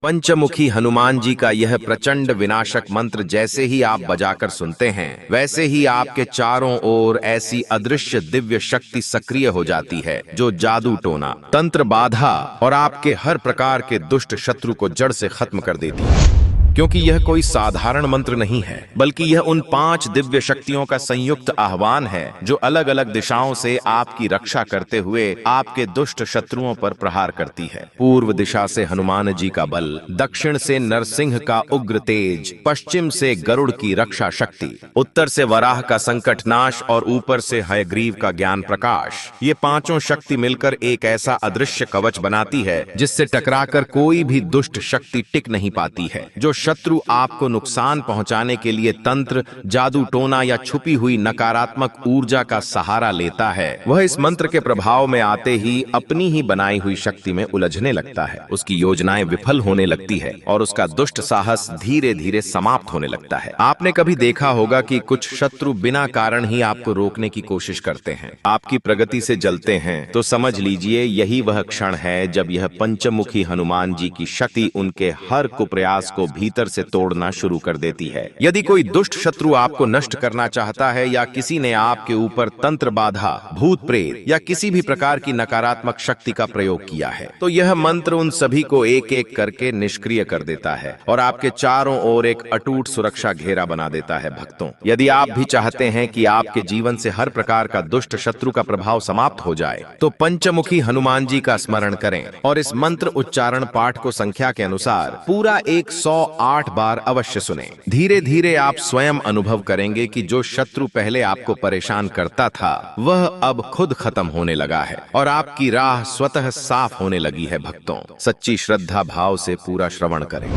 पंचमुखी हनुमान जी का यह प्रचंड विनाशक मंत्र जैसे ही आप बजाकर सुनते हैं, वैसे ही आपके चारों ओर ऐसी अदृश्य दिव्य शक्ति सक्रिय हो जाती है जो जादू टोना, तंत्र बाधा और आपके हर प्रकार के दुष्ट शत्रु को जड़ से खत्म कर देती है। क्योंकि यह कोई साधारण मंत्र नहीं है, बल्कि यह उन 5 दिव्य शक्तियों का संयुक्त आह्वान है जो अलग अलग दिशाओं से आपकी रक्षा करते हुए आपके दुष्ट शत्रुओं पर प्रहार करती है। पूर्व दिशा से हनुमान जी का बल, दक्षिण से नरसिंह का उग्र तेज, पश्चिम से गरुड़ की रक्षा शक्ति, उत्तर से वराह का संकट नाश और ऊपर से हयग्रीव का ज्ञान प्रकाश। ये पांचों शक्ति मिलकर एक ऐसा अदृश्य कवच बनाती है जिससे टकराकर कोई भी दुष्ट शक्ति टिक नहीं पाती है। जो शत्रु आपको नुकसान पहुंचाने के लिए तंत्र, जादू टोना या छुपी हुई नकारात्मक ऊर्जा का सहारा लेता है, वह इस मंत्र के प्रभाव में आते ही अपनी ही बनाई हुई शक्ति में उलझने लगता है। उसकी योजनाएं विफल होने लगती है और उसका दुष्ट साहस धीरे धीरे समाप्त होने लगता है। आपने कभी देखा होगा कि कुछ शत्रु बिना कारण ही आपको रोकने की कोशिश करते हैं, आपकी प्रगति से जलते हैं, तो समझ लीजिए यही वह क्षण है जब यह पंचमुखी हनुमान जी की शक्ति उनके हर कुप्रयास को भीतर से तोड़ना शुरू कर देती है। यदि कोई दुष्ट शत्रु आपको नष्ट करना चाहता है या किसी ने आपके ऊपर तंत्र बाधा, भूत प्रेत या किसी भी प्रकार की नकारात्मक शक्ति का प्रयोग किया है, तो यह मंत्र उन सभी को एक एक करके निष्क्रिय कर देता है और आपके चारों ओर एक अटूट सुरक्षा घेरा बना देता है। भक्तों, यदि आप भी चाहते हैं कि आपके जीवन से हर प्रकार का दुष्ट शत्रु का प्रभाव समाप्त हो जाए, तो पंचमुखी हनुमान जी का स्मरण करें और इस मंत्र उच्चारण पाठ को संख्या के अनुसार पूरा 108 बार अवश्य सुने। धीरे धीरे आप स्वयं अनुभव करेंगे कि जो शत्रु पहले आपको परेशान करता था, वह अब खुद खत्म होने लगा है और आपकी राह स्वतः साफ होने लगी है। भक्तों, सच्ची श्रद्धा भाव से पूरा श्रवण करें।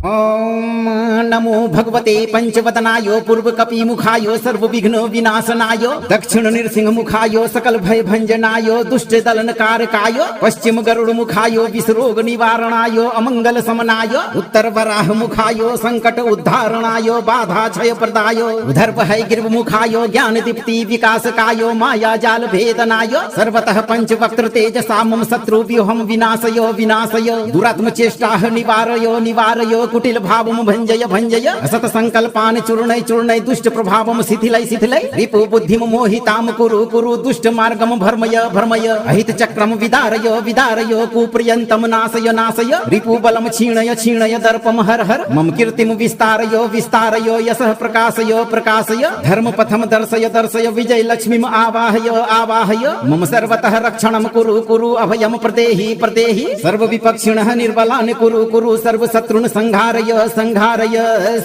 ओम नमो भगवते पंचवदनाय पूर्व कपि मुखाय सर्व विघ्न विनाशनाय दक्षिण नृसिंह मुखाय सकल भय भंजनाय दुष्ट दलन कारकाय पश्चिम गरुड़ मुखाय विषरोग निवारणाय अमंगल समनाय उत्तर वराह मुखाय संकट उद्धारणाय बाधा क्षय प्रदाय उधर हयग्रीव मुखाय ज्ञान दीप्ति विकासकाय माया जाल भेदनाय सर्वतः पंचवक्त्र तेजसा मम शत्रु व्यूहम विनाशय विनाशय दुरात्म चेष्टा निवारय निवारय कुटिल भावम भंजय भंजय असत संकल्पान चूर्णय चूर्णय दुष्ट प्रभावम शिथिलय शिथिलय रिपु बुद्धिम मोहिताम कुरु कुरु दुष्ट मार्गम भर्मय भर्मय अहित चक्रम विदारय विदारय कुप्रियंतम नाशय नाशय रिपु बलम क्षीणय क्षीणय दर्पम हर हर मम कीर्तिम विस्तारय विस्तारय यशः प्रकाशय प्रकाशय धर्म पथम दर्शय दर्शय विजय लक्ष्मीम आवाहय आवाहय मम सर्वतः रक्षणम कुरु कुरु अभयम प्रदेहि प्रदेहि सर्व विपक्षिणः निर्बलान् कुरु कुरु सर्व शत्रुन् संघारय संघारय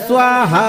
स्वाहा।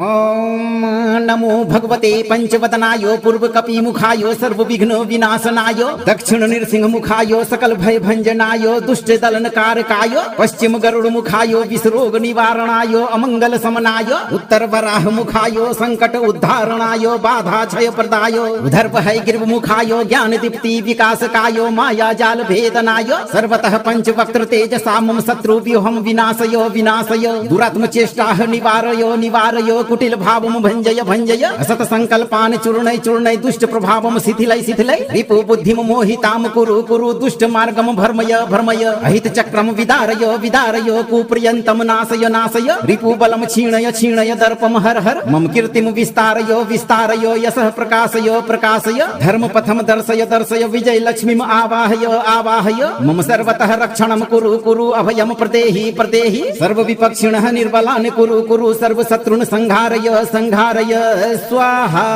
ओम नमो भगवते पंचवदनाय पूर्व कपि मुखाय सर्व विघ्न विनाशनाय दक्षिण नृसिंह मुखाय सकल भय भंजनाय दुष्ट दलन कारकाय पश्चिम गरुड़ मुखाय विषरोग निवारणाय अमंगल समनाय उत्तर वराह मुखाय संकट उद्धारणाय बाधा क्षय प्रदाय उधर हयग्रीव मुखाय ज्ञान दीप्ति विकासकाय माया जाल भेदनाय सर्वतः पंचवक्त्र तेजसा मम शत्रु व्यूहम विनाशय विनाशय दुरात्म चेष्टा निवारय निवारय कुटिल भावम भंजय भंजय असत संकल्पान चूर्णय चूर्णय दुष्ट प्रभावम शिथिलय शिथिलय रिपु बुद्धिम मोहिताम कुरु कुरु दुष्ट मार्गम भर्मय भर्मय अहित चक्रम विदारय विदारय कुप्रियंतम नाशय नाशय रिपु बलम क्षीणय क्षीणय दर्पम हर हर मम कीर्तिम विस्तारय विस्तारय यशः प्रकाशय प्रकाशय धर्म पथम दर्शय दर्शय विजय लक्ष्मीम आवाहय आवाहय मम सर्वतः रक्षणम कुरु कुरु अभयम प्रदेहि प्रदेहि सर्व विपक्षिणः निर्बलान् कुरु कुरु सर्व शत्रुन् संघारय संघारय स्वाहा।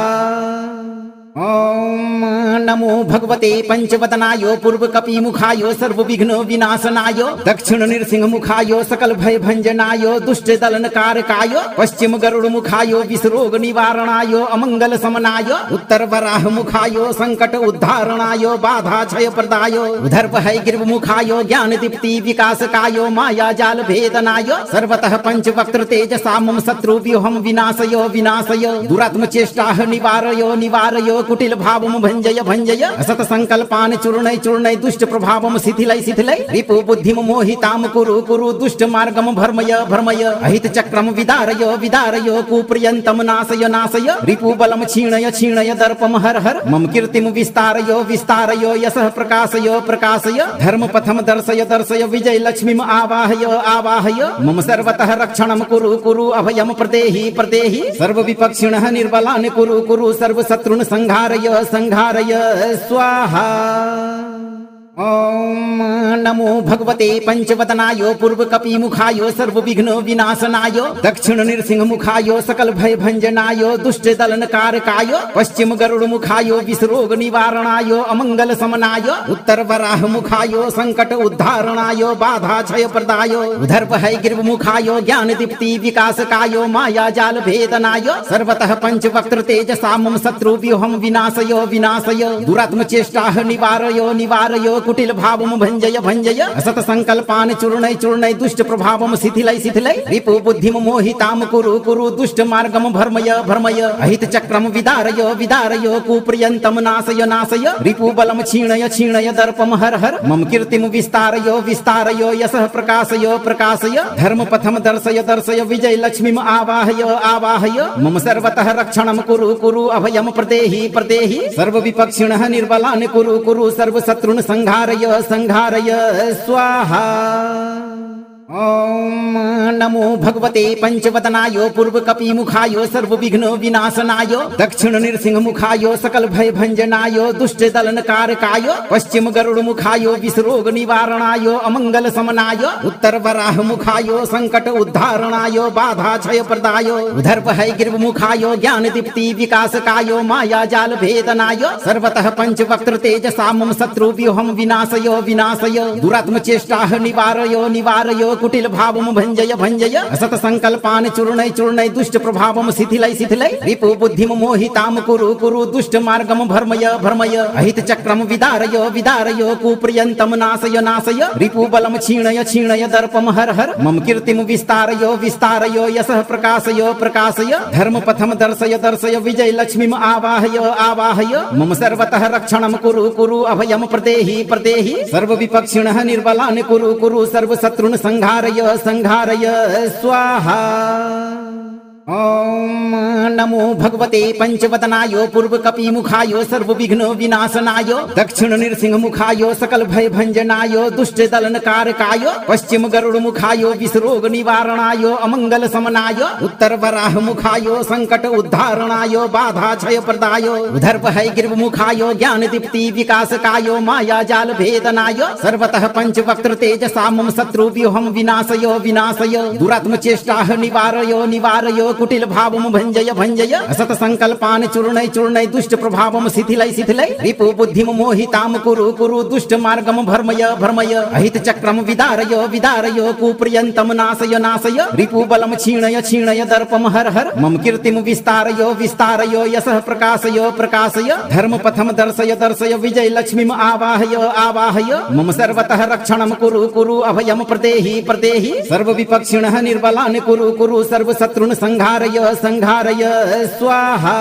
ओम नमो भगवते पंचवदनाय पूर्व कपि मुखाय सर्व विघ्न विनाशनाय दक्षिण नृसिंह मुखाय सकल भय भंजनाय दुष्ट दलन कारकाय पश्चिम गरुड़ मुखाय विषरोग निवारणाय अमंगल समनाय उत्तर वराह मुखाय संकट उद्धारणाय बाधा क्षय प्रदाय उधर हयग्रीव मुखाय ज्ञान दीप्ति विकासकाय माया जाल भेदनाय सर्वतः पंचवक्त्र तेजसा मम शत्रु व्यूहम विनाशय विनाशय दुरात्म चेष्टा निवारय निवारय कुटिल भावम भंजय भंजय असत संकल्पान चूर्णय चूर्णय दुष्ट प्रभावम शिथिलय शिथिलय रिपु बुद्धिम मोहिताम कुरु कुरु दुष्ट मार्गम भर्मय भर्मय अहित चक्रम विदारय विदारय कुप्रियंतम नाशय नाशय रिपु बलम क्षीणय क्षीणय दर्पम हर हर मम कीर्तिम विस्तारय विस्तारय यशः प्रकाशय प्रकाशय धर्म पथम दर्शय दर्शय विजय लक्ष्मीम आवाहय आवाहय मम सर्वतः रक्षणम कुरु कुरु अभयम प्रदेहि प्रदेहि सर्व विपक्षिणः निर्बलान् कुरु कुरु सर्व शत्रुन् संहारय संहारय स्वाहा। ओम नमो भगवते पंचवदनाय पूर्व कपि मुखाय सर्व विघ्न विनाशनाय दक्षिण नृसिंह मुखाय सकल भय भंजनाय दुष्ट दलन कारकाय पश्चिम गरुड़ मुखाय विषरोग निवारणाय अमंगल समनाय उत्तर वराह मुखाय संकट उद्धारणाय बाधा क्षय प्रदाय उधर भय गिर्व मुखाय ज्ञान दीप्ति विकासकाय माया जाल भेदनाय सर्वतः पंचवक्त्र तेजसा मम शत्रु व्यूहम विनाशय विनाशय दुरात्म चेष्टाः निवारय निवारय कुटिल भावम भंजय भंजय असत संकल्पान चूर्णय चूर्णय दुष्ट प्रभावम शिथिलय शिथिलय रिपु बुद्धिम मोहिताम कुरु कुरु दुष्ट मार्गम भर्मय भर्मय अहित चक्रम विदारय विदारय कुप्रियंतम नाशय नाशय रिपु बलम क्षीणय क्षीणय दर्पम हर हर मम कीर्तिम विस्तारय विस्तारय यशः प्रकाशय प्रकाशय धर्म पथम दर्शय दर्शय विजय लक्ष्मीम आवाहय आवाहय मम सर्वतः रक्षणम कुरु कुरु अभयम प्रदेहि प्रदेहि सर्व विपक्षिणः निर्बलान् कुरु कुरु सर्व शत्रुन् संहारय संहारय स्वाहा। ओम नमो भगवते पंचवदनाय पूर्व कपि मुखाय सर्व विघ्न विनाशनाय दक्षिण नृसिंह मुखाय सकल भय भंजनाय दुष्ट दलन कारकाय पश्चिम गरुड़ मुखाय विषरोग निवारणाय अमंगल समनाय उत्तर वराह मुखाय संकट उद्धारणाय बाधा क्षय प्रदाय उधर भय गिर्व मुखाय ज्ञान दीप्ति विकासकाय माया जाल भेदनाय सर्वतः पंचवक्त्र तेजसा मम शत्रु व्यूहम विनाशय विनाशय दुरात्म चेष्टाः निवारय निवारय कुटिल भावम भंजय भंजय असत संकल्पान चूर्णय चूर्णय दुष्ट प्रभावम शिथिलय शिथिलय रिपु बुद्धिम मोहिताम कुरु कुरु दुष्ट मार्गम भर्मय भर्मय अहित चक्रम विदारय विदारय कुप्रियंतम नाशय नाशय रिपु बलम क्षीणय क्षीणय दर्पम हर हर मम कीर्तिम विस्तारय विस्तारय यशः प्रकाशय प्रकाशय धर्म पथम दर्शय दर्शय विजय लक्ष्मीम आवाहय आवाहय मम सर्वतः रक्षणम कुरु कुरु अभयम प्रदेहि प्रदेहि सर्व विपक्षिणः निर्बलान् कुरु कुरु सर्व शत्रुन् संहारय संहारय स्वाहा। ओम नमो भगवते पंचवदनाय पूर्व कपि मुखाय सर्व विघ्न विनाशनाय दक्षिण नृसिंह मुखाय सकल भय भंजनाय दुष्ट दलन कारकाय पश्चिम गरुड़ मुखाय विषरोग निवारणाय अमंगल समनाय उत्तर वराह मुखाय संकट उद्धारणाय बाधा क्षय प्रदाय उधर भय गिर्व मुखाय ज्ञान दीप्ति विकासकाय माया जाल भेदनाय सर्वतः पंचवक्त्र तेजसा मम शत्रु व्यूहम विनाशय विनाशय दुरात्म चेष्टाः निवारय निवारय कुटिल भावम भंजय भंजय असत संकल्पान चूर्णय चूर्णय दुष्ट प्रभावम शिथिलय शिथिलय रिपु बुद्धिम मोहिताम कुरु कुरु दुष्ट मार्गम भर्मय भर्मय अहित चक्रम विदारय विदारय कुप्रियंतम नाशय नाशय रिपु बलम क्षीणय क्षीणय दर्पम हर हर मम कीर्तिम विस्तारय विस्तारय यशः प्रकाशय प्रकाशय धर्म पथम दर्शय दर्शय विजय लक्ष्मीम आवाहय आवाहय मम सर्वतः रक्षणम कुरु कुरु अभयम प्रदेहि प्रदेहि सर्व विपक्षिणः निर्बलान् कुरु कुरु सर्व शत्रुन् संहारय संहारय स्वाहा।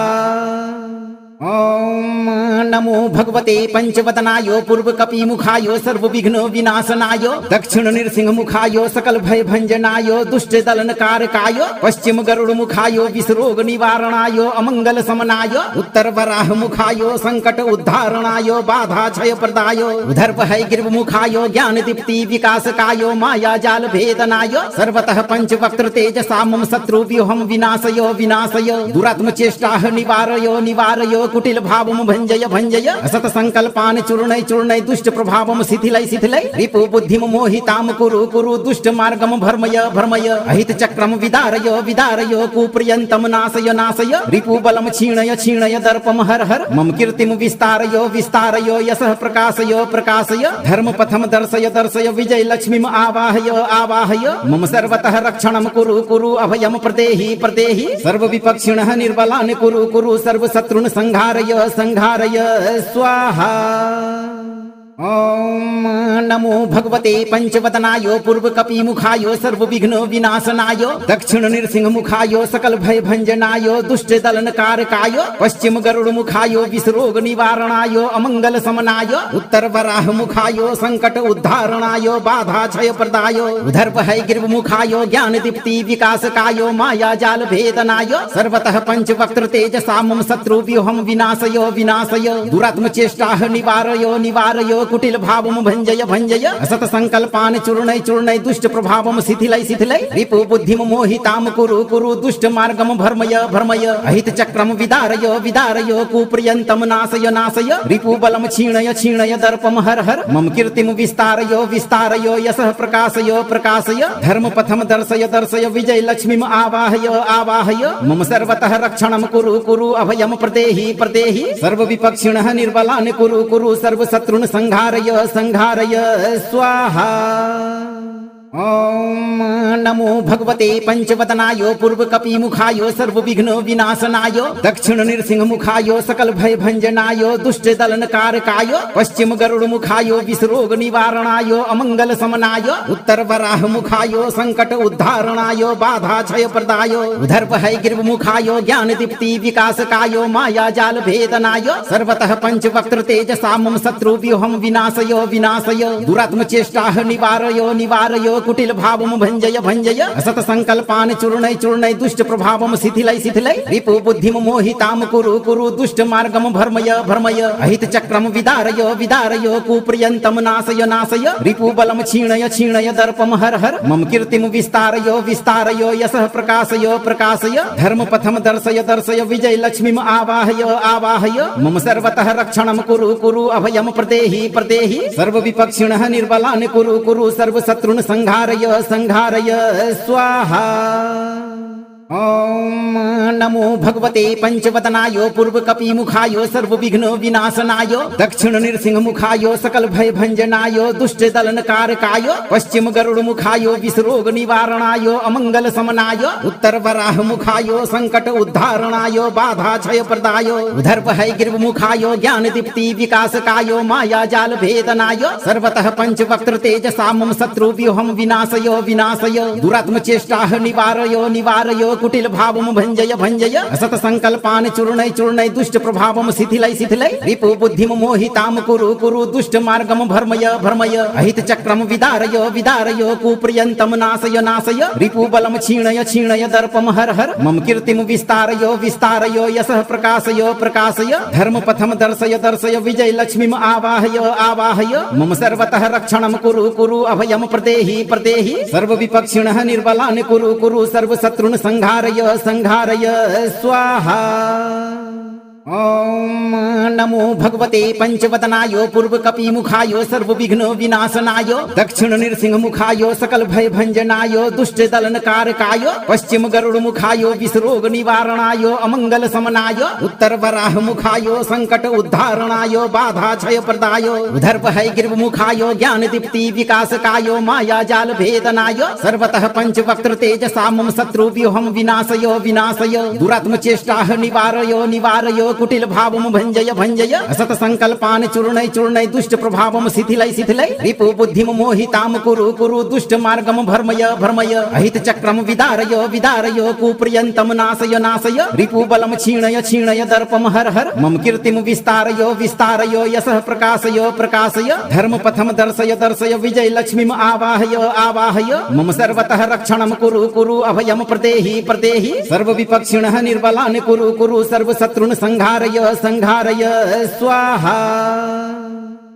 ओम नमो भगवते पंचवदनाय पूर्व कपि मुखाय सर्व विघ्न विनाशनाय दक्षिण नृसिंह मुखाय सकल भय भंजनाय दुष्ट दलन कारकाय पश्चिम गरुड़ मुखाय विषरोग निवारणाय अमंगल समनाय उत्तर वराह मुखाय संकट उद्धारणाय बाधा क्षय प्रदाय उधर भय गिर्व मुखाय ज्ञान दीप्ति विकासकाय माया जाल भेदनाय सर्वतः पंचवक्त्र तेजसा मम शत्रु व्यूहम विनाशय विनाशय दुरात्म चेष्टाः निवारय निवारय कुटिल भावम भंजय भंजय असत संकल्पान चूर्णय चूर्णय दुष्ट प्रभावम शिथिलय शिथिलय रिपु बुद्धिम मोहिताम कुरु कुरु दुष्ट मार्गम भर्मय भर्मय अहित चक्रम विदारय विदारय कुप्रियंतम नाशय नाशय रिपु बलम क्षीणय क्षीणय दर्पम हर हर मम कीर्तिम विस्तारय विस्तारय यशः प्रकाशय प्रकाशय धर्म पथम दर्शय दर्शय विजय लक्ष्मीम आवाहय आवाहय मम सर्वतः रक्षणम कुरु कुरु अभयम प्रदेहि प्रदेहि सर्व विपक्षिणः निर्बलान् कुरु कुरु सर्व शत्रुन् संहारय संहारय स्वाहा। ओम नमो भगवते पंचवदनाय पूर्वकपिमुखाय सर्वविघ्न विनाशनाय दक्षिण नृसिंह मुखाय सकल भय भंजनाय दुष्ट दलन कारकाय पश्चिम गरुड़ मुखाय विषरोग निवारणाय अमंगल समनाय उत्तर वराह मुखाय संकट उद्धारणाय बाधा क्षय प्रदाय उधर भय गिर्व मुखाय ज्ञान दीप्ति विकासकाय माया जाल भेदनाय सर्वतः पंचवक्त्र तेजसा मम शत्रु व्यूहम विनाशय विनाशय दुरात्म चेष्टाः निवारय निवारय कुटिल भावम भंजय भंजय असत संकल्पान चूर्णय चूर्णय दुष्ट प्रभावम शिथिलय शिथिलय रिपु बुद्धिम मोहिताम कुरु कुरु दुष्ट मार्गम भर्मय भर्मय अहित चक्रम विदारय विदारय कुप्रियंतम नाशय नाशय रिपु बलम क्षीणय क्षीणय दर्पम हर हर मम कीर्तिम विस्तारय विस्तारय यशः प्रकाशय प्रकाशय धर्म पथम दर्शय दर्शय विजय लक्ष्मीम आवाहय आवाहय मम सर्वतः रक्षणम कुरु कुरु अभयम प्रदेहि प्रदेहि सर्व विपक्षिणः निर्बलान् कुरु कुरु सर्व शत्रुन् संघारय संघारय स्वाहा। ओम नमो भगवते पंचवदनाय पूर्वकपिमुखाय सर्वविघ्न विनाशनाय दक्षिण नृसिंह मुखाय सकल भय भंजनाय दुष्ट दलन कारकाय पश्चिम गरुड़ मुखाय विषरोग निवारणाय अमंगल समनाय उत्तर वराह मुखाय संकट उद्धारणाय बाधा क्षय प्रदाय उधर भय गिर्व मुखाय ज्ञान दीप्ति विकासकाय माया जाल भेदनाय सर्वतः पंचवक्त्र तेजसा मम शत्रु व्यूहम विनाशय विनाशय दुरात्म चेष्टाः निवारय निवारय कुटिल भावम भंजय भंजय असत संकल्पान चूर्णय चूर्णय दुष्ट प्रभावम शिथिलय शिथिलय रिपु बुद्धिम मोहिताम कुरु कुरु दुष्ट मार्गम भर्मय भर्मय अहित चक्रम विदारय विदारय कुप्रियंतम नाशय नाशय रिपु बलम क्षीणय क्षीणय दर्पम हर हर मम कीर्तिम विस्तारय विस्तारय यशः प्रकाशय प्रकाशय धर्म पथम दर्शय दर्शय विजय लक्ष्मीम आवाहय आवाहय मम सर्वतः रक्षणम कुरु कुरु अभयम प्रदेहि प्रदेहि सर्व विपक्षिणः निर्बलान् कुरु कुरु सर्व शत्रुन् संघारय संघारय स्वाहा। ओम नमो भगवते पंचवदनाय पूर्वकपिमुखाय सर्वविघ्न विनाशनाय दक्षिण नृसिंह मुखाय सकल भय भंजनाय दुष्ट दलन कारकाय पश्चिम गरुड़ मुखाय विषरोग निवारणाय अमंगल समनाय उत्तर वराह मुखाय संकट उद्धारणाय बाधा क्षय प्रदाय उधर भय गिर्व मुखाय ज्ञान दीप्ति विकासकाय माया जाल भेदनाय सर्वतः पंचवक्त्र तेजसा मम शत्रु व्यूहम विनाशय विनाशय दुरात्म चेष्टाः निवारय निवारय कुटिल भावम भंजय भंजय असत संकल्पान चूर्णय चूर्णय दुष्ट प्रभावम शिथिलय शिथिलय रिपु बुद्धिम मोहिताम कुरु कुरु दुष्ट मार्गम भर्मय भर्मय अहित चक्रम विदारय विदारय कुप्रियंतम नाशय नाशय रिपु बलम क्षीणय क्षीणय दर्पम हर हर मम कीर्तिम विस्तारय विस्तारय यशः प्रकाशय प्रकाशय धर्म पथम दर्शय दर्शय विजय लक्ष्मीम आवाहय आवाहय मम सर्वतः रक्षणम कुरु कुरु अभयम प्रदेहि प्रदेहि सर्व विपक्षिणः निर्बलान् कुरु कुरु सर्व शत्रुन् संघारय संघारय स्वाहा। ओम नमो भगवते पंचवदनाय पूर्वकपिमुखाय सर्वविघ्न विनाशनाय दक्षिण नृसिंह मुखाय सकल भय भंजनाय दुष्ट दलन कारकाय पश्चिम गरुड़ मुखाय विषरोग निवारणाय अमंगल समनाय उत्तर वराह मुखाय संकट उद्धारणाय बाधा क्षय प्रदाय उधर भय गिर्व मुखाय ज्ञान दीप्ति विकासकाय माया जाल भेदनाय सर्वतः पंचवक्त्र तेजसा मम शत्रु व्यूहम विनाशय विनाशय दुरात्म चेष्टाः निवारय निवारय कुटिल भावम भंजय भंजय असत संकल्पान चूर्णय चूर्णय दुष्ट प्रभावम शिथिलय शिथिलय रिपु बुद्धिम मोहिताम कुरु कुरु दुष्ट मार्गम भर्मय भर्मय अहित चक्रम विदारय विदारय कुप्रियंतम नाशय नाशय रिपु बलम क्षीणय क्षीणय दर्पम हर हर मम कीर्तिम विस्तारय विस्तारय यशः प्रकाशय प्रकाशय धर्म पथम दर्शय दर्शय विजय लक्ष्मीम आवाहय आवाहय मम सर्वतः रक्षणम कुरु कुरु अभयम प्रदेहि प्रदेहि सर्व विपक्षिणः निर्बलान् कुरु कुरु सर्व शत्रुन् संघारय संघारय स्वाहा।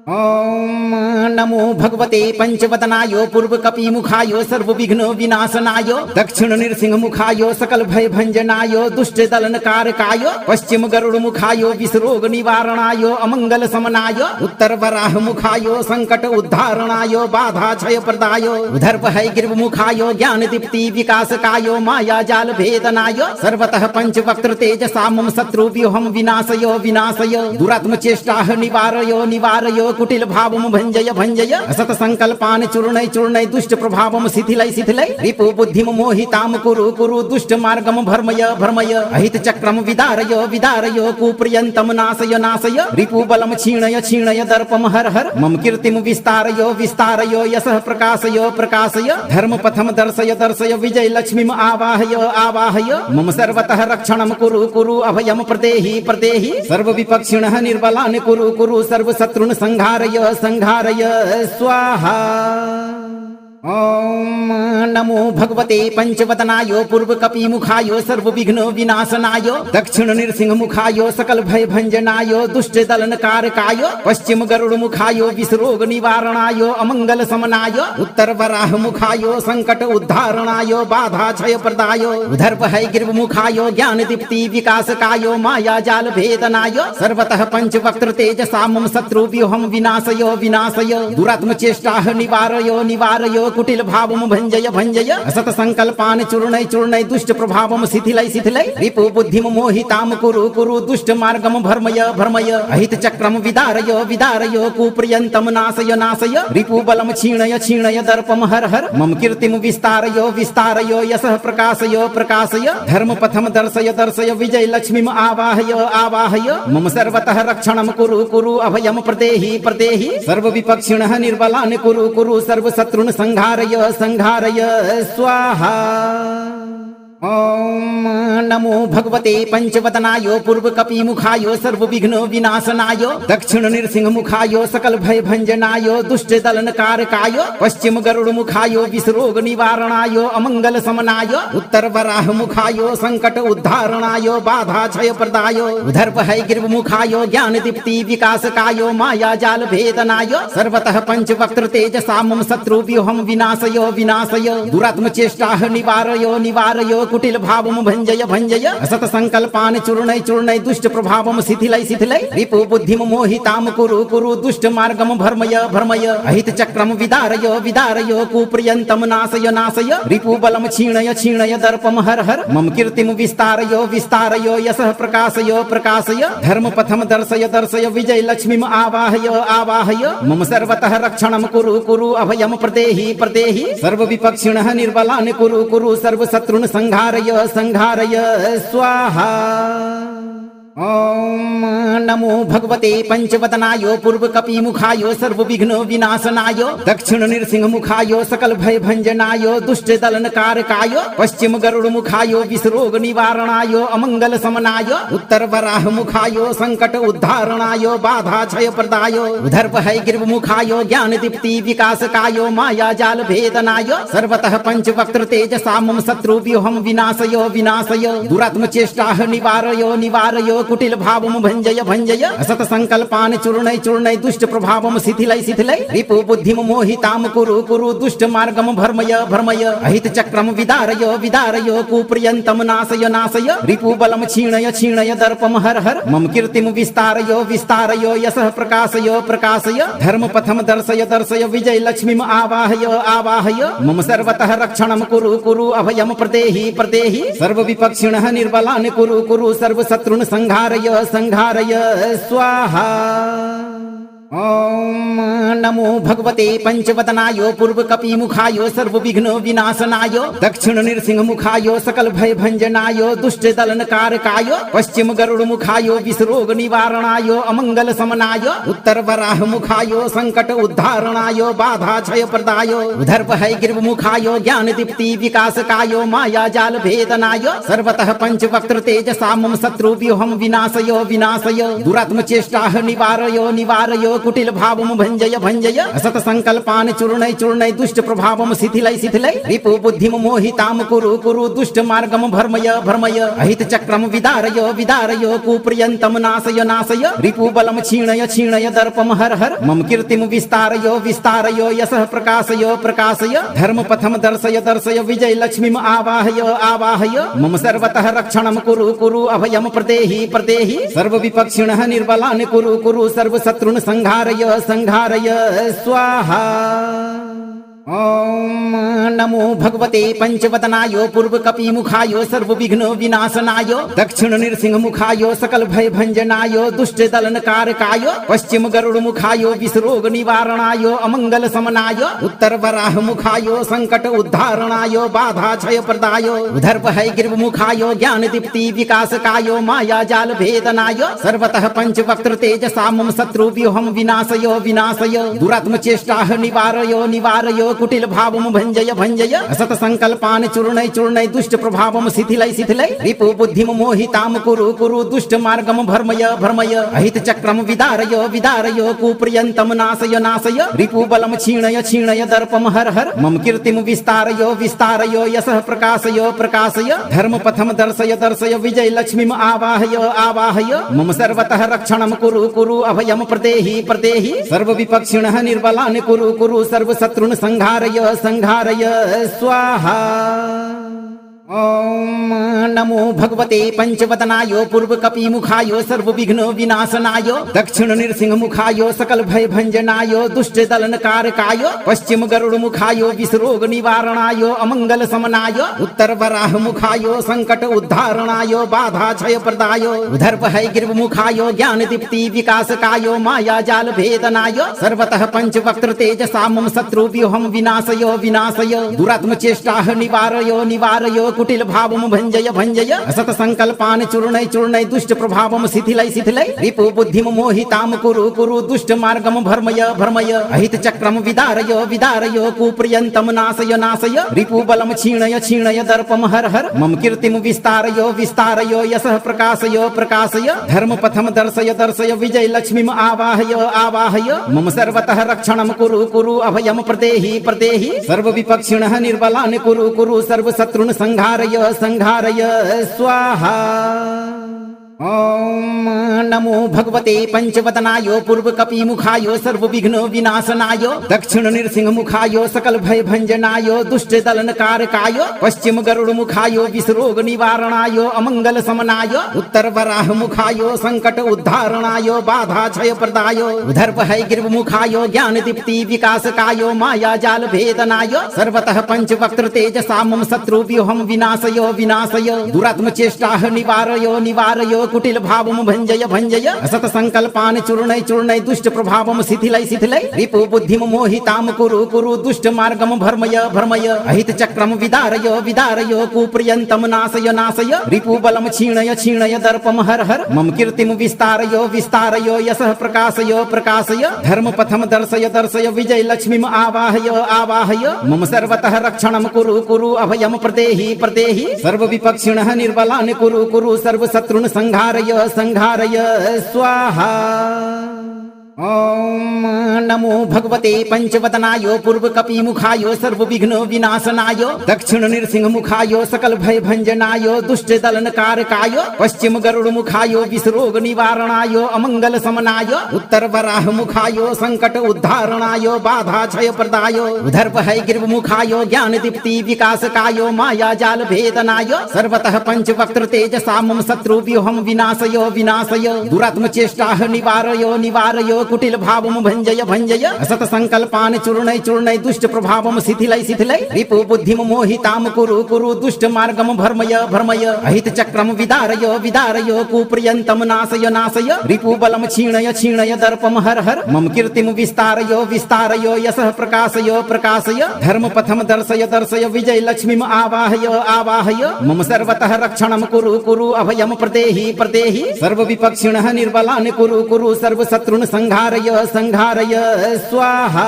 ओम नमो भगवते पंचवदनाय पूर्वकपिमुखाय सर्वविघ्न विनाशनाय दक्षिण नृसिंह मुखाय सकल भय भंजनाय दुष्ट दलन कारकाय पश्चिम गरुड़ मुखाय विषरोग निवारणाय अमंगल समनाय उत्तर वराह मुखाय संकट उद्धारणाय बाधा क्षय प्रदाय उधर भय गिर्व मुखाय ज्ञान दीप्ति विकासकाय माया जाल भेदनाय सर्वतः पंचवक्त्र तेजसा मम शत्रु व्यूहम विनाशय विनाशय दुरात्म चेष्टाः निवारय निवारय कुटिल भावम भंजय भंजय असत संकल्पान चूर्णय चूर्णय दुष्ट प्रभावम शिथिलय शिथिलय रिपु बुद्धिम मोहिताम कुरु कुरु दुष्ट मार्गम भर्मय भर्मय अहित चक्रम विदारय विदारय कुप्रियंतम नाशय नाशय रिपु बलम क्षीणय क्षीणय दर्पम हर हर मम कीर्तिम विस्तारय विस्तारय यशः प्रकाशय प्रकाशय धर्म पथम दर्शय दर्शय विजय लक्ष्मीम आवाहय आवाहय मम सर्वतः रक्षणम कुरु कुरु अभयम प्रदेहि प्रदेहि सर्व विपक्षिणः निर्बलान् कुरु कुरु सर्व शत्रुन् संहारय संहारय स्वाहा। ओम नमो भगवते पंचवदनाय पूर्व कपि मुखाय सर्व विघ्न विनाशनाय दक्षिण नृसिंह मुखाय सकल भय भंजनाय दुष्ट दलन कारकाय पश्चिम गरुड़ मुखाय विषरोग निवारणाय अमंगल समनाय उत्तर वराह मुखाय संकट उद्धारणाय बाधा क्षय प्रदाय उधर भय गिर्व मुखाय ज्ञान दीप्ति विकासकाय माया जाल भेदनाय सर्वतः पंचवक्त्र तेजसा मम शत्रु व्यूहम विनाशय विनाशय दुरात्म चेष्टाः निवारय निवारय कुटिल भावम भंजय भंजय असत संकल्पान चूर्णय चूर्णय दुष्ट प्रभावम शिथिलय शिथिलय रिपु बुद्धिम मोहिताम कुरु कुरु दुष्ट मार्गम भर्मय भर्मय अहित चक्रम विदारय विदारय कुप्रियंतम नाशय नाशय रिपु बलम क्षीणय क्षीणय दर्पम हर हर मम कीर्तिम विस्तारय विस्तारय यशः प्रकाशय प्रकाशय धर्म पथम दर्शय दर्शय विजय लक्ष्मीम आवाहय आवाहय मम सर्वतः रक्षणम कुरु कुरु अभयम प्रदेहि प्रदेहि सर्व विपक्षिणः निर्बलान् कुरु कुरु सर्व शत्रुन् संहारय संहारय स्वाहा। ओम नमो भगवते पंचवदनाय पूर्व कपि मुखाय सर्व विघ्न विनाशनाय दक्षिण नृसिंह मुखाय सकल भय भंजनाय दुष्ट दलन कारकाय पश्चिम गरुड़ मुखाय विषरोग निवारणाय अमंगल समनाय उत्तर वराह मुखाय संकट उद्धारणाय बाधा क्षय प्रदाय उधर भय गिर्व मुखाय ज्ञान दीप्ति विकासकाय माया जाल भेदनाय सर्वतः पंचवक्त्र तेजसा मम शत्रु व्यूहम विनाशय विनाशय दुरात्म चेष्टाः निवारय निवारय कुटिल भावम भंजय भंजय असत संकल्पान चूर्णय चूर्णय दुष्ट प्रभावम शिथिलय शिथिलय रिपु बुद्धिम मोहिताम कुरु कुरु दुष्ट मार्गम भर्मय भर्मय अहित चक्रम विदारय विदारय कुप्रियंतम नाशय नाशय रिपु बलम क्षीणय क्षीणय दर्पम हर हर मम कीर्तिम विस्तारय विस्तारय यशः प्रकाशय प्रकाशय धर्म पथम दर्शय दर्शय विजय लक्ष्मीम आवाहय आवाहय मम सर्वतः रक्षणम कुरु कुरु अभयम प्रदेहि प्रदेहि सर्व विपक्षिणः निर्बलान् कुरु कुरु सर्व शत्रुन् संहारय संहारय स्वाहा। ओम नमो भगवते पंचवदनाय पूर्व कपि मुखाय सर्व विघ्न विनाशनाय दक्षिण नृसिंह मुखाय सकल भय भंजनाय दुष्ट दलन कारकाय पश्चिम गरुड़ मुखाय विषरोग निवारणाय अमंगल समनाय उत्तर वराह मुखाय संकट उद्धारणाय बाधा क्षय प्रदाय उधर भय गिर्व मुखाय ज्ञान दीप्ति विकासकाय माया जाल भेदनाय सर्वतः पंचवक्त्र तेजसा मम शत्रु व्यूहम विनाशय विनाशय दुरात्म चेष्टाः निवारय निवारय कुटिल भावम भंजय भंजय असत संकल्पान चूर्णय चूर्णय दुष्ट प्रभावम शिथिलय शिथिलय रिपु बुद्धिम मोहिताम कुरु कुरु दुष्ट मार्गम भर्मय भर्मय अहित चक्रम विदारय विदारय कुप्रियंतम नाशय नाशय रिपु बलम क्षीणय क्षीणय दर्पम हर हर मम कीर्तिम विस्तारय विस्तारय यशः प्रकाशय प्रकाशय धर्म पथम दर्शय दर्शय विजय लक्ष्मीम आवाहय आवाहय मम सर्वतः रक्षणम कुरु कुरु अभयम प्रदेहि प्रदेहि सर्व विपक्षिणः निर्बलान् कुरु कुरु सर्व शत्रुन् संहारय संहारय स्वाहा। ओम नमो भगवते पंचवदनाय पूर्व कपि मुखाय सर्व विघ्न विनाशनाय दक्षिण नृसिंह मुखाय सकल भय भंजनाय दुष्ट दलन कारकाय पश्चिम गरुड़ मुखाय विषरोग निवारणाय अमंगल समनाय उत्तर वराह मुखाय संकट उद्धारणाय बाधा क्षय प्रदाय उधर भय गिर्व मुखाय ज्ञान दीप्ति विकासकाय माया जाल भेदनाय सर्वतः पंचवक्त्र तेजसा मम शत्रु व्यूहम विनाशय विनाशय दुरात्म चेष्टाः निवारय निवारय कुटिल भावम भंजय भंजय असत संकल्पान चूर्णय चूर्णय दुष्ट प्रभावम शिथिलय शिथिलय रिपु बुद्धिम मोहिताम कुरु कुरु दुष्ट मार्गम भर्मय भर्मय अहित चक्रम विदारय विदारय कुप्रियंतम नाशय नाशय रिपु बलम क्षीणय क्षीणय दर्पम हर हर मम कीर्तिम विस्तारय विस्तारय यशः प्रकाशय प्रकाशय धर्म पथम दर्शय दर्शय विजय लक्ष्मीम आवाहय आवाहय मम सर्वतः रक्षणम कुरु कुरु अभयम प्रदेहि प्रदेहि सर्व विपक्षिणः निर्बलान् कुरु कुरु सर्व शत्रुन् संहारय संहारय स्वाहा। ओम नमो भगवते पंचवदनाय पूर्व कपि मुखाय सर्व विघ्न विनाशनाय दक्षिण नृसिंह मुखाय सकल भय भंजनाय दुष्ट दलन कारकाय पश्चिम गरुड़ मुखाय विषरोग निवारणाय अमंगल समनाय उत्तर वराह मुखाय संकट उद्धारणाय बाधा क्षय प्रदाय उधर भय गिर्व मुखाय ज्ञान दीप्ति विकासकाय माया जाल भेदनाय सर्वतः पंच वक्त्र तेज सामम शत्रु व्यूहम विनाशय विनाशय दुरात्म चेष्टा निवारय निवारय कुटिल भावम भंजय भंजय असत संकल्पान चूर्णय चूर्णय दुष्ट प्रभावम शिथिलय शिथिलय रिपु बुद्धिम मोहिताम कुरु कुरु दुष्ट मार्गम भर्मय भर्मय अहित चक्रम विदारय विदारय कुप्रियंतम नाशय नाशय रिपु बलम क्षीणय क्षीणय दर्पम हर हर मम कीर्तिम विस्तारय विस्तारय यशः प्रकाशय प्रकाशय धर्म पथम दर्शय दर्शय विजय लक्ष्मीम आवाहय आवाहय मम सर्वतः रक्षणम कुरु कुरु अभयम प्रदेहि प्रदेहि सर्व विपक्षिणः निर्बलान् कुरु कुरु सर्व शत्रुन् संहारय संहारय स्वाहा। ओम नमो भगवते पंचवदनाय पूर्व कपि मुखाय सर्व विघ्न विनाशनाय दक्षिण नृसिंह मुखाय सकल भय भंजनाय दुष्ट दलन कारकाय पश्चिम गरुड़ मुखाय विषरोग निवारणाय अमंगल समनाय उत्तर वराह मुखाय संकट उद्धारणाय बाधा क्षय प्रदाय उधर भय गिर्व मुखाय ज्ञान दीप्ति विकासकाय माया जाल भेदनाय सर्वतः पंच वक्त्र तेज सामम शत्रु व्यूहम विनाशय विनाशय दुरात्म चेष्टा निवारय निवारय कुटिल भावम भंजय भंजय असत संकल्पान चूर्णय चूर्णय दुष्ट प्रभावम शिथिलय शिथिलय रिपु बुद्धिम मोहिताम कुरु कुरु दुष्ट मार्गम भर्मय भर्मय अहित चक्रम विदारय विदारय कुप्रियंतम नाशय नाशय रिपु बलम क्षीणय क्षीणय दर्पम हर हर मम कीर्तिम विस्तारय विस्तारय यशः प्रकाशय प्रकाशय धर्म पथम दर्शय दर्शय विजय लक्ष्मीम आवाहय आवाहय मम सर्वतः रक्षणम कुरु कुरु अभयम प्रदेहि प्रदेहि सर्व विपक्षिणः निर्बलान् कुरु कुरु सर्व शत्रुन् संहारय संहारय स्वाहा। ओम नमो भगवते पंचवदनाय पूर्व कपि मुखाय सर्व विघ्न विनाशनाय दक्षिण नृसिंह मुखाय सकल भय भंजनाय दुष्ट दलन कारकाय पश्चिम गरुड़ मुखाय विषरोग निवारणाय अमंगल समनाय उत्तर वराह मुखाय संकट उद्धारणाय बाधा क्षय प्रदाय उधर भय गिर्व मुखाय ज्ञान दीप्ति विकासकाय माया जाल भेदनाय सर्वतः पंच वक्त्र तेज सामम शत्रु व्यूहम विनाशय विनाशय दुरात्म चेष्टा निवारय निवारय कुटिल भावम भंजय भंजय असत संकल्पान चूर्णय चूर्णय दुष्ट प्रभावम शिथिलय शिथिलय रिपु बुद्धिम मोहिताम कुरु कुरु दुष्ट मार्गम भर्मय भर्मय अहित चक्रम विदारय विदारय कुप्रियंतम नाशय नाशय रिपु बलम क्षीणय क्षीणय दर्पम हर हर मम कीर्तिम विस्तारय विस्तारय यशः प्रकाशय प्रकाशय धर्म पथम दर्शय दर्शय विजय लक्ष्मीम आवाहय आवाहय मम सर्वतः रक्षणम कुरु कुरु अभयम प्रदेहि प्रदेहि सर्व विपक्षिणः निर्बलान् कुरु कुरु सर्व शत्रुन् संहारय संहारय स्वाहा। ओम नमो भगवते पंचवदनाय पूर्व कपि मुखाय सर्व विघ्न विनाशनाय दक्षिण नृसिंह मुखाय सकल भय भंजनाय दुष्ट दलन कारकाय पश्चिम गरुड़ मुखाय विषरोग निवारणाय अमंगल समनाय उत्तर वराह मुखाय संकट उद्धारणाय बाधा क्षय प्रदाय उधर भय गिर्व मुखाय ज्ञान दीप्ति विकासकाय माया जाल भेदनाय सर्वतः पंच वक्त्र तेज सामम शत्रु व्यूहम विनाशय विनाशय दुरात्म चेष्टा निवारय निवारय कुटिल भावम भंजय भंजय असत संकल्पान चूर्णय चूर्णय दुष्ट प्रभावम शिथिलय शिथिलय रिपु बुद्धिम मोहिताम कुरु कुरु दुष्ट मार्गम भर्मय भर्मय अहित चक्रम विदारय विदारय कुप्रियंतम नाशय नाशय रिपु बलम क्षीणय क्षीणय दर्पम हर हर मम कीर्तिम विस्तारय विस्तारय यशः प्रकाशय प्रकाशय धर्म पथम दर्शय दर्शय विजय लक्ष्मीम आवाहय आवाहय मम सर्वतः रक्षणम कुरु कुरु अभयम प्रदेहि प्रदेहि सर्व विपक्षिणः निर्बलान् कुरु कुरु सर्व शत्रुन् संहारय संहारय स्वाहा।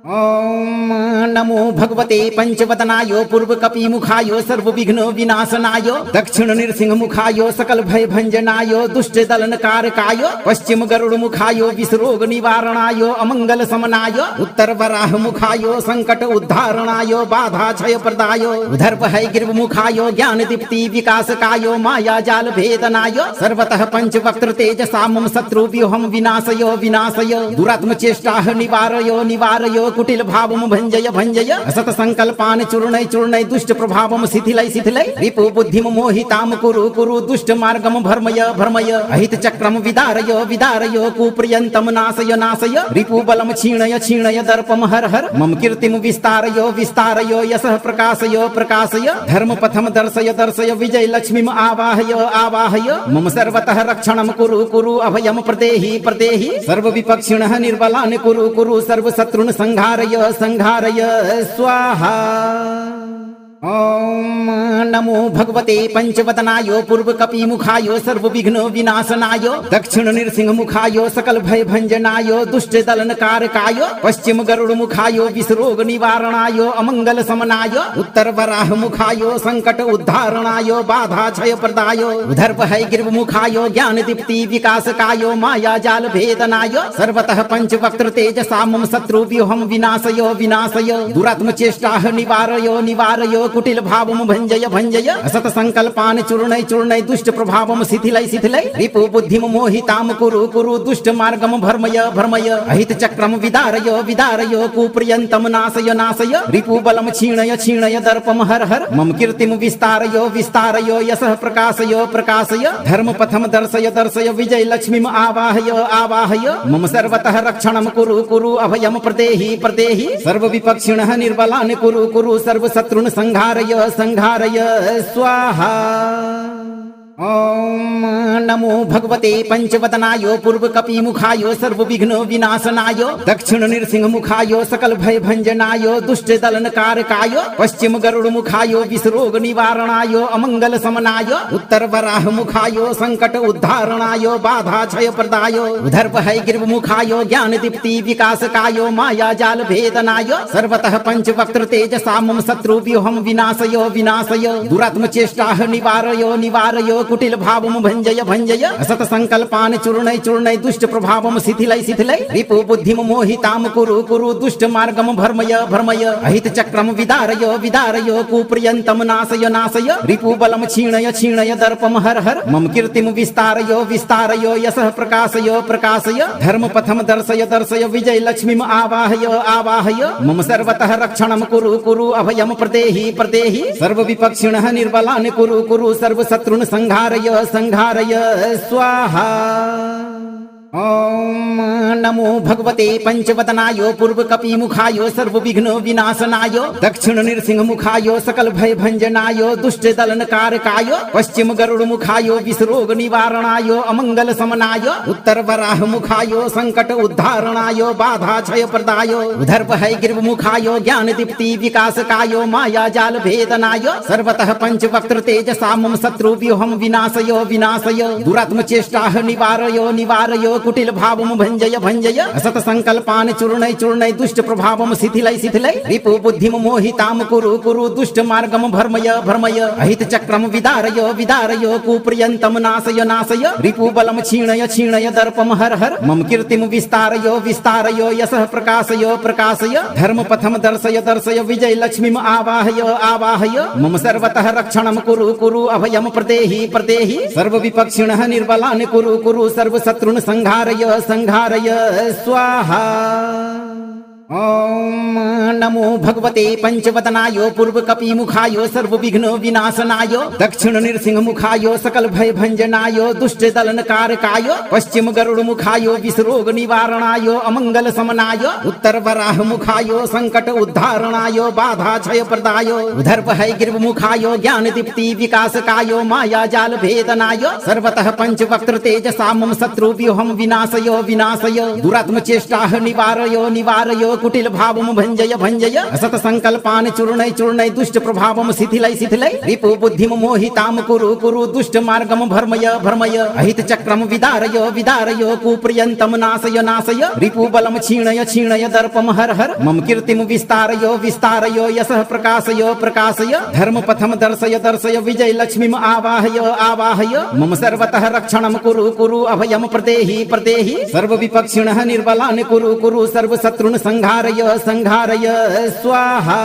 ओम नमो भगवते पंचवदनाय पूर्व कपि मुखाय सर्व विघ्न विनाशनाय दक्षिण नृसिंह मुखाय सकल भय भंजनाय दुष्ट दलन कारकाय पश्चिम गरुड़ मुखाय विषरोग निवारणाय अमंगल समनाय उत्तर वराह मुखाय संकट उद्धारणाय बाधा क्षय प्रदाय उधर भय गिर्व मुखाय ज्ञान दीप्ति विकासकाय माया जाल भेदनाय सर्वतः पंच वक्त्र तेज सामम शत्रु व्यूहम विनाशय विनाशय दुरात्म चेष्टा निवारय निवारय कुटिल भावम भंजय भञ्जय असत संकल्पान् चूर्णय चूर्णय दुष्ट प्रभावं शिथिलय शिथिलय रिपु बुद्धिं मोहितां कुरु कुरु दुष्ट मार्गं भर्मय भर्मय अहित चक्रम विदारय विदारय कुप्रियन्तं नाशय नाशय रिपु बलं क्षीणय क्षीणय दर्पं हर हर मम कीर्तिं विस्तारय विस्तारय यशः प्रकाशय प्रकाशय धर्म पथम दर्शय दर्शय विजय लक्ष्मीम् आवाहय आवाहय मम सर्वतः रक्षणं कुरु कुरु अभयं प्रदेहि प्रदेहि सर्व विपक्षिणः निर्बलान् कुरु कुरु सर्व शत्रुन् संहारय संहारय स्वाहा। ओम नमो भगवते पंचवदनाय पूर्व कपि मुखाय सर्व विघ्न विनाशनाय दक्षिण नृसिंह मुखाय सकल भय भंजनाय दुष्ट दलन कारकाय पश्चिम गरुड़ मुखाय विषरोग निवारणाय अमंगल समनाय उत्तर वराह मुखाय संकट उद्धारणाय बाधा क्षय प्रदाय उधर भय गिर्व मुखाय ज्ञान दीप्ति विकासकाय माया जाल भेदनाय सर्वतः पंच वक्त्र तेजसा मम शत्रु व्यूहम विनाशय विनाशय दुरात्म चेष्टाः निवारय निवारय कुटिल भावम भंजय भंजय असत संकल्पान् चूर्णय चूर्णय दुष्ट प्रभावम शिथिलय शिथिलय रिपु बुद्धिं मोहितां कुरु कुरु दुष्ट मार्गम भर्मय भर्मय अहित चक्रम विदारय विदारय कुप्रियन्तं नाशय नाशय रिपु बलं क्षीणय क्षीणय दर्पं हर हर मम कीर्तिं विस्तारय विस्तारय यशः प्रकाशय प्रकाशय धर्म पथम दर्शय दर्शय विजय लक्ष्मीम् आवाहय आवाहय मम सर्वतः रक्षणं कुरु कुरु अभयं प्रदेहि प्रदेहि सर्व विपक्षिणः निर्बलान् कुरु कुरु सर्व शत्रुन् संहारय संहारय स्वाहा। ओम नमो भगवते पंचवदनाय पूर्व कपि मुखाय सर्व विघ्न विनाशनाय दक्षिण नृसिंह मुखाय सकल भय भंजनाय दुष्ट दलन कारकाय पश्चिम गरुड़ मुखाय विषरोग निवारणाय अमंगल समनाय उत्तर वराह मुखाय संकट उद्धारणाय बाधा क्षय प्रदाय उधर भय गिर्व मुखाय ज्ञान दीप्ति विकासकाय माया जाल भेदनाय सर्वतः पंच वक्त्र तेजसा मम शत्रु व्यूहम विनाशय विनाशय दुरात्म चेष्टाः निवारय निवारय कुटिल भावम भंजय भंजय असत संकल्पान् चूर्णय चूर्णय दुष्ट प्रभावम शिथिलय शिथिलय रिपु बुद्धिं मोहितां कुरु कुरु दुष्ट मार्गम भर्मय भर्मय अहित चक्रम विदारय विदारय कुप्रियन्तं नाशय नाशय रिपु बलं क्षीणय क्षीणय दर्पं हर हर मम कीर्तिं विस्तारय विस्तारय यशः प्रकाशय प्रकाशय धर्म पथम दर्शय दर्शय विजय लक्ष्मीम् आवाहय आवाहय मम सर्वतः रक्षणं कुरु कुरु अभयं प्रदेहि प्रदेहि सर्व विपक्षिणः निर्बलान् कुरु कुरु सर्व शत्रुन् संहारय संहारय स्वाहा। ओम नमो भगवते पंचवदनाय पूर्व कपि मुखाय सर्व विघ्न विनाशनाय दक्षिण नृसिंह मुखाय सकल भय भंजनाय दुष्ट दलन कारकाय पश्चिम गरुड़ मुखाय विषरोग निवारणाय अमंगल समनाय उत्तर वराह मुखाय संकट उद्धारणाय बाधा क्षय प्रदाय उधर भय गिर्व मुखाय ज्ञान दीप्ति विकासकाय माया जाल भेदनाय सर्वतः पंच वक्त्र तेजसा मम शत्रु व्यूहम विनाशय विनाशय दुरात्म चेष्टाः निवारय निवारय कुटिल भावम भंजय भंजय असत संकल्पान् चूर्णय चूर्णय दुष्ट प्रभावम शिथिलय शिथिलय रिपु बुद्धिं मोहितां कुरु कुरु दुष्ट मार्गम भर्मय भर्मय अहित चक्रम विदारय विदारय कुप्रियन्तं नाशय नाशय रिपु बलं क्षीणय क्षीणय दर्पं हर हर मम कीर्तिं विस्तारय विस्तारय यशः प्रकाशय प्रकाशय धर्म पथम दर्शय दर्शय विजय लक्ष्मीम् आवाहय आवाहय मम सर्वतः रक्षणं कुरु कुरु अभयं प्रदेहि प्रदेहि सर्व विपक्षिणः निर्बलान् कुरु कुरु सर्व शत्रुन् संहारय संहारय स्वाहा। ओम नमो भगवते पंचवदनाय पूर्व कपि मुखाय सर्व विघ्न विनाशनाय दक्षिण नृसिंह मुखाय सकल भय भंजनाय दुष्ट दलन कारकाय पश्चिम गरुड़ मुखाय विषरोग निवारणाय अमंगल समनाय उत्तर वराह मुखाय संकट उद्धारणाय बाधा क्षय प्रदाय उधर भय गिर्व मुखाय ज्ञान दीप्ति विकासकाय माया जाल भेदनाय सर्वतः पंच वक्त्र तेजसा मम शत्रु व्यूहम विनाशय विनाशय दुरात्म चेष्टाः निवारय निवारय कुटिल भावम भंजय भंजय असत संकल्पान् चूर्णय चूर्णय दुष्ट प्रभावम शिथिलय शिथिलय रिपु बुद्धिं मोहितां कुरु कुरु दुष्ट मार्गम भर्मय भर्मय अहित चक्रम विदारय विदारय कुप्रियन्तं नाशय नाशय रिपु बलं क्षीणय क्षीणय दर्पं हर हर मम कीर्तिं विस्तारय विस्तारय यशः प्रकाशय प्रकाशय धर्म पथम दर्शय दर्शय विजय लक्ष्मीम् आवाहय आवाहय मम सर्वतः रक्षणं कुरु कुरु अभयं प्रदेहि प्रदेहि सर्व विपक्षिणः निर्बलान् कुरु कुरु सर्व शत्रुन् संहारय संहारय स्वाहा।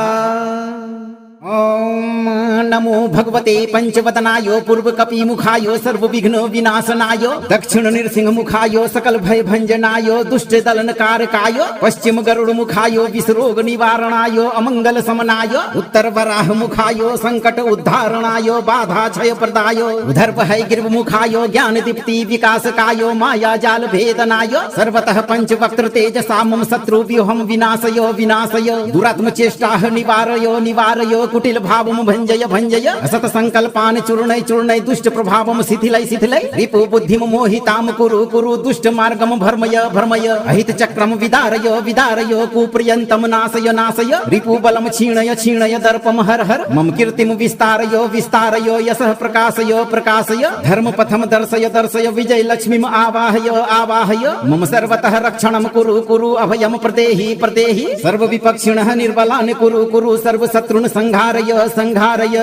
ॐ नमो भगवते पंचवदनाय पूर्वकपिमुखाय सर्वविघ्न विनाशनाय दक्षिण नृसिंहमुखाय सकल भय भंजनाय दुष्ट दलनकारकाय पश्चिम गरुड़मुखाय विषरोग निवारणाय अमंगल समनाय उत्तर वराहमुखाय संकट उद्धारणाय बाधा क्षय प्रदाय उधर गिर्वमुखाय ज्ञान दीप्ति विकासकाय माया जाल भेदनाय सर्वतः पंचवक्त्र तेजसा मम शत्रु व्यूहम विनाशय विनाशय दुरात्म चेष्टा निवारय निवारय कुटिल भावम भंजय भंजय असत संकल्पान चूर्णय चूर्णय दुष्ट प्रभावम शिथिलय शिथिलय रिपु बुद्धिम मोहिताम कुरु कुरु दुष्ट मार्गम भर्मय भर्मय अहित चक्रम विदारय विदारय कुप्रियंतम नाशय नाशय रिपु बलम क्षीणय क्षीणय दर्पम हर हर मम कीर्तिम विस्तारय विस्तारय यशः प्रकाशय प्रकाशय धर्म पथम दर्शय दर्शय विजय लक्ष्मीम आवाहय आवाहय मम सर्वतः रक्षणम कुरु कुरु अभयम प्रदेहि प्रदेहि सर्व विपक्षिणः निर्बलान् कुरु कुरु सर्व शत्रुन् संघारय संघारय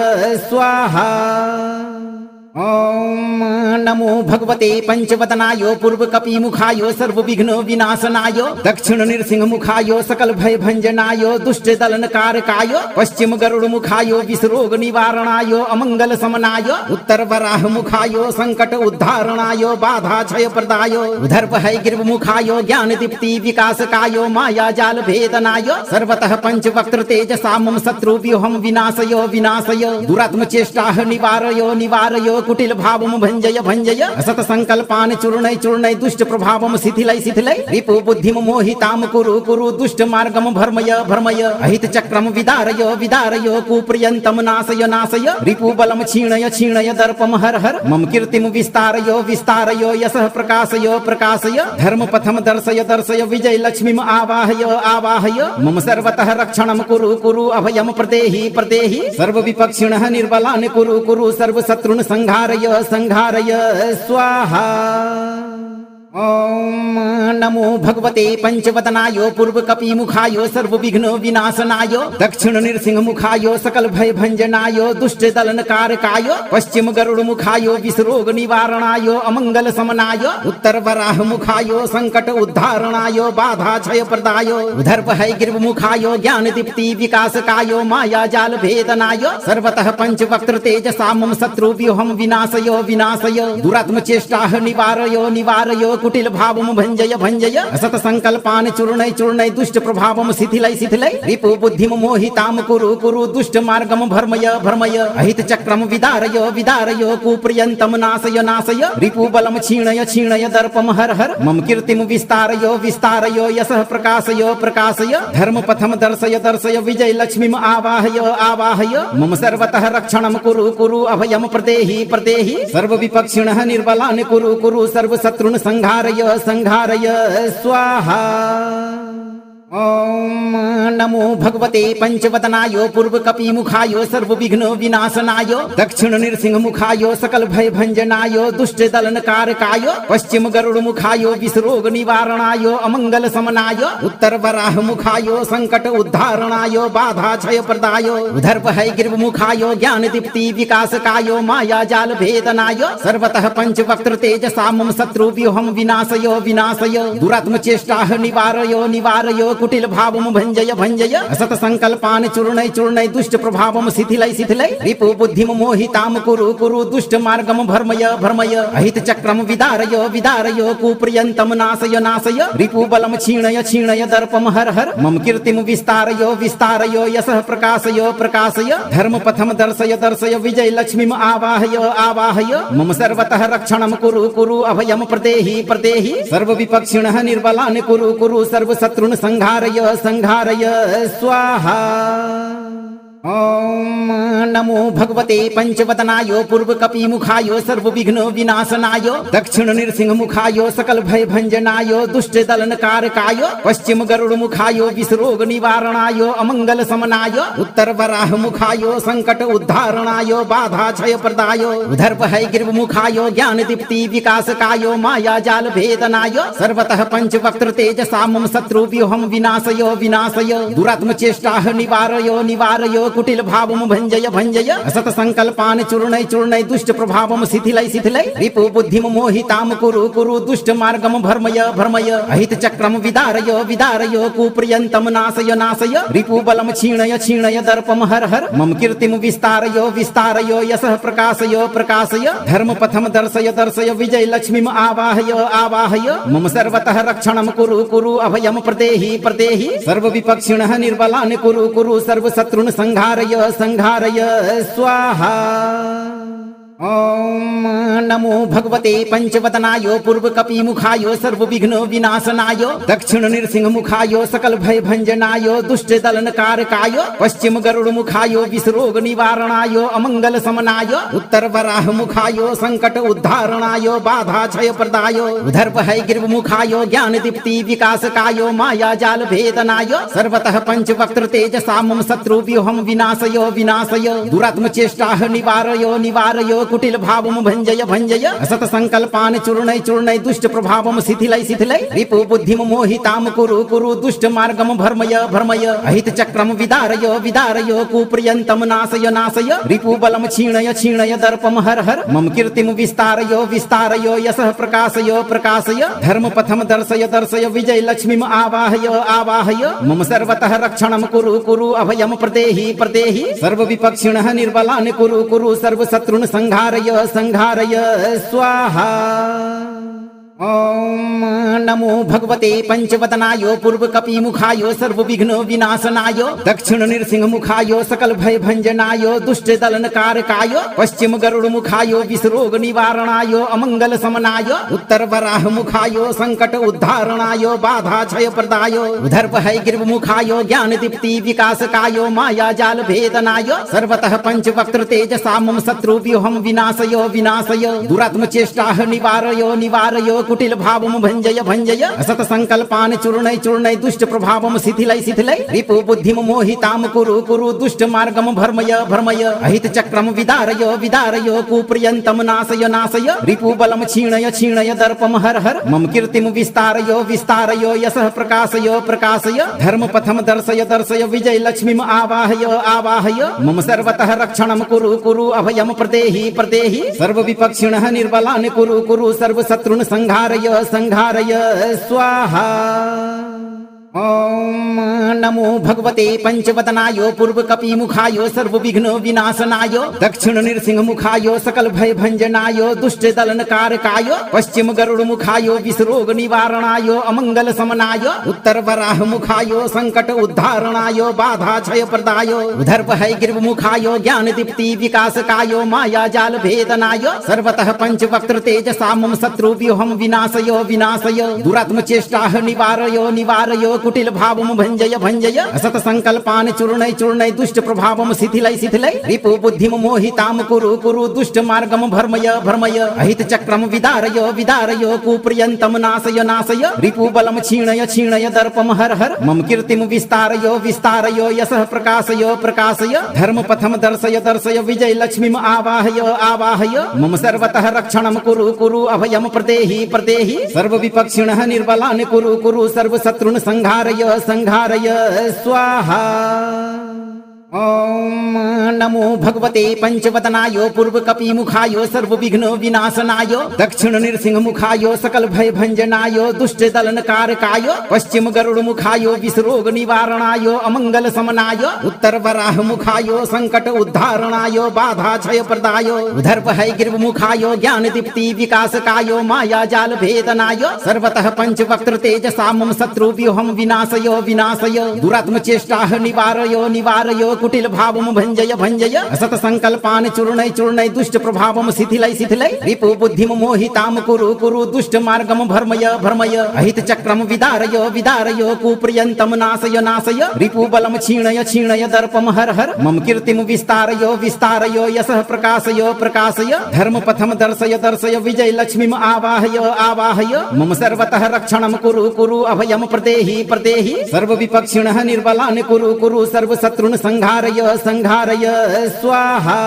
स्वाहा। ॐ नमो भगवते पंचवदनाय पूर्वकपिमुखाय सर्वविघ्न विनाशनाय दक्षिण नृसिंहमुखाय सकल भय भंजनाय दुष्ट दलनकारकाय पश्चिम गरुड़मुखाय विषरोग निवारणाय अमंगल समनाय उत्तर वराहमुखाय संकट उद्धारणाय बाधा क्षय प्रदाय उधर गिर्वमुखाय ज्ञान दीप्ति विकासकाय माया जाल भेदनाय सर्वतः पंचवक्त्र तेजसा मम शत्रु व्यूहम विनाशय विनाशय दुरात्म चेष्टा निवारय निवारय कुटिल भावम भंजय भंजय असत संकल्पान चूर्णय चूर्णय दुष्ट प्रभावम शिथिलय शिथिलय रिपु बुद्धिम मोहिताम कुरु कुरु दुष्ट मार्गम भर्मय भर्मय अहित चक्रम विदारय विदारय कुप्रियंतम नाशय नाशय रिपु बलम क्षीणय क्षीणय दर्पम हर हर मम कीर्तिम विस्तारय विस्तारय यशः प्रकाशय प्रकाशय धर्म पथम दर्शय दर्शय विजय लक्ष्मीम आवाहय आवाहय मम सर्वतः रक्षणम कुरु कुरु अभयम प्रदेहि प्रदेहि सर्व विपक्षिणः निर्बलान् कुरु कुरु सर्व शत्रुन् संघारय संघारय स्वाहा। ॐ नमो भगवते पंचवदनाय पूर्वकपिमुखाय सर्वविघ्न विनाशनाय दक्षिण नृसिंहमुखाय सकल भय भंजनाय दुष्ट दलनकारकाय पश्चिम गरुड़मुखाय विषरोग निवारणाय अमंगल समनाय उत्तर वराहमुखाय संकट उद्धारणाय बाधा क्षय प्रदाय उधर गिर्वमुखाय ज्ञान दीप्ति विकासकाय माया जाल भेदनाय सर्वतः पंचवक्त्र तेजसा मम शत्रु व्यूहम विनाशय विनाशय दुरात्म चेष्टा निवारय निवारय कुटिल भावम भंजय भंजय असत संकल्पान चूर्णय चूर्णय दुष्ट प्रभावम शिथिलय शिथिलय रिपु बुद्धिम मोहिताम कुरु कुरु दुष्ट मार्गम भर्मय भर्मय अहित चक्रम विदारय विदारय कुप्रियंतम नाशय नाशय रिपु बलम क्षीणय क्षीणय दर्पम हर हर मम कीर्तिम विस्तारय विस्तारय यशः प्रकाशय प्रकाशय धर्म पथम दर्शय दर्शय विजय लक्ष्मीम आवाहय आवाहय मम सर्वतः रक्षणम कुरु कुरु अभयम प्रदेहि प्रदेहि सर्व विपक्षिणः निर्बलान् कुरु कुरु सर्व शत्रुन् संघारय संघारय स्वाहा। ॐ नमो भगवते पंचवदनाय पूर्वकपिमुखाय सर्वविघ्न विनाशनाय दक्षिण नृसिंहमुखाय सकल भय भंजनाय दुष्ट दलनकारकाय पश्चिम गरुड़मुखाय विषरोग निवारणाय अमंगल समनाय उत्तर वराहमुखाय संकट उद्धारणाय बाधा क्षय प्रदाय उधर गिर्वमुखाय ज्ञान दीप्ति विकासकाय माया जाल भेदनाय सर्वतः पंचवक्त्र तेजसा मम शत्रु व्यूहम विनाशय विनाशय दुरात्म चेष्टा निवारय निवारय कुटिल भावम भंजय भंजय असत संकल्पान चूर्णय चूर्णय दुष्ट प्रभावम शिथिलय शिथिलय रिपु बुद्धिम मोहिताम कुरु कुरु दुष्ट मार्गम भर्मय भर्मय अहित चक्रम विदारय विदारय कुप्रियंतम नाशय नाशय रिपु बलम क्षीणय क्षीणय दर्पम हर हर मम कीर्तिम विस्तारय विस्तारय यशः प्रकाशय प्रकाशय धर्म पथम दर्शय दर्शय विजय लक्ष्मीम आवाहय आवाहय मम सर्वतः रक्षणम कुरु कुरु अभयम प्रदेहि प्रदेहि सर्व विपक्षिणः निर्बलान् कुरु कुरु सर्व शत्रुन् संघारय संघारय स्वाहा। ॐ नमो भगवते पंचवदनाय पूर्वकपिमुखाय सर्वविघ्न विनाशनाय दक्षिण नृसिंहमुखाय सकल भय भंजनाय दुष्ट दलनकारकाय पश्चिम गरुड़मुखाय विषरोग निवारणाय अमंगल समनाय उत्तर वराहमुखाय संकट उद्धारणाय बाधा क्षय प्रदाय उधर गिर्वमुखाय ज्ञान दीप्ति विकासकाय माया जाल भेदनाय सर्वतः पंचवक्त्र तेजसा मम शत्रु व्यूहम विनाशय विनाशय दुरात्म चेष्टा निवारय निवारय कुटिल भावम भंजय भञ्जय असत संकल्पान् चूर्णय चूर्णय दुष्ट प्रभावं शिथिलय शिथिलय रिपु बुद्धिं मोहितां कुरु कुरु दुष्ट मार्गं भर्मय भर्मय अहित चक्रम विदारय विदारय कुप्रियन्तं नाशय नाशय रिपु बलं क्षीणय क्षीणय दर्पं हर हर मम कीर्तिं विस्तारय विस्तारय यशः प्रकाशय प्रकाशय धर्म पथम दर्शय दर्शय विजय लक्ष्मीम् आवाहय आवाहय मम सर्वतः रक्षणं कुरु कुरु अभयं प्रदेहि प्रदेहि सर्व विपक्षिणः निर्बलान् कुरु कुरु सर्व शत्रुन् संहारय संहारय स्वाहा। ओम नमो भगवते पंचवदनाय पूर्व कपि मुखाय सर्व विघ्न विनाशनाय दक्षिण नृसिंह मुखाय सकल भय भंजनाय दुष्ट दलन कारकाय पश्चिम गरुड़ मुखाय विषरोग निवारणाय अमंगल समनाय उत्तर वराह मुखाय संकट उद्धारणाय बाधा क्षय प्रदाय उधर भय गिर्व मुखाय ज्ञान दीप्ति विकासकाय माया जाल भेदनाय सर्वतः पंच वक्त्र तेजसा मम शत्रु व्यूहम विनाशय विनाशय दुरात्म चेष्टाः निवारय निवारय कुटिल भावं भंजय भंजय असत संकल्पान् चूर्णय चूर्णय दुष्ट प्रभावं शिथिलय शिथिलय रिपु बुद्धिं मोहितां कुरु कुरु दुष्ट मार्गं भर्मय भर्मय अहित चक्रम विदारय विदारय कुप्रियन्तं नाशय नाशय रिपु बलं क्षीणय क्षीणय दर्पं हर हर मम कीर्तिं विस्तारय विस्तारय यशः प्रकाशय प्रकाशय धर्म पथम दर्शय दर्शय विजय लक्ष्मीम् आवाहय आवाहय मम सर्वतः रक्षणं कुरु कुरु अभयं प्रदेहि प्रदेहि सर्व विपक्षिणः निर्बलान् कुरु कुरु सर्व शत्रुन् संहारय संहारय स्वाहा। ओम नमो भगवते पंचवदनाय पूर्व कपि मुखाय सर्व विघ्न विनाशनाय दक्षिण नृसिंह मुखाय सकल भय भंजनाय दुष्ट दलन कारकाय पश्चिम गरुड़ मुखाय विषरोग निवारणाय अमंगल समनाय उत्तर वराह मुखाय संकट उद्धारणाय बाधा क्षय प्रदाय उधर भय गिर्व मुखाय ज्ञान दीप्ति विकासकाय माया जाल भेदनाय सर्वतः पंच वक्त्र तेजसा मम शत्रु व्यूहम विनाशय विनाशय दुरात्म चेष्टाः निवारय निवारय कुटिल भावं भंजय भंजय असत संकल्पान् चूर्णय चूर्णय दुष्ट प्रभावं शिथिलय शिथिलय रिपु बुद्धिं मोहितां कुरु कुरु दुष्ट मार्गं भर्मय भर्मय अहित चक्रम विदारय विदारय कुप्रियन्तं नाशय नाशय रिपु बलं क्षीणय क्षीणय दर्पं हर हर मम कीर्तिं विस्तारय विस्तारय यशः प्रकाशय प्रकाशय धर्म पथम दर्शय दर्शय विजय लक्ष्मीम् आवाहय आवाहय मम सर्वतः रक्षणं कुरु कुरु अभयं प्रदेहि प्रदेहि सर्व विपक्षिणः निर्बलान् कुरु कुरु सर्व शत्रुन् संहारय संहारय स्वाहा। ओम नमो भगवते पंचवदनाय पूर्व कपि मुखाय सर्व विघ्न विनाशनाय दक्षिण नृसिंह मुखाय सकल भय भंजनाय दुष्ट दलन कारकाय पश्चिम गरुड़ मुखाय विषरोग निवारणाय अमंगल समनाय उत्तर वराह मुखाय संकट उद्धारणाय बाधा क्षय प्रदाय उधर भय गिर्व मुखाय ज्ञान दीप्ति विकासकाय माया जाल भेदनाय सर्वतः पंच वक्त्र तेजसा मम शत्रु व्यूहम विनाशय विनाशय दुरात्म चेष्टाः निवारय निवारय कुटिल भावं भंजय भंजय असत संकल्पान् चूर्णय चूर्णय दुष्ट प्रभावं शिथिलय शिथिलय रिपु बुद्धिं मोहितां कुरु कुरु दुष्ट मार्गं भर्मय भर्मय अहित चक्रम विदारय विदारय कुप्रियन्तं नाशय नाशय रिपु बलं क्षीणय क्षीणय दर्पं हर हर मम कीर्तिं विस्तारय विस्तारय यशः प्रकाशय प्रकाशय धर्म पथम दर्शय दर्शय विजय लक्ष्मीम् आवाहय आवाहय मम सर्वतः रक्षणं कुरु कुरु अभयं प्रदेहि प्रदेहि सर्व विपक्षिणः निर्बलान् कुरु कुरु सर्व शत्रुन् संहारय संहारय स्वाहा। ओम नमो भगवते पंचवदनाय पूर्व कपि मुखाय सर्व विघ्न विनाशनाय दक्षिण नृसिंह मुखाय सकल भय भंजनाय दुष्ट दलन कारकाय पश्चिम गरुड़ मुखाय विषरोग निवारणाय अमंगल समनाय उत्तर वराह मुखाय संकट उद्धारणाय बाधा क्षय प्रदाय उधर भय गिर्व मुखाय ज्ञान दीप्ति विकासकाय माया जाल भेदनाय सर्वतः पंच वक्त्र तेजसा मम शत्रु व्यूहम विनाशय विनाशय दुरात्म चेष्टाः निवारय निवारय कुटिल भावं भंजय भंजय असत संकल्पान् चूर्णय चूर्णय दुष्ट प्रभावं शिथिलय शिथिलय रिपु बुद्धिं मोहितां कुरु कुरु दुष्ट मार्गं भर्मय भर्मय अहित चक्रम विदारय विदारय कुप्रियन्तं नाशय नाशय रिपु बलं क्षीणय क्षीणय दर्पं हर हर मम कीर्तिं विस्तारय विस्तारय यशः प्रकाशय प्रकाशय धर्म पथम दर्शय दर्शय विजय लक्ष्मीम् आवाहय आवाहय मम सर्वतः रक्षणं कुरु कुरु अभयं प्रदेहि प्रदेहि सर्व विपक्षिणः निर्बलान् कुरु कुरु सर्व शत्रुन् संहारय संहारय स्वाहा।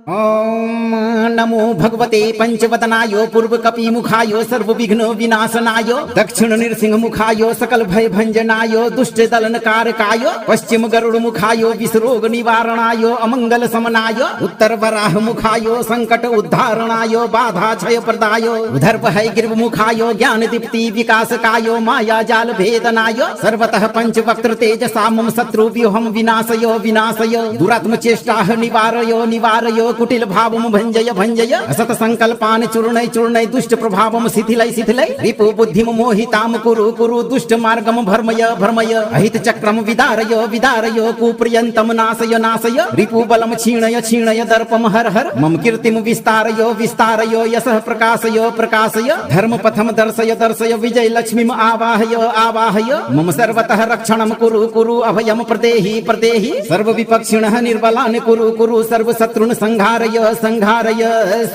ओम नमो भगवते पंचवदनाय पूर्व कपि मुखाय सर्व विघ्न विनाशनाय दक्षिण नृसिंह मुखाय सकल भय भंजनाय दुष्ट दलन कारकाय पश्चिम गरुड़ मुखाय विषरोग निवारणाय अमंगल समनाय उत्तर वराह मुखाय संकट उद्धारणाय बाधा क्षय प्रदाय उधर भय गिर्व मुखाय ज्ञान दीप्ति विकासकाय माया जाल भेदनाय सर्वतः पंच वक्त्र तेजसा मम शत्रु व्यूहम विनाशय विनाशय दुरात्म चेष्टाः निवारय निवारय कुटिल भावम भंजय भंजय असत संकल्पान चूर्णय चूर्णय दुष्ट प्रभावम शिथिलय शिथिलय रिपु बुद्धिम मोहिताम कुरु कुरु दुष्ट मार्गम भर्मय भर्मय अहित चक्रम विदारय विदारय कुप्रियंतम नाशय नाशय रिपु बलम क्षीणय क्षीणय दर्पम हर हर मम कीर्तिम विस्तारय विस्तारय यशः प्रकाशय प्रकाशय धर्म पथम दर्शय दर्शय विजय लक्ष्मीम आवाहय आवाहय मम सर्वतः रक्षणम कुरु कुरु अभयम प्रदेहि प्रदेहि सर्व विपक्षिणः निर्बलान् कुरु कुरु सर्व शत्रुन् संहारय संहारय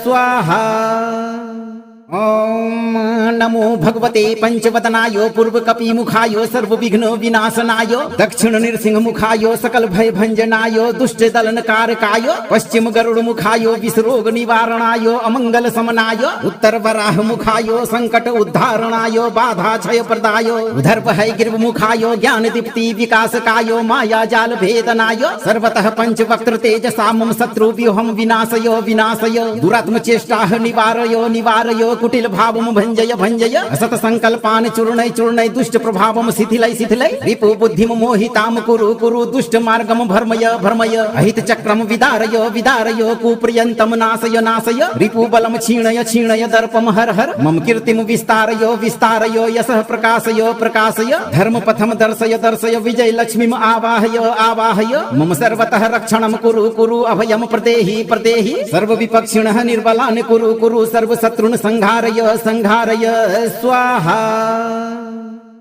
स्वाहा। ओम नमो भगवते पंचवदनाय पूर्व कपि मुखाय सर्व विघ्न विनाशनाय दक्षिण नृसिंह मुखाय सकल भय भंजनाय दुष्ट दलन कारकाय पश्चिम गरुड़ मुखाय विषरोग निवारणाय अमंगल समनाय उत्तर वराह मुखाय संकट उद्धारणाय बाधा क्षय प्रदाय उधर भय गिर्व मुखाय ज्ञान दीप्ति विकासकाय माया जाल भेदनाय सर्वतः पंच वक्त्र तेजसा मम शत्रु व्यूहम विनाशय विनाशय दुरात्म चेष्टाः निवारय निवारय कुटिल भावम भंजय भंजय असत संकल्पान चूर्णय चूर्णय दुष्ट प्रभावम शिथिलय शिथिलय रिपु बुद्धिम मोहिताम कुरु कुरु दुष्ट मार्गम भर्मय भर्मय अहित चक्रम विदारय विदारय कुप्रियंतम नाशय नाशय रिपु बलम क्षीणय क्षीणय दर्पम हर हर मम कीर्तिम विस्तारय विस्तारय यशः प्रकाशय प्रकाशय धर्म पथम दर्शय दर्शय विजय लक्ष्मीम आवाहय आवाहय मम सर्वतः रक्षणम कुरु कुरु अभयम प्रदेहि प्रदेहि सर्व विपक्षिणः निर्बलान् कुरु कुरु सर्व शत्रुन् संहारय संहारय स्वाहा।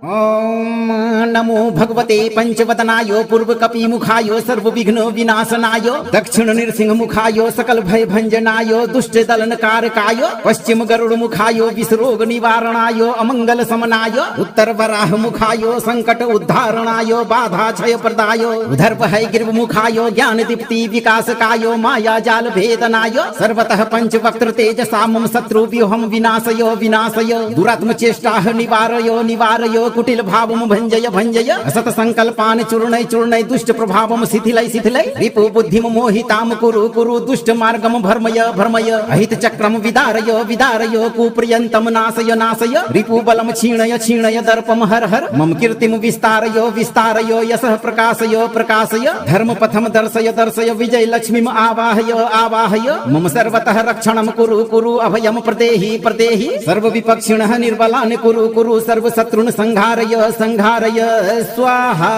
ओम नमो भगवते पंचवदनाय पूर्व कपि मुखाय सर्व विघ्न विनाशनाय दक्षिण नृसिंह मुखाय सकल भय भंजनाय दुष्ट दलन कारकाय पश्चिम गरुड़ मुखाय विषरोग निवारणाय अमंगल समनाय उत्तर वराह मुखाय संकट उद्धारणाय बाधा क्षय प्रदाय उधर भय गिर्व मुखाय ज्ञान दीप्ति विकासकाय माया जाल भेदनाय सर्वतः पंच वक्त्र तेजसा मम शत्रु व्यूहम विनाशय विनाशय दुरात्म चेष्टाः निवारय निवारय कुटिल भावम भंजय भंजय असत संकल्पान चूर्णय चूर्णय दुष्ट प्रभावम शिथिलय शिथिलय रिपु बुद्धिम मोहिताम कुरु कुरु दुष्ट मार्गम भर्मय भर्मय अहित चक्रम विदारय विदारय कुप्रियंतम नाशय नाशय रिपु बलम क्षीणय क्षीणय दर्पम हर हर मम कीर्तिम विस्तारय विस्तारय यशः प्रकाशय प्रकाशय धर्म पथम दर्शय दर्शय विजय लक्ष्मीम आवाहय आवाहय मम सर्वतः रक्षणम कुरु कुरु अभयम प्रदेहि प्रदेहि सर्व विपक्षिणः निर्बलान् कुरु कुरु सर्व शत्रुन् संहारय संहारय स्वाहा।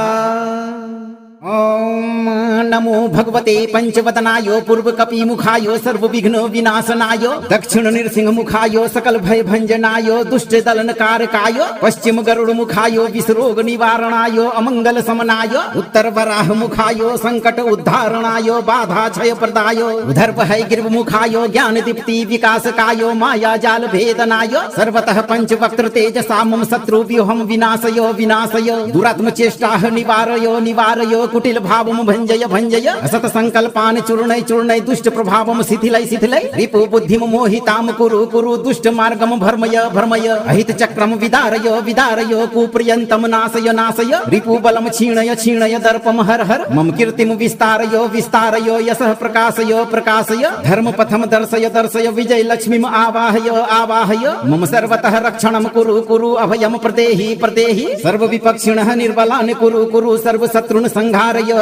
ओम नमो भगवते पंचवदनाय पूर्व कपि मुखाय सर्व विघ्न विनाशनाय दक्षिण नृसिंह मुखाय सकल भय भंजनाय दुष्ट दलन कारकाय पश्चिम गरुड़ मुखाय विषरोग निवारणाय अमंगल समनाय उत्तर वराह मुखाय संकट उद्धारणाय बाधा क्षय प्रदाय उधर भय गिर्व मुखाय ज्ञान दीप्ति विकासकाय माया जाल भेदनाय सर्वतः पंच वक्त्र तेजसा मम शत्रु व्यूहम विनाशय विनाशय दुरात्म चेष्टाः निवारय निवारय कुटिल भावम भंजय भंजय असत संकल्पान चूर्णय चूर्णय दुष्ट प्रभावम शिथिलय शिथिलय रिपु बुद्धिम मोहिताम कुरु कुरु दुष्ट मार्गम भर्मय भर्मय अहित चक्रम विदारय विदारय कुप्रियंतम नाशय नाशय रिपु बलम क्षीणय क्षीणय दर्पम हर हर मम कीर्तिम विस्तारय विस्तारय यशः प्रकाशय प्रकाशय धर्म पथम दर्शय दर्शय विजय लक्ष्मीम आवाहय आवाहय मम सर्वतः रक्षणम कुरु कुरु अभयम प्रदेहि प्रदेहि सर्व विपक्षिणः निर्बलान् कुरु कुरु सर्व शत्रुन् संहारय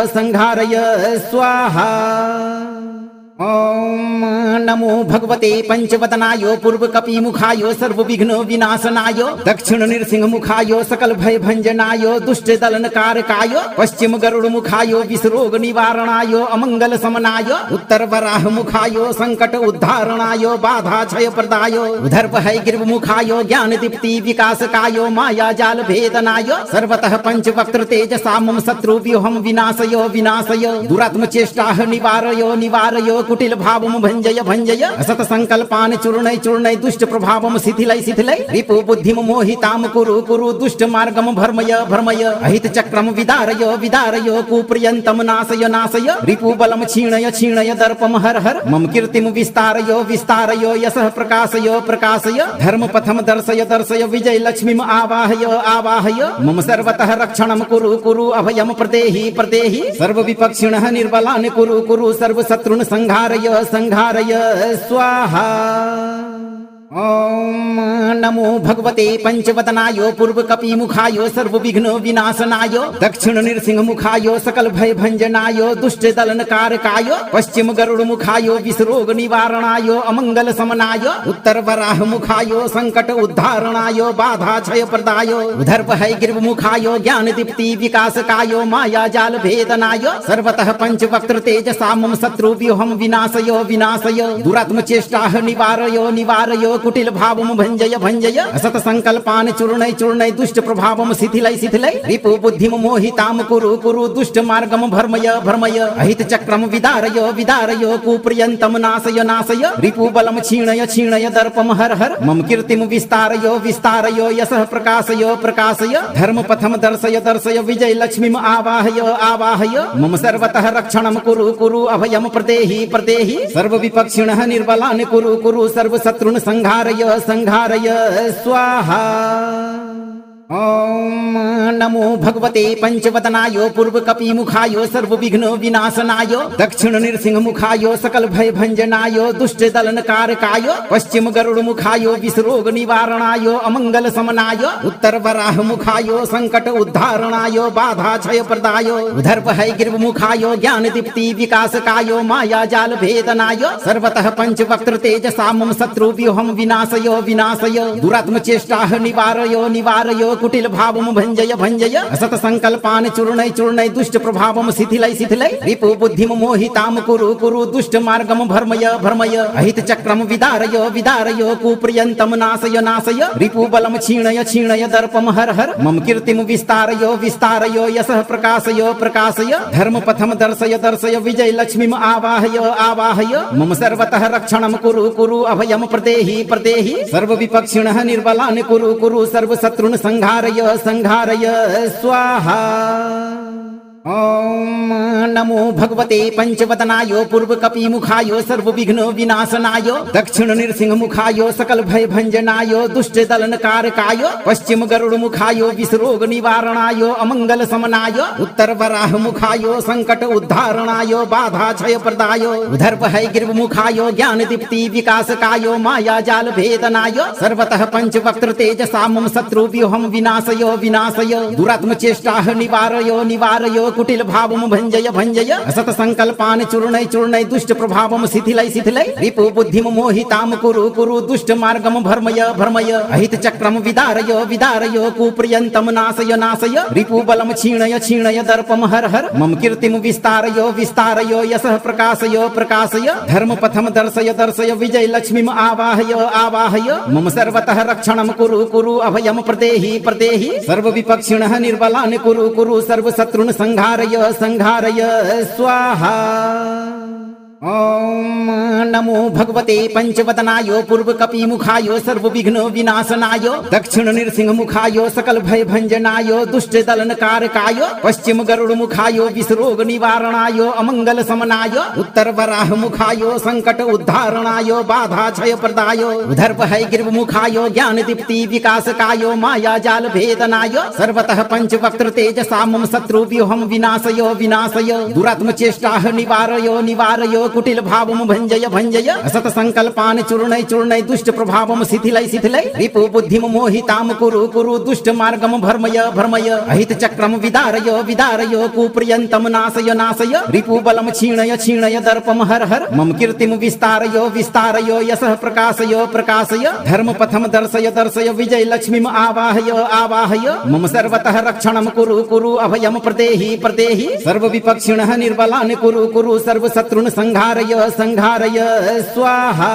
संहारय स्वाहा। ओम नमो भगवते पंचवदनाय पूर्व कपि मुखाय सर्व विघ्न विनाशनाय दक्षिण नृसिंह मुखाय सकल भय भंजनाय दुष्ट दलन कारकाय पश्चिम गरुड़ मुखाय विषरोग निवारणाय अमंगल समनाय उत्तर वराह मुखाय संकट उद्धारणाय बाधा क्षय प्रदाय उधर भय गिर्व मुखाय ज्ञान दीप्ति विकासकाय माया जाल भेदनाय सर्वतः पंच वक्त्र तेजसा मम शत्रु व्यूहम विनाशय विनाशय दुरात्म चेष्टाः निवारय निवारय कुटिल भावम भंजय भंजय असत संकल्पान चूर्णय चूर्णय दुष्ट प्रभावम शिथिलय शिथिलय रिपु बुद्धिम मोहिताम कुरु कुरु दुष्ट मार्गम भर्मय भर्मय अहित चक्रम विदारय विदारय कुप्रियंतम नाशय नाशय रिपु बलम क्षीणय क्षीणय दर्पम हर हर मम कीर्तिम विस्तारय विस्तारय यशः प्रकाशय प्रकाशय धर्म पथम दर्शय दर्शय विजय लक्ष्मीम आवाहय आवाहय मम सर्वतः रक्षणम कुरु कुरु अभयम प्रदेहि प्रदेहि सर्व विपक्षिणः निर्बलान् कुरु कुरु सर्व शत्रुन् संहारय संहारय स्वाहा। ओम नमो भगवते पंचवदनाय पूर्व कपि मुखाय सर्व विघ्न विनाशनाय दक्षिण नृसिंह मुखाय सकल भय भंजनाय दुष्ट दलन कारकाय पश्चिम गरुड़ मुखाय विषरोग निवारणाय अमंगल समनाय उत्तर वराह मुखाय संकट उद्धारणाय बाधा क्षय प्रदाय उधर भय गिर्व मुखाय ज्ञान दीप्ति विकासकाय माया जाल भेदनाय सर्वतः पंच वक्त्र तेजसा मम शत्रु व्यूहम विनाशय विनाशय दुरात्म चेष्टाः निवारय निवारय कुटिल भावम भंजय भंजय असत संकल्पान चूर्णय चूर्णय दुष्ट प्रभावम शिथिलय शिथिलय रिपु बुद्धिम मोहिताम कुरु कुरु दुष्ट मार्गम भर्मय भर्मय अहित चक्रम विदारय विदारय कुप्रियंतम नाशय नाशय रिपु बलम क्षीणय क्षीणय दर्पम हर हर मम कीर्तिम विस्तारय विस्तारय यशः प्रकाशय प्रकाशय धर्म पथम दर्शय दर्शय विजय लक्ष्मीम आवाहय आवाहय मम सर्वतः रक्षणम कुरु कुरु अभयम प्रदेहि प्रदेहि सर्व विपक्षिणः निर्बलान् कुरु कुरु सर्व शत्रुन् संहारय संहारय स्वाहा। ओम नमो भगवते पंचवदनाय पूर्व कपि मुखाय सर्व विघ्न विनाशनाय दक्षिण नृसिंह मुखाय सकल भय भंजनाय दुष्ट दलन कारकाय पश्चिम गरुड़ मुखाय विषरोग निवारणाय अमंगल समनाय उत्तर वराह मुखाय संकट उद्धारणाय बाधा क्षय प्रदाय उधर भय गिर्व मुखाय ज्ञान दीप्ति विकासकाय माया जाल भेदनाय सर्वतः पंच वक्त्र तेजसा मम शत्रु व्यूहम विनाशय विनाशय दुरात्म चेष्टाः निवारय निवारय कुटिल भावम भंजय भंजय असत संकल्पान चूर्णय चूर्णय दुष्ट प्रभावम शिथिलय शिथिलय रिपु बुद्धिम मोहिताम कुरु कुरु दुष्ट मार्गम भर्मय भर्मय अहित चक्रम विदारय विदारय कुप्रियंतम नाशय नाशय रिपु बलम क्षीणय क्षीणय दर्पम हर हर मम कीर्तिम विस्तारय विस्तारय यशः प्रकाशय प्रकाशय धर्म पथम दर्शय दर्शय विजय लक्ष्मीम आवाहय आवाहय मम सर्वतः रक्षणम कुरु कुरु अभयम प्रदेहि प्रदेहि सर्व विपक्षिणः निर्बलान् कुरु कुरु सर्व शत्रुन् संहारय संहारय स्वाहा। ओम नमो भगवते पंचवदनाय पूर्व कपि मुखाय सर्व विघ्न विनाशनाय दक्षिण नृसिंह मुखाय सकल भय भंजनाय दुष्ट दलन कारकाय पश्चिम गरुड़ मुखाय विषरोग निवारणाय अमंगल समनाय उत्तर वराह मुखाय संकट उद्धारणाय बाधा क्षय प्रदाय उधर भय गिर्व मुखाय ज्ञान दीप्ति विकासकाय माया जाल भेदनाय सर्वतः पंच वक्त्र तेजसा मम शत्रु व्यूहम विनाशय विनाशय दुरात्म चेष्टाः निवारय निवारय कुटिल भावम भंजय भंजय असत संकल्पान चूर्णय चूर्णय दुष्ट प्रभावम शिथिलय शिथिलय रिपु बुद्धिम मोहिताम कुरु कुरु दुष्ट मार्गम भर्मय भर्मय अहित चक्रम विदारय विदारय कुप्रियंतम नाशय नाशय रिपु बलम क्षीणय क्षीणय दर्पम हर हर मम कीर्तिम विस्तारय विस्तारय यशः प्रकाशय प्रकाशय धर्म पथम दर्शय दर्शय विजय लक्ष्मीम आवाहय आवाहय मम सर्वतः रक्षणम कुरु कुरु अभयम प्रदेहि प्रदेहि सर्व विपक्षिणः निर्बलान् कुरु कुरु सर्व शत्रुन् संहारय संहारय स्वाहा। ओम नमो भगवते पंचवदनाय पूर्व कपि मुखाय सर्व विघ्न विनाशनाय दक्षिण नृसिंह मुखाय सकल भय भंजनाय दुष्ट दलन कारकाय पश्चिम गरुड़ मुखाय विषरोग निवारणाय अमंगल समनाय उत्तर वराह मुखाय संकट उद्धारणाय बाधा क्षय प्रदाय उधर भय गिर्व मुखाय ज्ञान दीप्ति विकासकाय माया जाल भेदनाय सर्वतः पंच वक्त्र तेजसा मम शत्रु व्यूहम विनाशय विनाशय दुरात्म चेष्टाः निवारय निवारय कुटिल भावम भंजय भंजय असत संकल्पान चूर्णय चूर्णय दुष्ट प्रभावम शिथिलय शिथिलय रिपु बुद्धिम मोहिताम कुरु कुरु दुष्ट मार्गम भर्मय भर्मय अहित चक्रम विदारय विदारय कुप्रियंतम नाशय नाशय रिपु बलम क्षीणय क्षीणय दर्पम हर हर मम कीर्तिम विस्तारय विस्तारय यशः प्रकाशय प्रकाशय धर्म पथम दर्शय दर्शय विजय लक्ष्मीम आवाहय आवाहय मम सर्वतः रक्षणम कुरु कुरु अभयम प्रदेहि प्रदेहि सर्व विपक्षिणः निर्बलान् कुरु कुरु सर्व शत्रुन् संहारय संहारय स्वाहा।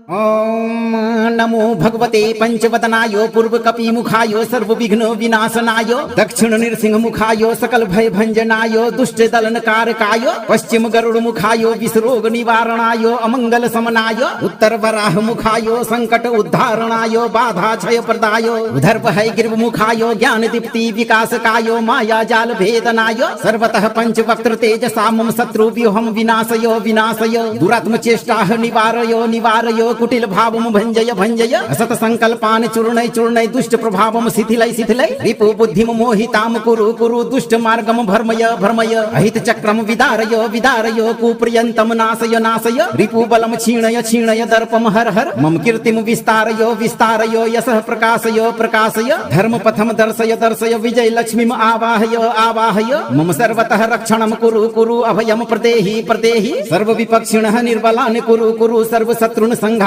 ओम नमो भगवते पंचवदनाय पूर्व कपि मुखाय सर्व विघ्न विनाशनाय दक्षिण नृसिंह मुखाय सकल भय भंजनाय दुष्ट दलन कारकाय पश्चिम गरुड़ मुखाय विषरोग निवारणाय अमंगल समनाय उत्तर वराह मुखाय संकट उद्धारणाय बाधा क्षय प्रदाय उधर भय गिर्व मुखाय ज्ञान दीप्ति विकासकाय माया जाल भेदनाय सर्वतः पंचवक्त्र तेजसा मम शत्रु व्यूहम विनाशय विनाशय दुरात्म चेष्टा निवारय निवारय कुटिल भावम भंजय भंजय असत संकल्पान चूर्णय चूर्णय दुष्ट प्रभावम शिथिलय शिथिलय रिपु बुद्धिम मोहिताम कुरु कुरु दुष्ट मार्गम भर्मय भर्मय अहित चक्रम विदारय विदारय कुप्रियंतम नाशय नाशय रिपु बलम क्षीणय क्षीणय दर्पम हर हर मम कीर्तिम विस्तारय विस्तारय यशः प्रकाशय प्रकाशय धर्म पथम दर्शय दर्शय विजय लक्ष्मीम आवाहय आवाहय मम सर्वतः रक्षणम कुरु कुरु अभयम प्रदेहि प्रदेहि सर्व विपक्षिणः निर्बलान् कुरु कुरु सर्व शत्रुन् संघारय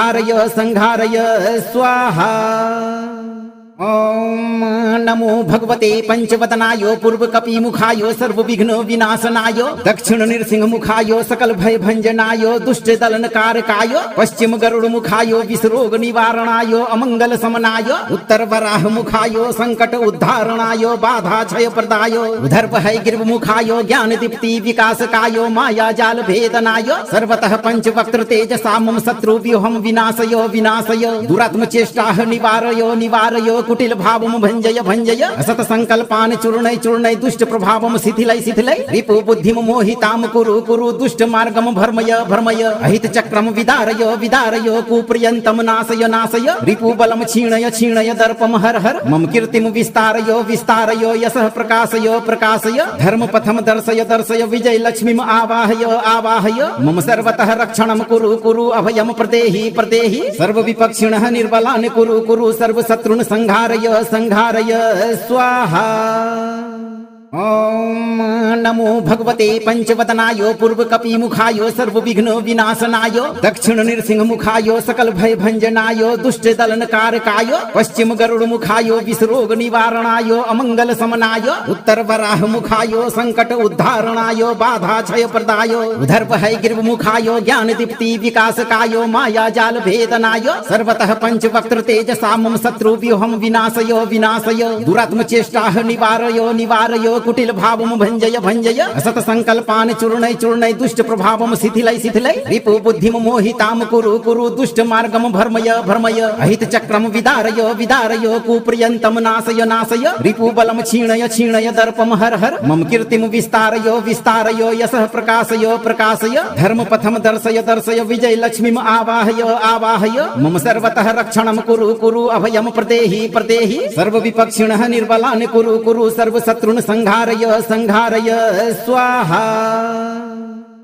संघारय स्वाहा। ओम नमो भगवते पंचवदनाय पूर्व कपि मुखाय सर्व विघ्न विनाशनाय दक्षिण नृसिंह मुखाय सकल भय भंजनाय दुष्ट दलन कारकाय पश्चिम गरुड़ मुखाय विषरोग निवारणाय अमंगल समनाय उत्तर वराह मुखाय संकट उद्धारणाय बाधा क्षय प्रदाय उधर भय गिर्व मुखाय ज्ञान दीप्ति विकासकाय माया जाल भेदनाय सर्वतः पंचवक्त्र तेजसा मम शत्रु व्यूहम विनाशय विनाशय दुरात्म चेष्टा निवारय निवारय कुटिल भावम भंजय भंजय असत संकल्पान चूर्णय चूर्णय दुष्ट प्रभावम शिथिलय शिथिलय रिपु बुद्धिम मोहिताम कुरु कुरु दुष्ट मार्गम भर्मय भर्मय अहित चक्रम विदारय विदारय कुप्रियंतम नाशय नाशय रिपु बलम क्षीणय क्षीणय दर्पम हर हर मम कीर्तिम विस्तारय विस्तारय यशः प्रकाशय प्रकाशय धर्म पथम दर्शय दर्शय विजय लक्ष्मीम आवाहय आवाहय मम सर्वतः रक्षणम कुरु कुरु अभयम प्रदेहि प्रदेहि सर्व विपक्षिणः निर्बलान् कुरु कुरु सर्व शत्रुन् संघारय संघारय स्वाहा। ओम नमो भगवते पंचवदनाय पूर्व कपि मुखाय सर्व विघ्न विनाशनाय दक्षिण नृसिंह मुखाय सकल भय भंजनाय दुष्ट दलन कारकाय पश्चिम गरुड़ मुखाय विषरोग निवारणाय अमंगल समनाय उत्तर वराह मुखाय संकट उद्धारणाय बाधा क्षय प्रदाय उधर भय गिर्व मुखाय ज्ञान दीप्ति विकासकाय माया जाल भेदनाय सर्वतः पंचवक्त्र तेजसा मम शत्रु व्यूहम विनाशय विनाशय दुरात्म चेष्टा निवारय निवारय कुटिल भावम भंजय भंजय असत संकल्पान चूर्णय चूर्णय दुष्ट प्रभावम शिथिलय शिथिलय रिपु बुद्धिम मोहिताम कुरु कुरु दुष्ट मार्गम भर्मय भर्मय अहित चक्रम विदारय विदारय कुप्रियंतम नाशय नाशय रिपु बलम क्षीणय क्षीणय दर्पम हर हर मम कीर्तिम विस्तारय विस्तारय यशः प्रकाशय प्रकाशय धर्म पथम दर्शय दर्शय विजय लक्ष्मीम आवाहय आवाहय मम सर्वतः रक्षणम कुरु कुरु अभयम प्रदेहि प्रदेहि सर्व विपक्षिणः निर्बलान् कुरु कुरु सर्व शत्रुन् संघारय संघारय स्वाहा।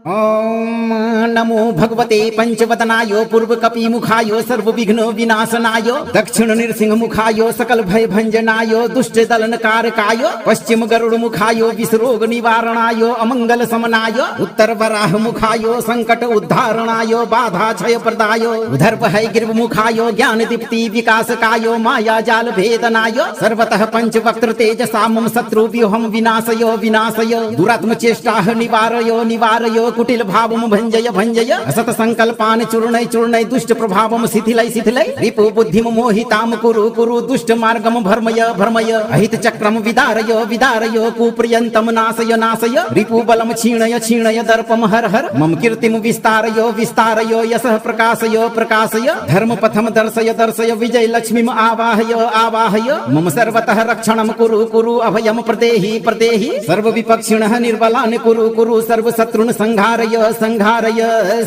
ओम नमो भगवते पंचवदनाय पूर्व कपि मुखाय सर्व विघ्न विनाशनाय दक्षिण नृसिंह मुखाय सकल भय भंजनाय दुष्ट दलन कारकाय पश्चिम गरुड़ मुखाय विषरोग निवारणाय अमंगल समनाय उत्तर वराह मुखाय संकट उद्धारणाय बाधा क्षय प्रदाय उधर भय गिर्व मुखाय ज्ञान दीप्ति विकासकाय माया जाल भेदनाय सर्वतः पंचवक्त्र तेजसा मम शत्रु व्यूहम विनाशय विनाशय दुरात्म चेष्टा निवारय निवारय कुटिल भावम भंजय भंजय असत संकल्पान चूर्णय चूर्णय दुष्ट प्रभावम शिथिलय शिथिलय रिपु बुद्धिम मोहिताम कुरु कुरु दुष्ट मार्गम भर्मय भर्मय अहित चक्रम विदारय विदारय कुप्रियंतम नाशय नाशय रिपु बलम क्षीणय क्षीणय दर्पम हर हर मम कीर्तिम विस्तारय विस्तारय यशः प्रकाशय प्रकाशय धर्म पथम दर्शय दर्शय विजय लक्ष्मीम आवाहय आवाहय मम सर्वतः रक्षणम कुरु कुरु अभयम प्रदेहि प्रदेहि सर्व विपक्षिणः निर्बलान् कुरु कुरु सर्व शत्रुन् संघारय संघारय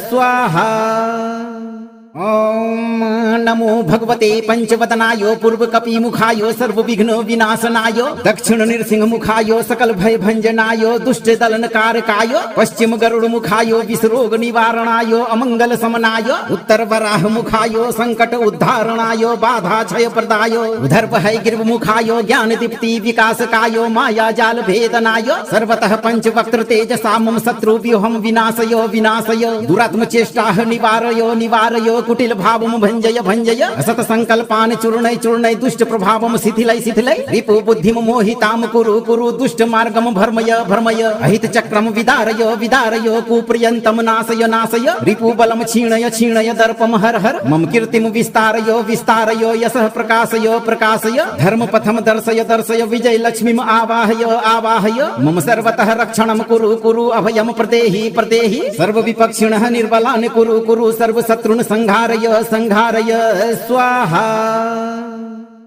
स्वाहा। ओम नमो भगवते पंचवदनाय पूर्व कपि मुखाय सर्व विघ्न विनाशनाय दक्षिण नृसिंह मुखाय सकल भय भंजनाय दुष्ट दलन कारकाय पश्चिम गरुड़ मुखाय विषरोग निवारणाय अमंगल समनाय उत्तर वराह मुखाय संकट उद्धारणाय बाधा क्षय प्रदाय उधर भय गिर्व मुखाय ज्ञान दीप्ति विकासकाय माया जाल भेदनाय सर्वतः पंचवक्त्र तेजसा मम शत्रु व्यूहम विनाशय विनाशय दुरात्म चेष्टा निवारय निवारय कुटिल भावम भंजय भंजय असत संकल्पान चूर्णय चूर्णय दुष्ट प्रभावम शिथिलय शिथिलय रिपु बुद्धिम मोहिताम कुरु कुरु दुष्ट मार्गम भर्मय भर्मय अहित चक्रम विदारय विदारय कुप्रियंतम नाशय नाशय रिपु बलम क्षीणय क्षीणय दर्पम हर हर मम कीर्तिम विस्तारय विस्तारय यशः प्रकाशय प्रकाशय धर्म पथम दर्शय दर्शय विजय लक्ष्मीम आवाहय आवाहय मम सर्वतः रक्षणम कुरु कुरु अभयम प्रदेहि प्रदेहि सर्व विपक्षिणः निर्बलान् कुरु कुरु सर्व शत्रुन् संहारय संहारय स्वाहा।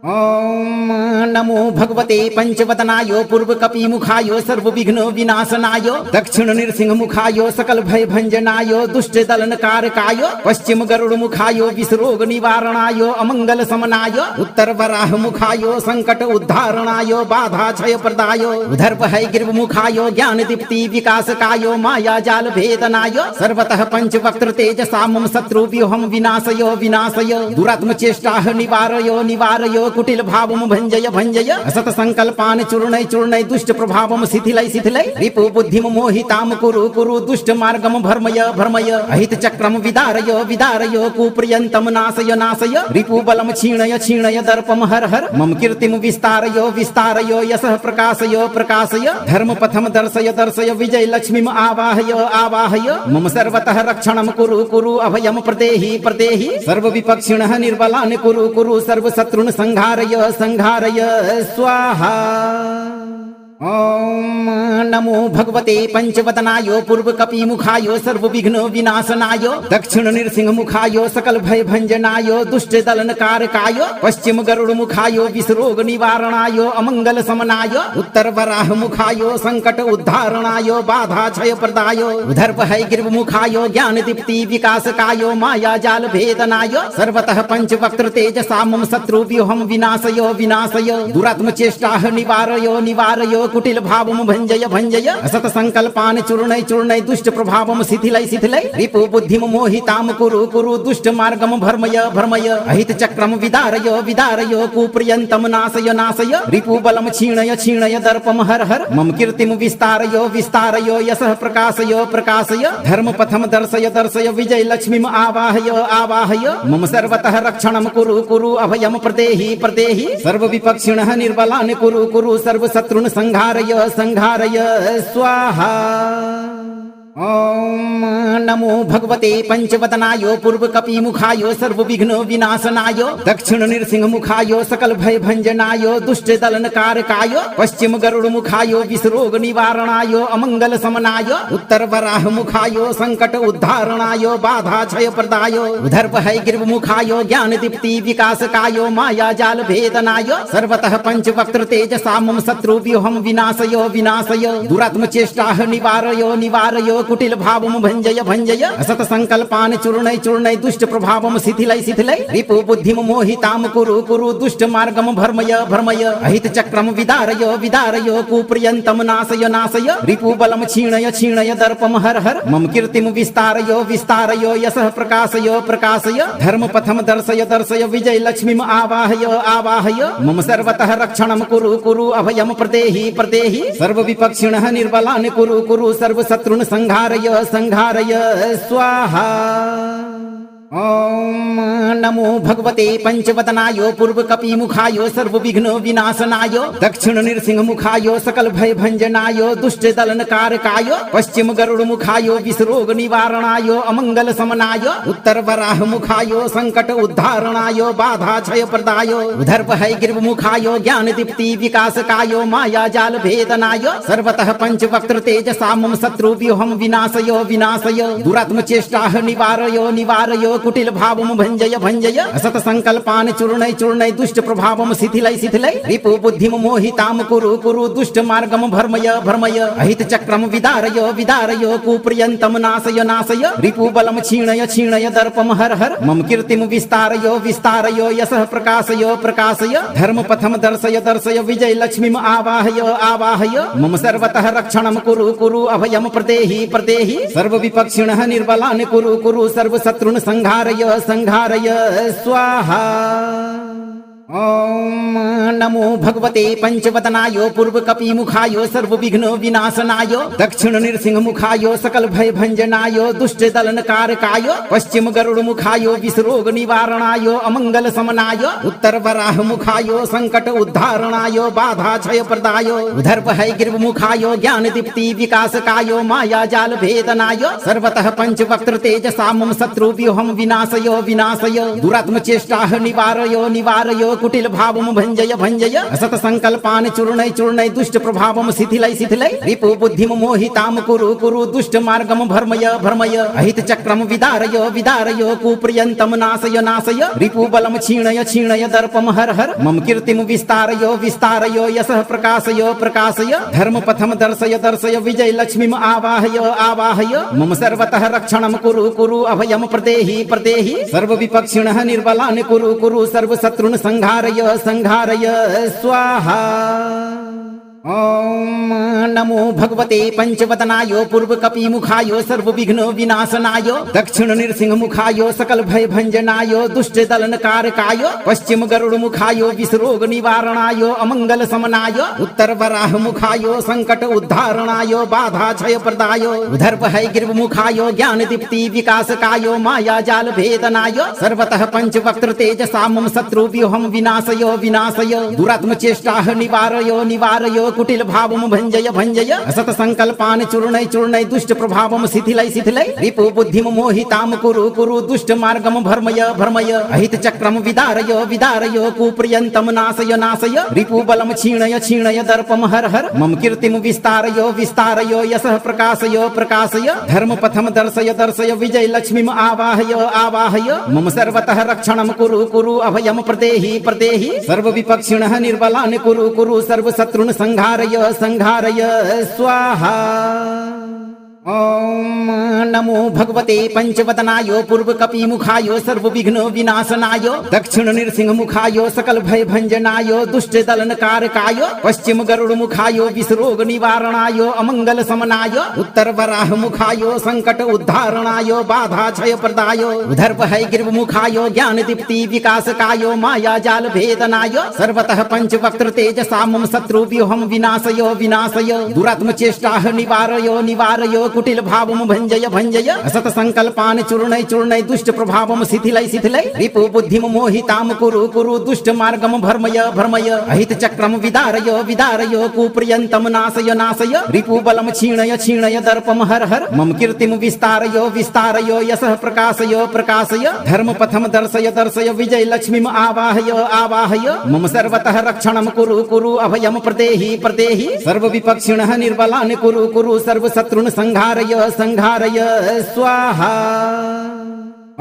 ओम नमो भगवते पंचवदनाय पूर्व कपि मुखाय सर्व विघ्न विनाशनाय दक्षिण नृसिंह मुखाय सकल भय भंजनाय दुष्ट दलन कारकाय पश्चिम गरुड़ मुखाय विषरोग निवारणाय अमंगल समनाय उत्तर वराह मुखाय संकट उद्धारणाय बाधा क्षय प्रदाय उधर भय गिर्व मुखाय ज्ञान दीप्ति विकासकाय माया जाल भेदनाय सर्वतः पंचवक्त्र तेजसा मम शत्रु व्यूहम विनाशय विनाशय दुरात्म चेष्टाः निवारय निवारय कुटिल भावम भंजय भंजय असत संकल्पान चूर्णय चूर्णय दुष्ट प्रभावम शिथिलय शिथिलय रिपु बुद्धिम मोहिताम कुरु कुरु दुष्ट मार्गम भर्मय भर्मय अहित चक्रम विदारय विदारय कुप्रियंतम नाशय नाशय रिपु बलम क्षीणय क्षीणय दर्पम हर हर मम कीर्तिम विस्तारय विस्तारय यशः प्रकाशय प्रकाशय धर्म पथम दर्शय दर्शय विजय लक्ष्मीम आवाहय आवाहय मम सर्वतः रक्षणम कुरु कुरु अभयम प्रदेहि प्रदेहि सर्व विपक्षिणः निर्बलान् कुरु कुरु सर्व शत्रुन् संहारय संहारय स्वाहा। ओम नमो भगवते पंचवदनाय पूर्व कपि मुखाय सर्व विघ्न विनाशनाय दक्षिण नृसिंह मुखाय सकल भय भंजनाय दुष्ट दलन कारकाय पश्चिम गरुड़ मुखाय विषरोग निवारणाय अमंगल समनाय उत्तर वराह मुखाय संकट उद्धारणाय बाधा क्षय प्रदाय उधर भय गिर्व मुखाय ज्ञान दीप्ति विकासकाय माया जाल भेदनाय सर्वतः पंचवक्त्र तेजसा मम शत्रु व्यूहम विनाशय विनाशय दुरात्म चेष्टाः निवारय निवारय कुटिल भावम भंजय भंजय असत संकल्पान चूर्णय चूर्णय दुष्ट प्रभावम शिथिलय शिथिलय रिपु बुद्धिम मोहिताम कुरु कुरु दुष्ट मार्गम भर्मय भर्मय अहित चक्रम विदारय विदारय कुप्रियंतम नाशय नाशय रिपु बलम क्षीणय क्षीणय दर्पम हर हर मम कीर्तिम विस्तारय विस्तारय यशः प्रकाशय प्रकाशय धर्म पथम दर्शय दर्शय विजय लक्ष्मीम आवाहय आवाहय मम सर्वतः रक्षणम कुरु कुरु अभयम प्रदेहि प्रदेहि सर्व विपक्षिणः निर्बलान् कुरु कुरु सर्व शत्रुन् संहारय संहारय स्वाहा। ओम नमो भगवते पंचवदनाय पूर्व कपि मुखाय सर्व विघ्न विनाशनाय दक्षिण नृसिंह मुखाय सकल भय भंजनाय दुष्ट दलन कारकाय पश्चिम गरुड़ मुखाय विषरोग निवारणाय अमंगल समनाय उत्तर वराह मुखाय संकट उद्धारणाय बाधा क्षय प्रदाय उधर भय गिर्व मुखाय ज्ञान दीप्ति विकासकाय माया जाल भेदनाय सर्वतः पंचवक्त्र तेजसा मम शत्रु व्यूहम विनाशय विनाशय दुरात्म चेष्टाः निवारय निवारय कुटिल भावम भंजय भंजय असत संकल्पान चूर्णय चूर्णय दुष्ट प्रभावम शिथिलय शिथिलय रिपु बुद्धिम मोहिताम कुरु कुरु दुष्ट मार्गम भर्मय भर्मय अहित चक्रम विदारय विदारय कुप्रियंतम नाशय नाशय रिपु बलम क्षीणय क्षीणय दर्पम हर हर मम कीर्तिम विस्तारय विस्तारय यशः प्रकाशय प्रकाशय धर्म पथम दर्शय दर्शय विजय लक्ष्मीम आवाहय आवाहय मम सर्वतः रक्षणम कुरु कुरु अभयम प्रदेहि प्रदेहि सर्व विपक्षिणः निर्बलान् कुरु कुरु सर्व शत्रुन् संहारय संहारय स्वाहा। ओम नमो भगवते पंचवदनाय पूर्व कपि मुखाय सर्व विघ्न विनाशनाय दक्षिण नृसिंह मुखाय सकल भय भंजनाय दुष्ट दलन कारकाय पश्चिम गरुड़ मुखाय विषरोग निवारणाय अमंगल समनाय उत्तर वराह मुखाय संकट उद्धारणाय बाधा क्षय प्रदाय उधर भय गिर्व मुखाय ज्ञान दीप्ति विकासकाय माया जाल भेदनाय सर्वतः पंचवक्त्र तेजसा मम शत्रु व्यूहम विनाशय विनाशय दुरात्म चेष्टाः निवारय निवारय कुटिल भावम भंजय भंजय असत संकल्पान चूर्णय चूर्णय दुष्ट प्रभावम शिथिलय शिथिलय रिपु बुद्धिम मोहिताम कुरु कुरु दुष्ट मार्गम भर्मय भर्मय अहित चक्रम विदारय विदारय कुप्रियंतम नाशय नाशय रिपु बलम क्षीणय क्षीणय दर्पम हर हर मम कीर्तिम विस्तारय विस्तारय यशः प्रकाशय प्रकाशय धर्म पथम दर्शय दर्शय विजय लक्ष्मीम आवाहय आवाहय मम सर्वतः रक्षणम कुरु कुरु अभयम प्रदेहि प्रदेहि सर्व विपक्षिणः निर्बलान् कुरु कुरु सर्व शत्रुन् संहारय संहारय स्वाहा। ॐ नमो भगवते पंचवदनाय पूर्वकपिमुखाय सर्वविघ्न विनाशनाय दक्षिण नृसिंहमुखाय सकल भय भंजनाय दुष्ट दलनकारकाय पश्चिम गरुड़मुखाय विषरोग निवारणाय अमंगल समनाय उत्तर वराहमुखाय संकट उद्धारणाय बाधा क्षय प्रदाय उधर भय गिर्वमुखाय ज्ञान दीप्ति विकासकाय माया जाल भेदनाय सर्वतः पंचवक्त्र तेजसा मम शत्रु व्यूहम विनाशय विनाशय दुरात्म चेष्टाः निवारय निवारय कुटिल भावम भंजय भंजय असत संकल्पान चूर्णय चूर्णय दुष्ट प्रभावम शिथिलय शिथिलय रिपु बुद्धिम मोहिताम कुरु कुरु दुष्ट मार्गम भर्मय भर्मय अहित चक्रम विदारय विदारय कुप्रियंतम नाशय नाशय रिपु बलम क्षीणय क्षीणय दर्पम हर हर मम कीर्तिम विस्तारय विस्तारय यशः प्रकाशय प्रकाशय धर्म पथम दर्शय दर्शय विजय लक्ष्मीम आवाहय आवाहय मम सर्वतः रक्षणम कुरु कुरु अभयम प्रदेहि प्रदेहि सर्व विपक्षिणः निर्बलान् कुरु कुरु सर्व शत्रुन् संघारय संघारय स्वाहा। ॐ नमो भगवते पंचवदनाय पूर्वकपिमुखाय सर्वविघ्न विनाशनाय दक्षिण नृसिंहमुखाय सकल भय भंजनाय दुष्ट दलनकारकाय पश्चिम गरुड़मुखाय विषरोग निवारणाय अमंगल समनाय उत्तर वराहमुखाय संकट उद्धारणाय बाधा क्षय प्रदाय उधर भय गिर्वमुखाय ज्ञान दीप्ति विकासकाय माया जाल भेदनाय सर्वतः पंचवक्त्र तेजसा मम शत्रु व्यूहम विनाशय विनाशय दुरात्म चेष्टाः निवारय निवारय कुटिल भावम भंजय भंजय असत संकल्पान चूर्णय चूर्णय दुष्ट प्रभावम शिथिलय शिथिलय रिपु बुद्धिम मोहिताम कुरु कुरु दुष्ट मार्गम भर्मय भर्मय अहित चक्रम विदारय विदारय कुप्रियंतम नाशय नाशय रिपु बलम क्षीणय क्षीणय दर्पम हर हर मम कीर्तिम विस्तारय विस्तारय यशः प्रकाशय प्रकाशय धर्म पथम दर्शय दर्शय विजय लक्ष्मीम आवाहय आवाहय मम सर्वतः रक्षणम कुरु कुरु अभयम प्रदेहि प्रदेहि सर्व विपक्षिणः निर्बलान् कुरु कुरु सर्व शत्रुन् संघारय संघारय स्वाहा। ॐ नमो भगवते पंचवदनाय पूर्वकपिमुखाय सर्वविघ्न विनाशनाय दक्षिण नृसिंहमुखाय सकल भय भंजनाय दुष्ट दलनकारकाय पश्चिम गरुड़मुखाय विषरोग निवारणाय अमंगल समनाय उत्तर वराहमुखाय संकट उद्धारणाय बाधा क्षय प्रदाय उधर भय गिर्वमुखाय ज्ञान दीप्ति विकासकाय माया जाल भेदनाय सर्वतः पंचवक्त्र तेजसा मम शत्रु व्यूहम विनाशय विनाशय दुरात्म चेष्टाः निवारय निवारय कुटिल भावम भंजय भंजय असत संकल्पान चूर्णय चूर्णय दुष्ट प्रभावम शिथिलय शिथिलय रिपु बुद्धिम मोहिताम कुरु कुरु दुष्ट मार्गम भर्मय भर्मय अहित चक्रम विदारय विदारय कुप्रियंतम नाशय नाशय रिपु बलम क्षीणय क्षीणय दर्पम हर हर मम कीर्तिम विस्तारय विस्तारय यशः प्रकाशय प्रकाशय धर्म पथम दर्शय दर्शय विजय लक्ष्मीम आवाहय आवाहय मम सर्वतः रक्षणम कुरु कुरु अभयम प्रदेहि प्रदेहि सर्व विपक्षिणः निर्बलान् कुरु कुरु सर्व शत्रुन् संघारय संघारय स्वाहा।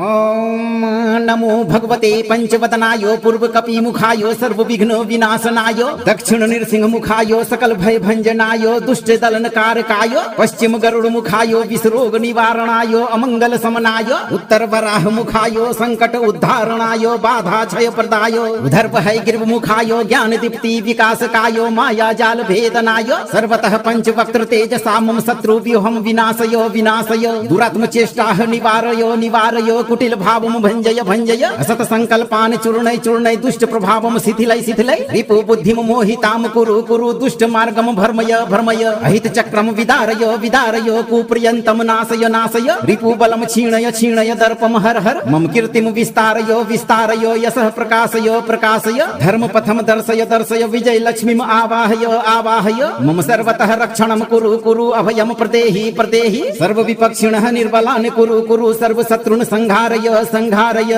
ॐ नमो भगवते पंचवदनाय पूर्वकपिमुखाय सर्वविघ्न विनाशनाय दक्षिण नृसिंहमुखाय सकल भय भंजनाय दुष्ट दलनकारकाय पश्चिम गरुड़मुखाय विषरोग निवारणाय अमंगल समनाय उत्तर वराहमुखाय संकट उद्धारणाय बाधा क्षय प्रदाय उधर भय गिर्वमुखाय ज्ञान दीप्ति विकासकाय माया जाल भेदनाय सर्वतः पंचवक्त्र तेजसा मम शत्रु व्यूहम विनाशय विनाशय दुरात्म चेष्टाः निवारय निवारय कुटिल भावम भंजय भंजय असत संकल्पान चूर्णय चूर्णय दुष्ट प्रभावम शिथिलय शिथिलय रिपु बुद्धिम मोहिताम कुरु कुरु दुष्ट मार्गम भर्मय भर्मय अहित चक्रम विदारय विदारय कुप्रियंतम नाशय नाशय रिपु बलम क्षीणय क्षीणय दर्पम हर हर मम कीर्तिम विस्तारय विस्तारय यशः प्रकाशय प्रकाशय धर्म पथम दर्शय दर्शय विजय लक्ष्मीम आवाहय आवाहय मम सर्वतः रक्षणम कुरु कुरु अभयम प्रदेहि प्रदेहि सर्व विपक्षिणः निर्बलान् कुरु कुरु सर्व शत्रुन् संघारय संघारय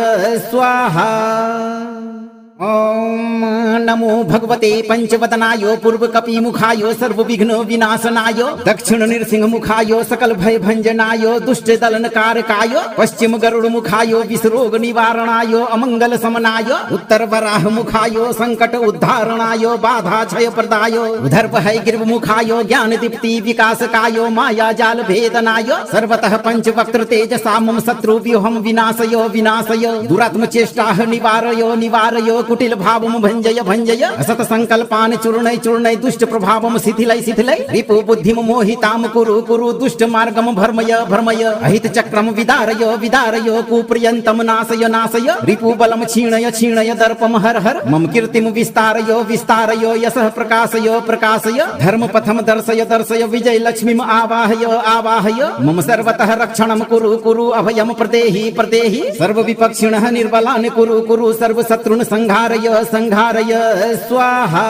स्वाहा। ॐ नमो भगवते पंचवदनाय पूर्वकपिमुखाय सर्वविघ्न विनाशनाय दक्षिण नृसिंहमुखाय सकल भय भंजनाय दुष्ट दलनकारकाय पश्चिम गरुड़मुखाय विषरोग निवारणाय अमंगल समनाय उत्तर वराहमुखाय संकट उद्धारणाय बाधा क्षय प्रदाय उधर भय गिर्वमुखाय ज्ञान दीप्ति विकासकाय माया जाल भेदनाय सर्वतः पंचवक्त्र तेजसा मम शत्रु व्यूहम विनाशय विनाशय दुरात्म चेष्टाः निवारय निवारय कुटिल भावम भंजय भंजय असत संकल्पान चूर्णय चूर्णय दुष्ट प्रभावम शिथिलय शिथिलय रिपु बुद्धिम मोहिताम कुरु कुरु दुष्ट मार्गम भर्मय भर्मय अहित चक्रम विदारय विदारय कुप्रियंतम नाशय नाशय रिपु बलम क्षीणय क्षीणय दर्पम हर हर मम कीर्तिम विस्तारय विस्तारय यशः प्रकाशय प्रकाशय धर्म पथम दर्शय दर्शय विजय लक्ष्मीम आवाहय आवाहय मम सर्वतः रक्षणम कुरु कुरु अभयम प्रदेहि प्रदेहि सर्व विपक्षिणः निर्बलान् कुरु कुरु सर्व शत्रुन् संहारय संहारय स्वाहा।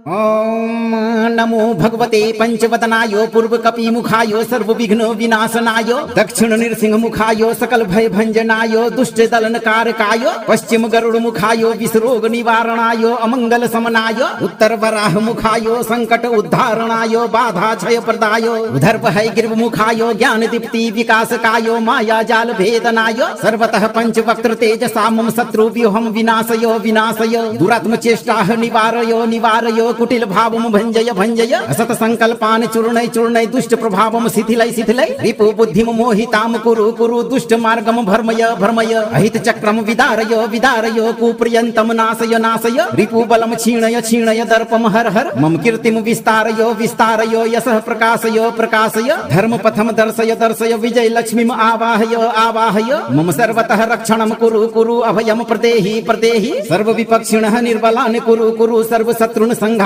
ओम नमो भगवते पंचवदनाय पूर्व कपि मुखाय सर्व विघ्न विनाशनाय दक्षिण नृसिंह मुखाय सकल भय भंजनाय दुष्ट दलन कारकाय पश्चिम गरुड़ मुखाय विषरोग निवारणाय अमंगल समनाय उत्तर वराह मुखाय संकट उद्धारणाय बाधा क्षय प्रदाय उधर भय गिर्व मुखाय ज्ञान दीप्ति विकासकाय माया जाल भेदनाय सर्वतः पंच वक्त्र तेज सामम शत्रु व्यूहम विनाशय विनाशय दुरात्म चेष्टाः निवारय निवारय कुटिल भावम भंजय भंजय असत संकल्पान चूर्णय चूर्णय दुष्ट प्रभावम शिथिलय शिथिलय रिपु बुद्धिम मोहिताम कुरु कुरु दुष्ट मार्गम भर्मय भर्मय अहित चक्रम विदारय विदारय कुप्रियंतम नाशय नाशय रिपु बलम क्षीणय क्षीणय दर्पम हर हर मम कीर्तिम विस्तारय विस्तारय यशः प्रकाशय प्रकाशय धर्म पथम दर्शय दर्शय विजय लक्ष्मीम आवाहय आवाहय मम सर्वतः रक्षणम कुरु कुरु अभयम प्रदेहि प्रदेहि सर्व विपक्षिणः निर्बलान् कुरु कुरु सर्व शत्रुन् संहारय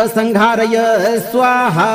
संहारय स्वाहा।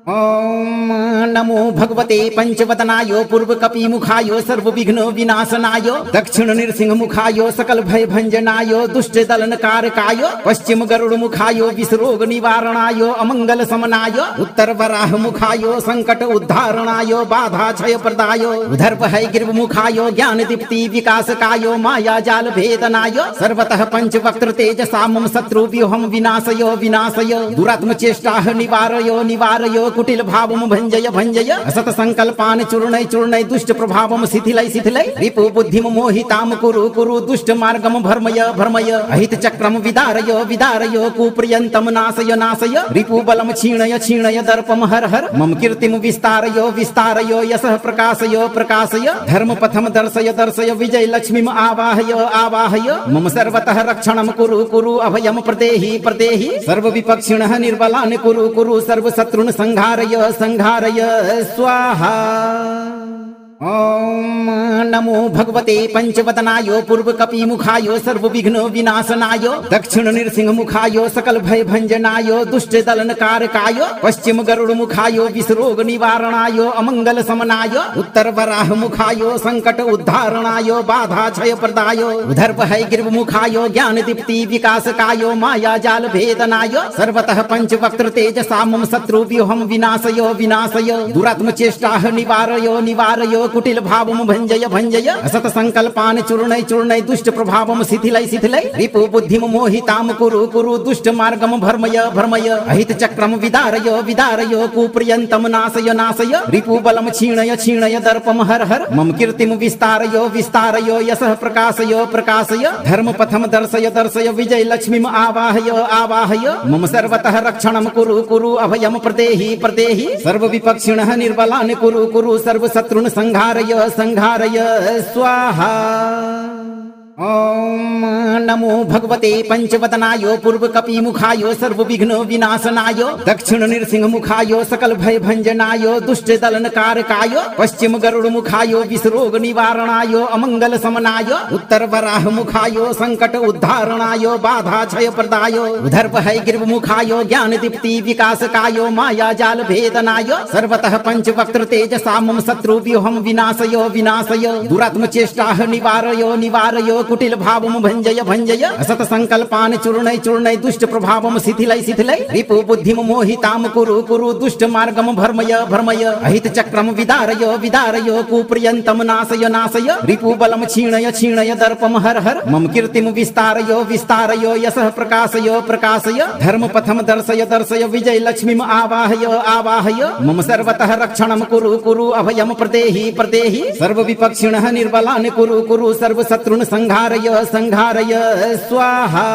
ओम नमो भगवते पंचवदनाय पूर्व कपि मुखाय सर्व विघ्न विनाशनाय दक्षिण नृसिंह मुखाय सकल भय भंजनाय दुष्ट दलन कारकाय पश्चिम गरुड़ मुखाय विषरोग निवारणाय अमंगल समनाय उत्तर वराह मुखाय संकट उद्धारणाय बाधा क्षय प्रदाय उधर भय गिर्व मुखाय ज्ञान दीप्ति विकासकाय माया जाल भेदनाय सर्वतः पंच वक्त्र तेज सामम शत्रु व्यूहम विनाशय विनाशय दुरात्म चेष्टाः निवारय निवारय कुटिल भावम भंजय भंजय असत संकल्पान चूर्णय चूर्णय दुष्ट प्रभावम शिथिलय शिथिलय रिपु बुद्धिम मोहिताम कुरु कुरु दुष्ट मार्गम भर्मय भर्मय अहित चक्रम विदारय विदारय कुप्रियंतम नाशय नाशय रिपु बलम क्षीणय क्षीणय दर्पम हर हर मम कीर्तिम विस्तारय विस्तारय यशः प्रकाशय प्रकाशय धर्म पथम दर्शय दर्शय विजय लक्ष्मीम आवाहय आवाहय मम सर्वतः रक्षणम कुरु कुरु अभयम प्रदेहि प्रदेहि सर्व विपक्षिणः निर्बलान् कुरु कुरु सर्व शत्रुन् संहारय संहारय स्वाहा। ओम नमो भगवते पंचवदनाय पूर्व कपि मुखाय सर्व विघ्न विनाशनाय दक्षिण नृसिंह मुखाय सकल भय भंजनाय दुष्ट दलन कारकाय पश्चिम गरुड़ मुखाय विषरोग निवारणाय अमंगल समनाय उत्तर वराह मुखाय संकट उद्धारणाय बाधा क्षय प्रदाय उधर भय गिर्व मुखाय ज्ञान दीप्ति विकासकाय माया जाल भेदनाय सर्वतः पंच वक्त्र तेज सामम शत्रु व्यूहम विनाशय विनाशय दुरात्म चेष्टाः निवारय निवारय कुटिल भावम भंजय भंजय असत संकल्पान चूर्णय चूर्णय दुष्ट प्रभावम शिथिलय शिथिलय रिपु बुद्धिम मोहिताम कुरु कुरु दुष्ट मार्गम भर्मय भर्मय अहित चक्रम विदारय विदारय कुप्रियंतम नाशय नाशय रिपु बलम क्षीणय क्षीणय दर्पम हर हर मम कीर्तिम विस्तारय विस्तारय यशः प्रकाशय प्रकाशय धर्म पथम दर्शय दर्शय विजय लक्ष्मीम आवाहय आवाहय मम सर्वतः रक्षणम कुरु कुरु अभयम प्रदेहि प्रदेहि सर्व विपक्षिणः निर्बलान् कुरु कुरु सर्व शत्रुन् संहारय संहारय स्वाहा। ओम नमो भगवते पंचवदनाय पूर्व कपि मुखाय सर्व विघ्न विनाशनाय दक्षिण नृसिंह मुखाय सकल भय भंजनाय दुष्ट दलन कारकाय पश्चिम गरुड़ मुखाय विषरोग निवारणाय अमंगल समनाय उत्तर वराह मुखाय संकट उद्धारणाय बाधा क्षय प्रदाय उधर भय गिर्व मुखाय ज्ञान दीप्ति विकासकाय माया जाल भेदनाय सर्वतः पंच वक्त्र तेज सामम शत्रु व्यूहम विनाशय विनाशय दुरात्म चेष्टाः निवारय निवारय कुटिल भावम भंजय भंजय असत संकल्पान चूर्णय चूर्णय दुष्ट प्रभावम शिथिलय शिथिलय रिपु बुद्धिम मोहिताम कुरु कुरु दुष्ट मार्गम भर्मय भर्मय अहित चक्रम विदारय विदारय कुप्रियंतम नाशय नाशय रिपु बलम क्षीणय क्षीणय दर्पम हर हर मम कीर्तिम विस्तारय विस्तारय यशः प्रकाशय प्रकाशय धर्म पथम दर्शय दर्शय विजय लक्ष्मीम आवाहय आवाहय मम सर्वतः रक्षणम कुरु कुरु अभयम प्रदेहि प्रदेहि सर्व विपक्षिणः निर्बलान् कुरु कुरु सर्व शत्रुन् संहारय संहारय स्वाहा।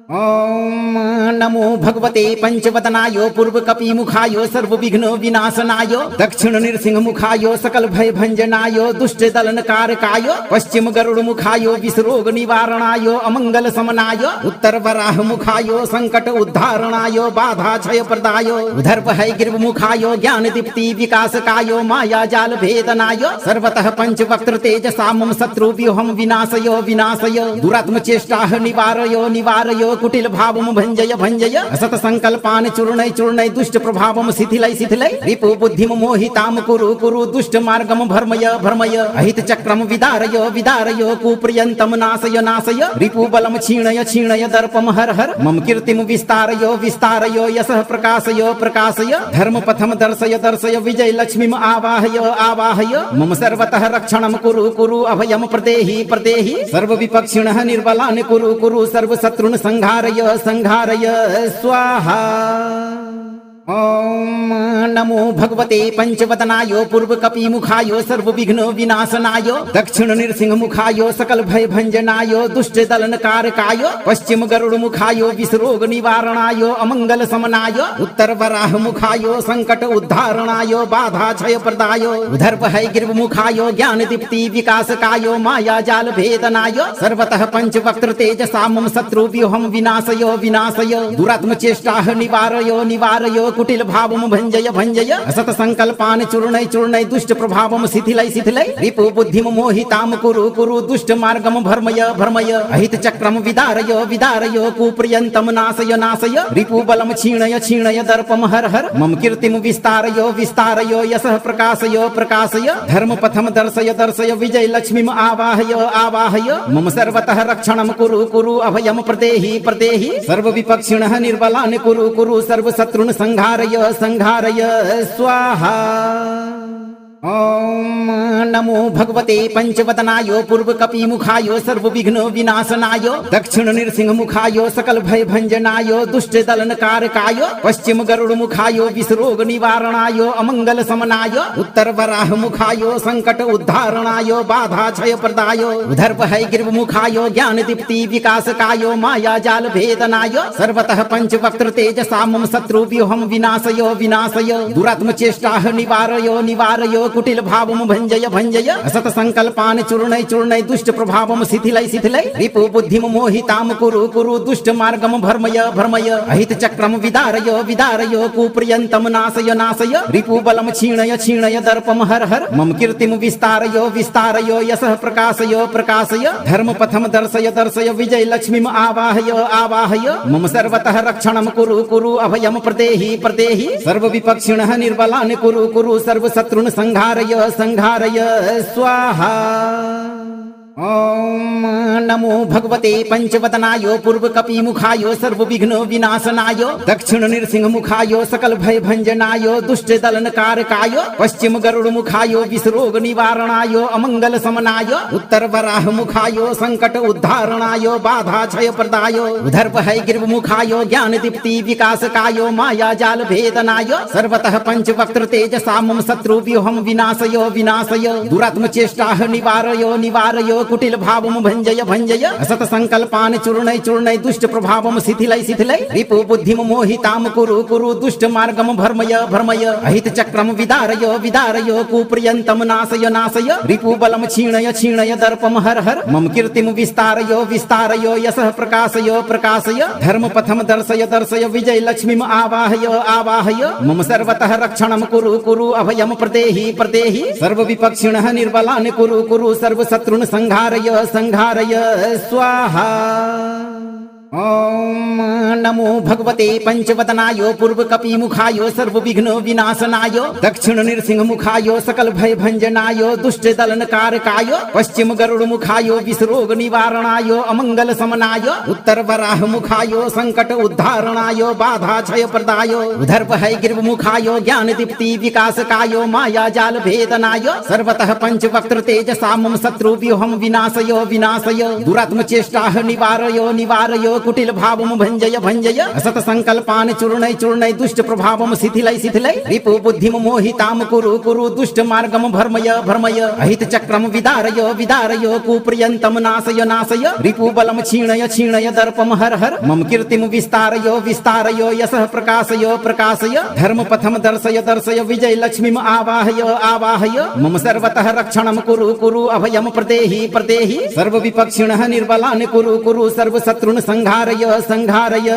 ओम नमो भगवते पंचवदनाय पूर्वकपिमुखाय सर्वविघ्न विनाशनाय दक्षिण नृसिंह मुखाय सकल भय भंजनाय दुष्ट दलन कारकाय पश्चिम गरुड़ मुखाय विषरोग निवारणाय अमंगल समनाय उत्तर वराह मुखाय संकट उद्धारणाय बाधा क्षय प्रदाय उधर भय गिर्व मुखाय ज्ञान दीप्ति विकासकाय माया जाल भेदनाय सर्वतः पंचवक्त्र तेजसा मम शत्रु व्यूहम विनाशय विनाशय दुरात्म चेष्टाः निवारय निवारय कुटिल भावम भंजय भंजय असत संकल्पान चूर्णय चूर्णय दुष्ट प्रभावम शिथिलय शिथिलय रिपु बुद्धिम मोहिताम कुरु कुरु दुष्ट मार्गम भर्मय भर्मय अहित चक्रम विदारय विदारय कुप्रियंतम नाशय नाशय रिपु बलम क्षीणय क्षीणय दर्पम हर हर मम कीर्तिम विस्तारय विस्तारय यशः प्रकाशय प्रकाशय धर्म पथम दर्शय दर्शय विजय लक्ष्मीम आवाहय आवाहय मम सर्वतः रक्षणम कुरु कुरु अभयम प्रदेहि प्रदेहि सर्व विपक्षिणः निर्बलान् कुरु कुरु सर्व शत्रुन् संघारय संघारय स्वाहा। ओम नमो भगवते पंचवदनाय पूर्वकपिमुखाय सर्वविघ्न विनाशनाय दक्षिण नृसिंह मुखाय सकल भय भंजनाय दुष्ट दलन कारकाय पश्चिम गरुड़ मुखाय विषरोग निवारणाय अमंगल समनाय उत्तर वराह मुखाय संकट उद्धारणाय बाधा क्षय प्रदाय उधर भय गिर्व मुखाय ज्ञान दीप्ति विकासकाय माया जाल भेदनाय सर्वतः पंचवक्त्र तेजसा मम शत्रु व्यूहम विनाशय विनाशय दुरात्म चेष्टाः निवारय निवारय कुटिल भावम भंजय भंजय असत संकल्पान चूर्णय चूर्णय दुष्ट प्रभावम शिथिलय शिथिलय रिपु बुद्धिम मोहिताम कुरु कुरु दुष्ट मार्गम भर्मय भर्मय अहित चक्रम विदारय विदारय कुप्रियंतम नाशय नाशय रिपु बलम क्षीणय क्षीणय दर्पम हर हर मम कीर्तिम विस्तारय विस्तारय यशः प्रकाशय प्रकाशय धर्म पथम दर्शय दर्शय विजय लक्ष्मीम आवाहय आवाहय मम सर्वतः रक्षणम कुरु कुरु अभयम प्रदेहि प्रदेहि सर्व विपक्षिणः निर्बलान् कुरु कुरु सर्व शत्रुन् संघारय संघारय स्वाहा। ओम नमो भगवते पंचवदनाय पूर्वकपिमुखाय सर्वविघ्न विनाशनाय दक्षिण नृसिंह मुखाय सकल भय भंजनाय दुष्ट दलन कारकाय पश्चिम गरुड़ मुखाय विषरोग निवारणाय अमंगल समनाय उत्तर वराह मुखाय संकट उद्धारणाय बाधा क्षय प्रदाय उधर भय गिर्व मुखाय ज्ञान दीप्ति विकासकाय माया जाल भेदनाय सर्वतः पंचवक्त्र तेजसा मम शत्रु व्यूहम विनाशय विनाशय दुरात्म चेष्टाः निवारय निवारय कुटिल भावम भंजय भंजय असत संकल्पान चूर्णय चूर्णय दुष्ट प्रभावम शिथिलय शिथिलय रिपु बुद्धिम मोहिताम कुरु कुरु दुष्ट मार्गम भर्मय भर्मय अहित चक्रम विदारय विदारय कुप्रियंतम नाशय नाशय रिपु बलम क्षीणय क्षीणय दर्पम हर हर मम कीर्तिम विस्तारय विस्तारय यशः प्रकाशय प्रकाशय धर्म पथम दर्शय दर्शय विजय लक्ष्मीम आवाहय आवाहय मम सर्वतः रक्षणम कुरु कुरु अभयम प्रदेहि प्रदेहि सर्व विपक्षिणः निर्बलान् कुरु कुरु सर्व शत्रुन् संघारय संघारय स्वाहा। ओम नमो भगवते पंचवदनाय पूर्वकपिमुखाय सर्वविघ्न विनाशनाय दक्षिण नृसिंह मुखाय सकल भय भंजनाय दुष्ट दलन कारकाय पश्चिम गरुड़ मुखाय विषरोग निवारणाय अमंगल समनाय उत्तर वराह मुखाय संकट उद्धारणाय बाधा क्षय प्रदाय उधर भय गिर्व मुखाय ज्ञान दीप्ति विकासकाय माया जाल भेदनाय सर्वतः पंचवक्त्र तेजसा मम शत्रु व्यूहम विनाशय विनाशय दुरात्म चेष्टाः निवारय निवारय कुटिल भावम भंजय भंजय असत संकल्पान चूर्णय चूर्णय दुष्ट प्रभावम शिथिलय शिथिलय रिपु बुद्धिम मोहिताम कुरु कुरु दुष्ट मार्गम भर्मय भर्मय अहित चक्रम विदारय विदारय कुप्रियंतम नाशय नाशय रिपु बलम क्षीणय क्षीणय दर्पम हर हर मम कीर्तिम विस्तारय विस्तारय यशः प्रकाशय प्रकाशय धर्म पथम दर्शय दर्शय विजय लक्ष्मीम आवाहय आवाहय मम सर्वतः रक्षणम कुरु कुरु अभयम प्रदेहि प्रदेहि सर्व विपक्षिणः निर्बलान् कुरु कुरु सर्व शत्रुन् संघारय संघारय स्वाहा। ओम नमो भगवते पंचवदनाय पूर्वकपिमुखाय सर्वविघ्न विनाशनाय दक्षिण नृसिंह मुखाय सकल भय भंजनाय दुष्ट दलन कारकाय पश्चिम गरुड़ मुखाय विषरोग निवारणाय अमंगल समनाय उत्तर वराह मुखाय संकट उद्धारणाय बाधा क्षय प्रदाय उधर भय गिर्व मुखाय ज्ञान दीप्ति विकासकाय माया जाल भेदनाय सर्वतः पंचवक्त्र तेजसा मम शत्रु व्यूहम विनाशय विनाशय दुरात्म चेष्टाः निवारय निवारय कुटिल भावम भंजय भंजय असत संकल्पान चूर्णय चूर्णय दुष्ट प्रभावम शिथिलय शिथिलय रिपु बुद्धिम मोहिताम कुरु कुरु दुष्ट मार्गम भर्मय भर्मय अहित चक्रम विदारय विदारय कुप्रियंतम नाशय नाशय रिपु बलम क्षीणय क्षीणय दर्पम हर हर मम कीर्तिम विस्तारय विस्तारय यशः प्रकाशय प्रकाशय धर्म पथम दर्शय दर्शय विजय लक्ष्मीम आवाहय आवाहय मम सर्वतः रक्षणम कुरु कुरु अभयम प्रदेहि प्रदेहि सर्व विपक्षिणः निर्बलान् कुरु कुरु सर्व शत्रुन् संहारय संहारय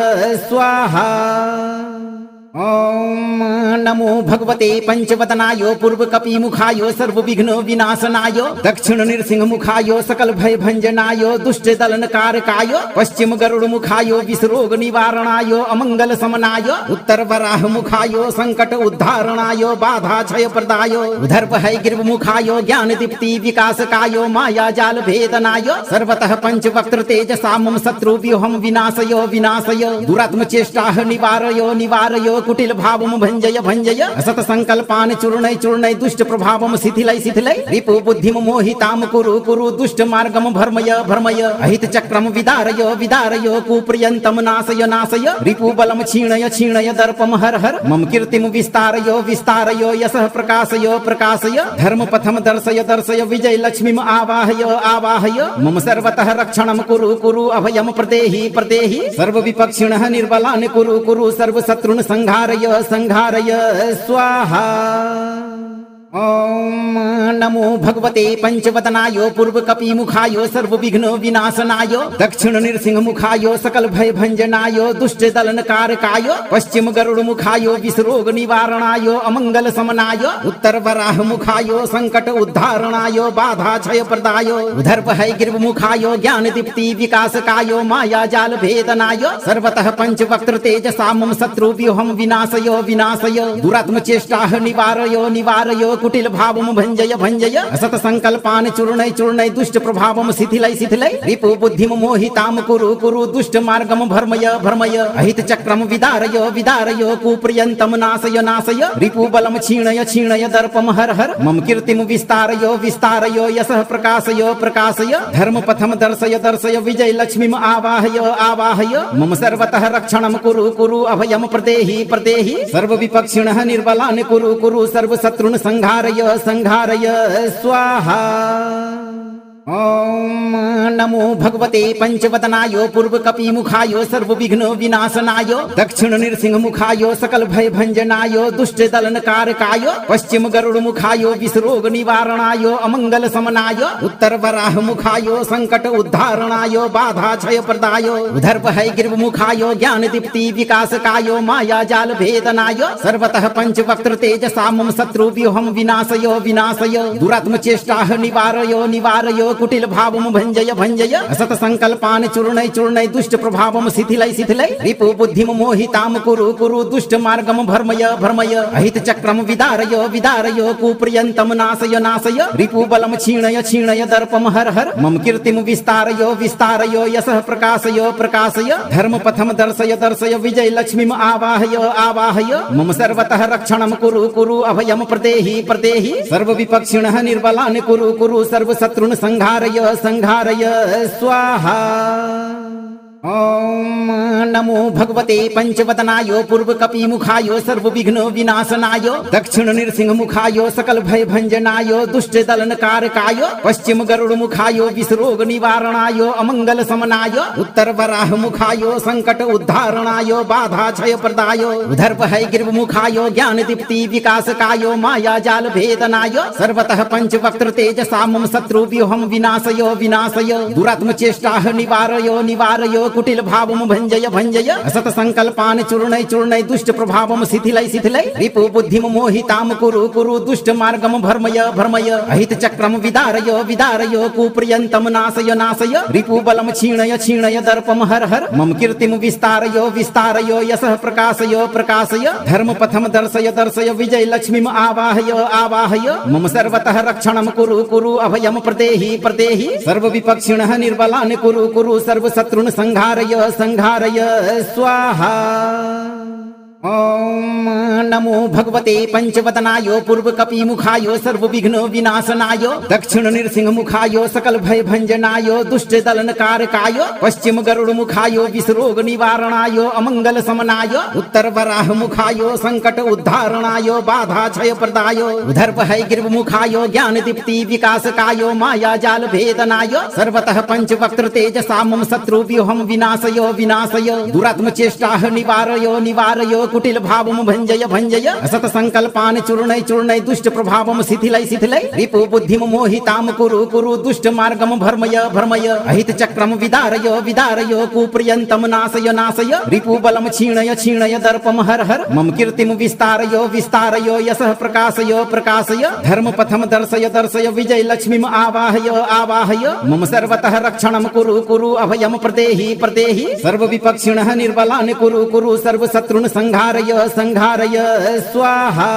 स्वाहा। ओम नमो भगवते पंचवदनाय पूर्व कपि मुखाय सर्व विघ्न विनाशनाय दक्षिण नृसिंह मुखाय सकल भय भंजनाय दुष्ट दलन कारकाय पश्चिम गरुड़ मुखाय विषरोग निवारणाय अमंगल समनाय उत्तर वराह मुखाय संकट उद्धारणाय बाधा क्षय प्रदाय उधर भय गिर्व मुखाय ज्ञान दीप्ति विकासकाय माया जाल भेदनाय सर्वतः पंचवक्त्र तेजसा मम शत्रु व्यूहम विनाशय विनाशय दुरात्म चेष्टाः निवारय निवारय कुटिल भावम भंजय भंजय असत संकल्पान चूर्णय चूर्णय दुष्ट प्रभावम शिथिलय शिथिलय रिपु बुद्धिम मोहिताम कुरु कुरु दुष्ट मार्गम भर्मय भर्मय अहित चक्रम विदारय विदारय कुप्रियंतम नाशय नाशय रिपु बलम क्षीणय क्षीणय दर्पम हर हर मम कीर्तिम विस्तारय विस्तारय यशः प्रकाशय प्रकाशय धर्म पथम दर्शय दर्शय विजय लक्ष्मीम आवाहय आवाहय मम सर्वतः रक्षणम कुरु कुरु अभयम प्रदेहि प्रदेहि सर्व विपक्षिणः निर्बलान् कुरु कुरु सर्व शत्रुन् संहारय संहारय स्वाहा। ओम नमो भगवते पंचवदनाय पूर्व कपि मुखाय सर्व विघ्न विनाशनाय दक्षिण नृसिंह मुखाय सकल भय भंजनाय दुष्ट दलन कारकाय पश्चिम गरुड़ मुखाय विषरोग निवारणाय अमंगल समनाय उत्तर वराह मुखाय संकट उद्धारणाय बाधा क्षय प्रदाय उधर भय गिर्व मुखाय ज्ञान दीप्ति विकासकाय माया जाल भेदनाय सर्वतः पंचवक्त्र तेजसा मम शत्रु व्यूहम विनाशय विनाशय दुरात्म चेष्टाः निवारय निवारय कुटिल भावम भंजय भंजय असत संकल्पान चूर्णय चूर्णय दुष्ट प्रभावम शिथिलय शिथिलय रिपु बुद्धिम मोहिताम कुरु कुरु दुष्ट मार्गम भर्मय भर्मय अहित चक्रम विदारय विदारय कुप्रियंतम नाशय नाशय रिपु बलम क्षीणय क्षीणय दर्पम हर हर मम कीर्तिम विस्तारय विस्तारय यशः प्रकाशय प्रकाशय धर्म पथम दर्शय दर्शय विजय लक्ष्मीम आवाहय आवाहय मम सर्वतः रक्षणम कुरु कुरु अभयम प्रदेहि प्रदेहि सर्व विपक्षिणः निर्बलान् कुरु कुरु सर्व शत्रुन् संहारय संहारय स्वाहा। ओम नमो भगवते पंचवदनाय पूर्व कपि मुखाय सर्व विघ्न विनाशनाय दक्षिण नृसिंह मुखाय सकल भय भंजनाय दुष्ट दलन कारकाय पश्चिम गरुड़ मुखाय विषरोग निवारणाय अमंगल समनाय उत्तर वराह मुखाय संकट उद्धारणाय बाधा क्षय प्रदाय उधर भय गिर्व मुखाय ज्ञान दीप्ति विकासकाय माया जाल भेदनाय सर्वतः पंचवक्त्र तेजसा मम शत्रु व्यूहम विनाशय विनाशय दुरात्म चेष्टाः निवारय निवारय कुटिल भावम भंजय भंजय असत संकल्पान चूर्णय चूर्णय दुष्ट प्रभावम शिथिलय शिथिलय रिपु बुद्धिम मोहिताम कुरु कुरु दुष्ट मार्गम भर्मय भर्मय अहित चक्रम विदारय विदारय कुप्रियंतम नाशय नाशय रिपु बलम क्षीणय क्षीणय दर्पम हर हर मम कीर्तिम विस्तारय विस्तारय यशः प्रकाशय प्रकाशय धर्म पथम दर्शय दर्शय विजय लक्ष्मीम आवाहय आवाहय मम सर्वतः रक्षणम कुरु कुरु अभयम प्रदेहि प्रदेहि सर्व विपक्षिणः निर्बलान् कुरु कुरु सर्व शत्रुन् संहारय संहारय स्वाहा। ओम नमो भगवते पंचवदनाय पूर्व कपि मुखाय सर्व विघ्न विनाशनाय दक्षिण नृसिंह मुखाय सकल भय भंजनाय दुष्ट दलन कारकाय पश्चिम गरुड़ मुखाय विषरोग निवारणाय अमंगल समनाय उत्तर वराह मुखाय संकट उद्धारणाय बाधा क्षय प्रदाय उधर भय गिर्व मुखाय ज्ञान दीप्ति विकासकाय माया जाल भेदनाय सर्वतः पंचवक्त्र तेजसा मम शत्रु व्यूहम विनाशय विनाशय दुरात्म चेष्टाः निवारय निवारय कुटिल भावम भंजय भंजय असत संकल्पान चूर्णय चूर्णय दुष्ट प्रभावम शिथिलय शिथिलय रिपु बुद्धिम मोहिताम कुरु कुरु दुष्ट मार्गम भर्मय भर्मय अहित चक्रम विदारय विदारय कुप्रियंतम नाशय नाशय रिपु बलम क्षीणय क्षीणय दर्पम हर हर मम कीर्तिम विस्तारय विस्तारय यशः प्रकाशय प्रकाशय धर्म पथम दर्शय दर्शय विजय लक्ष्मीम आवाहय आवाहय मम सर्वतः रक्षणम कुरु कुरु अभयम प्रदेहि प्रदेहि सर्व विपक्षिणः निर्बलान् कुरु कुरु सर्व शत्रुन् संहारय संहारय स्वाहा। ओम नमो भगवते पंचवदनाय पूर्व कपि मुखाय सर्व विघ्न विनाशनाय दक्षिण नृसिंह मुखाय सकल भय भंजनाय दुष्ट दलन कारकाय पश्चिम गरुड़ मुखाय विषरोग निवारणाय अमंगल समनाय उत्तर वराह मुखाय संकट उद्धारणाय बाधा क्षय प्रदाय उधर भय गिर्व मुखाय ज्ञान दीप्ति विकासकाय माया जाल भेदनाय सर्वतः पंचवक्त्र तेजसा मम शत्रु व्यूहम विनाशय विनाशय दुरात्म चेष्टाः निवारय निवारय कुटिल भावम भंजय भंजय असत संकल्पान चूर्णय चूर्णय दुष्ट प्रभावम शिथिलय शिथिलय रिपु बुद्धिम मोहिताम कुरु कुरु दुष्ट मार्गम भर्मय भर्मय अहित चक्रम विदारय विदारय कुप्रियंतम नाशय नाशय रिपु बलम क्षीणय क्षीणय दर्पम हर हर मम कीर्तिम विस्तारय विस्तारय यशः प्रकाशय प्रकाशय धर्म पथम दर्शय दर्शय विजय लक्ष्मीम आवाहय आवाहय मम सर्वतः रक्षणम कुरु कुरु अभयम प्रदेहि प्रदेहि सर्व विपक्षिणः निर्बलान् कुरु कुरु सर्व शत्रुन् संहारय संहारय स्वाहा।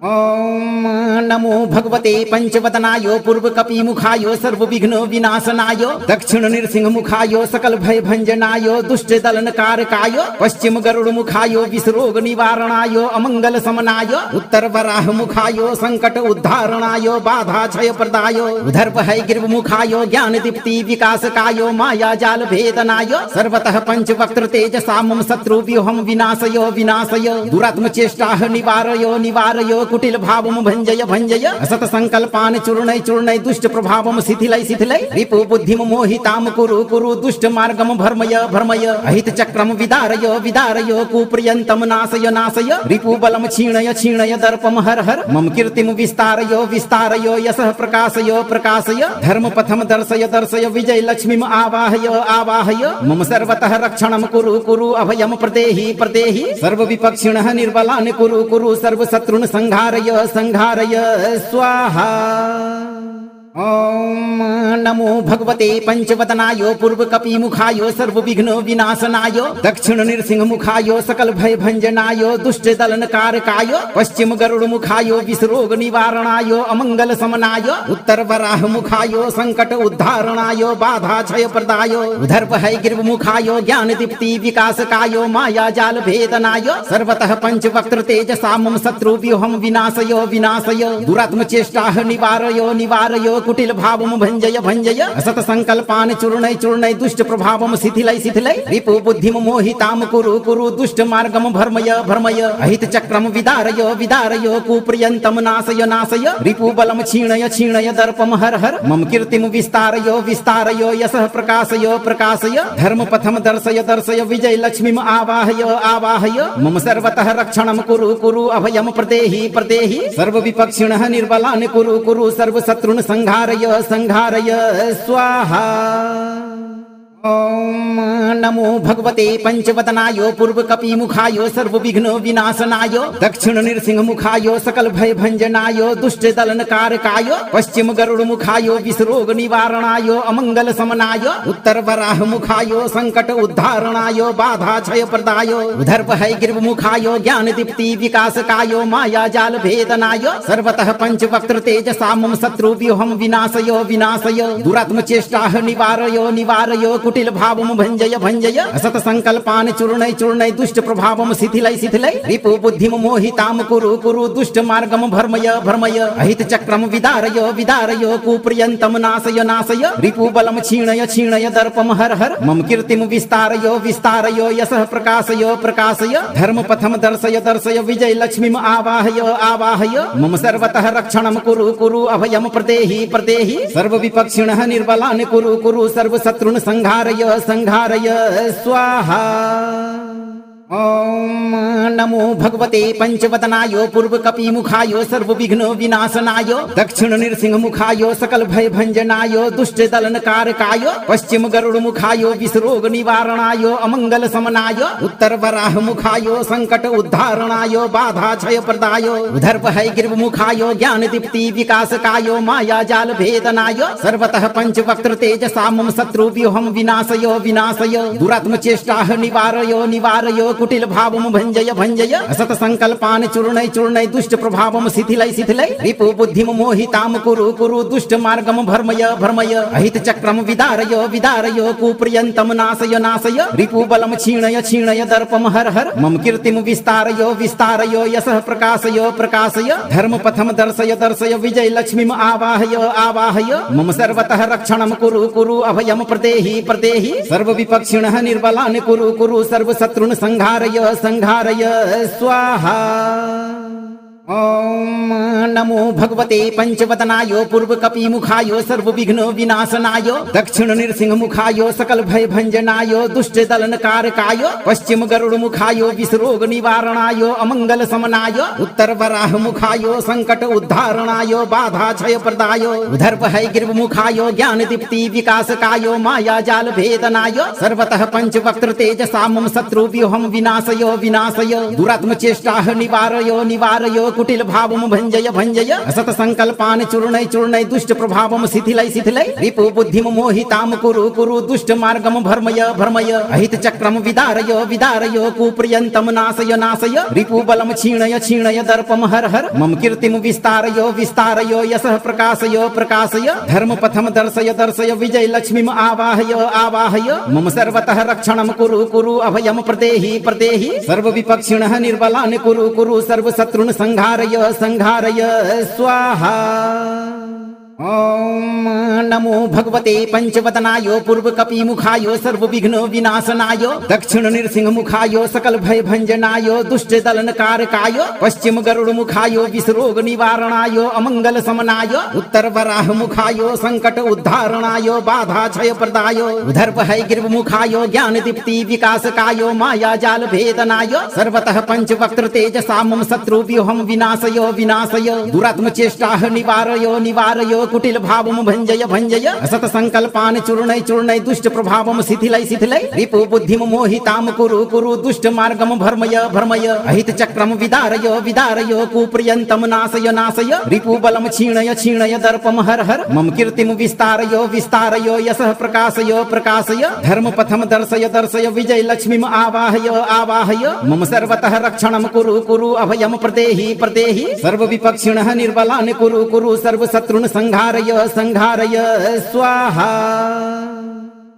ओम नमो भगवते पंचवदनाय पूर्व कपि मुखाय सर्व विघ्न विनाशनाय दक्षिण नृसिंह मुखाय सकल भय भंजनाय दुष्ट दलन कारकाय पश्चिम गरुड़ मुखाय विषरोग निवारणाय अमंगल समनाय उत्तर वराह मुखाय संकट उद्धारणाय बाधा क्षय प्रदाय उधर भय गिर्व मुखाय ज्ञान दीप्ति विकासकाय माया जाल भेदनाय सर्वतः पंचवक्त्र तेजसा मम शत्रु व्यूहम विनाशय विनाशय दुरात्म चेष्टाः निवारय निवारय कुटिल भावम भंजय भंजय असत संकल्पान चूर्णय चूर्णय दुष्ट प्रभावम शिथिलय शिथिलय रिपु बुद्धिम मोहिताम कुरु कुरु दुष्ट मार्गम भर्मय भर्मय अहित चक्रम विदारय विदारय कुप्रियंतम नाशय नाशय रिपु बलम क्षीणय क्षीणय दर्पम हर हर मम कीर्तिम विस्तारय विस्तारय यशः प्रकाशय प्रकाशय धर्म पथम दर्शय दर्शय विजय लक्ष्मीम आवाहय आवाहय मम सर्वतः रक्षणम कुरु कुरु अभयम प्रदेहि प्रदेहि सर्व विपक्षिणः निर्बलान् कुरु कुरु सर्व शत्रुन् संहारय संहारय स्वाहा। ओम नमो भगवते पंचवदनाय पूर्व कपि मुखाय सर्व विघ्न विनाशनाय दक्षिण नृसिंह मुखाय सकल भय भंजनाय दुष्ट दलन कारकाय पश्चिम गरुड़ मुखाय विषरोग निवारणाय अमंगल समनाय उत्तर वराह मुखाय संकट उद्धारणाय बाधा क्षय प्रदाय उधर भय गिर्व मुखाय ज्ञान दीप्ति विकासकाय माया जाल भेदनाय सर्वतः पंचवक्त्र तेजसा मम शत्रु व्यूहम विनाशय विनाशय दुरात्म चेष्टाः निवारय निवारय कुटिल भावम भंजय भंजय असत संकल्पान चूर्णय चूर्णय दुष्ट प्रभावम शिथिलय शिथिलय रिपु बुद्धिम मोहिताम कुरु कुरु दुष्ट मार्गम भर्मय भर्मय अहित चक्रम विदारय विदारय कुप्रियंतम नाशय नाशय रिपु बलम क्षीणय क्षीणय दर्पम हर हर मम कीर्तिम विस्तारय विस्तारय यशः प्रकाशय प्रकाशय धर्म पथम दर्शय दर्शय विजय लक्ष्मीम आवाहय आवाहय मम सर्वतः रक्षणम कुरु कुरु अभयम प्रदेहि प्रदेहि सर्व विपक्षिणः निर्बलान् कुरु कुरु सर्व शत्रुन् संहारय संहारय स्वाहा। ओम नमो भगवते पंचवदनाय पूर्व कपि मुखाय सर्व विघ्न विनाशनाय दक्षिण नृसिंह मुखाय सकल भय भंजनाय दुष्ट दलन कारकाय पश्चिम गरुड़ मुखाय विषरोग निवारणाय अमंगल समनाय उत्तर वराह मुखाय संकट उद्धारणाय बाधा क्षय प्रदाय उधर भय गिर्व मुखाय ज्ञान दीप्ति विकासकाय माया जाल भेदनाय सर्वतः पंचवक्त्र तेजसा मम शत्रु व्यूहम विनाशय विनाशय दुरात्म चेष्टाः निवारय निवारय कुटिल भावम भंजय भंजय असत संकल्पान चूर्णय चूर्णय दुष्ट प्रभावम शिथिलय शिथिलय रिपु बुद्धिम मोहिताम कुरु कुरु दुष्ट मार्गम भर्मय भर्मय अहित चक्रम विदारय विदारय कुप्रियंतम नाशय नाशय रिपु बलम क्षीणय क्षीणय दर्पम हर हर मम कीर्तिम विस्तारय विस्तारय यशः प्रकाशय प्रकाशय धर्म पथम दर्शय दर्शय विजय लक्ष्मीम आवाहय आवाहय मम सर्वतः रक्षणम कुरु कुरु अभयम प्रदेहि प्रदेहि सर्व विपक्षिणः निर्बलान् कुरु कुरु सर्व शत्रुन् संहारय संहारय स्वाहा। ओम नमो भगवते पंचवदनाय पूर्व कपि मुखाय सर्व विघ्न विनाशनाय दक्षिण नृसिंह मुखाय सकल भय भंजनाय दुष्ट दलन कारकाय पश्चिम गरुड़ मुखाय विषरोग निवारणाय अमंगल समनाय उत्तर वराह मुखाय संकट उद्धारणाय बाधा क्षय प्रदाय उधर भय गिर्व मुखाय ज्ञान दीप्ति विकासकाय माया जाल भेदनाय सर्वतः पंचवक्त्र तेजसा मम शत्रु व्यूहम विनाशय विनाशय दुरात्म चेष्टाः निवारय निवारय कुटिल भावम भंजय भंजय असत संकल्पान चूर्णय चूर्णय दुष्ट प्रभावम शिथिलय शिथिलय रिपु बुद्धिम मोहिताम कुरु कुरु दुष्ट मार्गम भर्मय भर्मय अहित चक्रम विदारय विदारय कुप्रियंतम नाशय नाशय रिपु बलम क्षीणय क्षीणय दर्पम हर हर मम कीर्तिम विस्तारय विस्तारय यशः प्रकाशय प्रकाशय धर्म पथम दर्शय दर्शय विजय लक्ष्मीम आवाहय आवाहय मम सर्वतः रक्षणम कुरु कुरु अभयम प्रदेहि प्रदेहि सर्व विपक्षिणः निर्बलान् कुरु कुरु सर्व शत्रुन् संहारय संहारय स्वाहा। ओम नमो भगवते पंचवदनाय पूर्व कपि मुखाय सर्व विघ्न विनाशनाय दक्षिण नृसिंह मुखाय सकल भय भंजनाय दुष्ट दलन कारकाय पश्चिम गरुड़ मुखाय विषरोग निवारणाय अमंगल समनाय उत्तर वराह मुखाय संकट उद्धारणाय बाधा क्षय प्रदाय उधर भय गिर्व मुखाय ज्ञान दीप्ति विकासकाय माया जाल भेदनाय सर्वतः पंच वक्त्र तेजसा मम शत्रु व्यूहम विनाशय विनाशय दुरात्म चेष्टाः निवारय निवारय कुटिल भावम भंजय भंजय असत संकल्पान चूर्णय चूर्णय दुष्ट प्रभावम शिथिलय शिथिलय रिपु बुद्धिम मोहिताम कुरु कुरु दुष्ट मार्गम भर्मय भर्मय अहित चक्रम विदारय विदारय कुप्रियंतम नाशय नाशय रिपु बलम क्षीणय क्षीणय दर्पम हर हर मम कीर्तिम विस्तारय विस्तारय यशः प्रकाशय प्रकाशय धर्म पथम दर्शय दर्शय विजय लक्ष्मीम आवाहय आवाहय मम सर्वतः रक्षणम कुरु कुरु अभयम प्रदेहि प्रदेहि सर्व विपक्षिणः निर्बलान् कुरु कुरु सर्व शत्रुन् संहारय संहारय स्वाहा। ओम नमो भगवते पंचवदनाय पूर्व कपि मुखाय सर्व विघ्न विनाशनाय दक्षिण नृसिंह मुखाय सकल भय भंजनाय दुष्ट दलन कारकाय पश्चिम गरुड़ मुखाय विषरोग निवारणाय अमंगल समनाय उत्तर वराह मुखाय संकट उद्धारणाय बाधा क्षय प्रदाय उधर भय गिर्व मुखाय ज्ञान दीप्ति विकासकाय माया जाल भेदनाय सर्वतः पंच वक्त्र तेजसा मम शत्रु व्यूहम विनाशय विनाशय दुरात्म चेष्टाः निवारय निवारय कुटिल भावम भंजय भंजय असत संकल्पान चूर्णय चूर्णय दुष्ट प्रभावम शिथिलय शिथिलय रिपु बुद्धिम मोहिताम कुरु कुरु दुष्ट मार्गम भर्मय भर्मय अहित चक्रम विदारय विदारय कुप्रियंतम नाशय नाशय रिपु बलम क्षीणय क्षीणय दर्पम हर हर मम कीर्तिम विस्तारय विस्तारय यशः प्रकाशय प्रकाशय धर्म पथम दर्शय दर्शय विजय लक्ष्मीम आवाहय आवाहय मम सर्वतः रक्षणम कुरु कुरु अभयम प्रदेहि प्रदेहि सर्व विपक्षिणः निर्बलान् कुरु कुरु सर्व शत्रुन् संहारय संहारय स्वाहा।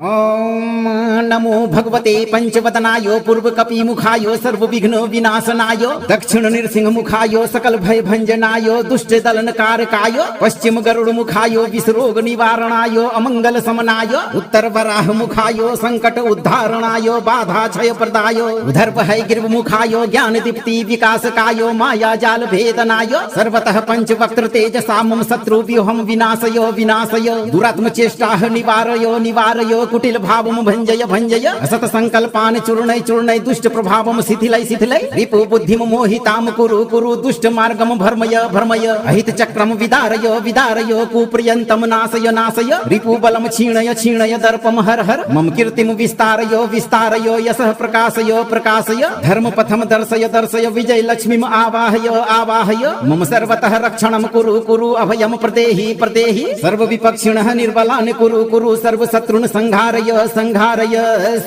ओम नमो भगवते पंचवदनाय पूर्व कपि मुखाय सर्व विघ्न विनाशनाय दक्षिण नृसिंह मुखाय सकल भय भंजनाय दुष्ट दलन कारकाय पश्चिम गरुड़ मुखाय विषरोग निवारणाय अमंगल समनाय उत्तर वराह मुखाय संकट उद्धारणाय बाधा क्षय प्रदाय उधर भय गिर्व मुखाय ज्ञान दीप्ति विकासकाय माया जाल भेदनाय सर्वतः पंच वक्त्र तेजसा मम शत्रु व्यूहम विनाशय विनाशय दुरात्म चेष्टाः निवारय निवारय कुटिल भावम भंजय भंजय असत संकल्पान चूर्णय चूर्णय दुष्ट प्रभावम शिथिलय शिथिलय रिपु बुद्धिम मोहिताम कुरु कुरु दुष्ट मार्गम भर्मय भर्मय अहित चक्रम विदारय विदारय कुप्रियंतम नाशय नाशय रिपु बलम क्षीणय क्षीणय दर्पम हर हर मम कीर्तिम विस्तारय विस्तारय यशः प्रकाशय प्रकाशय धर्म पथम दर्शय दर्शय विजय लक्ष्मीम आवाहय आवाहय मम सर्वतः रक्षणम कुरु कुरु अभयम प्रदेहि प्रदेहि सर्व विपक्षिणः निर्बलान् कुरु कुरु सर्व शत्रुन् संहारय संहारय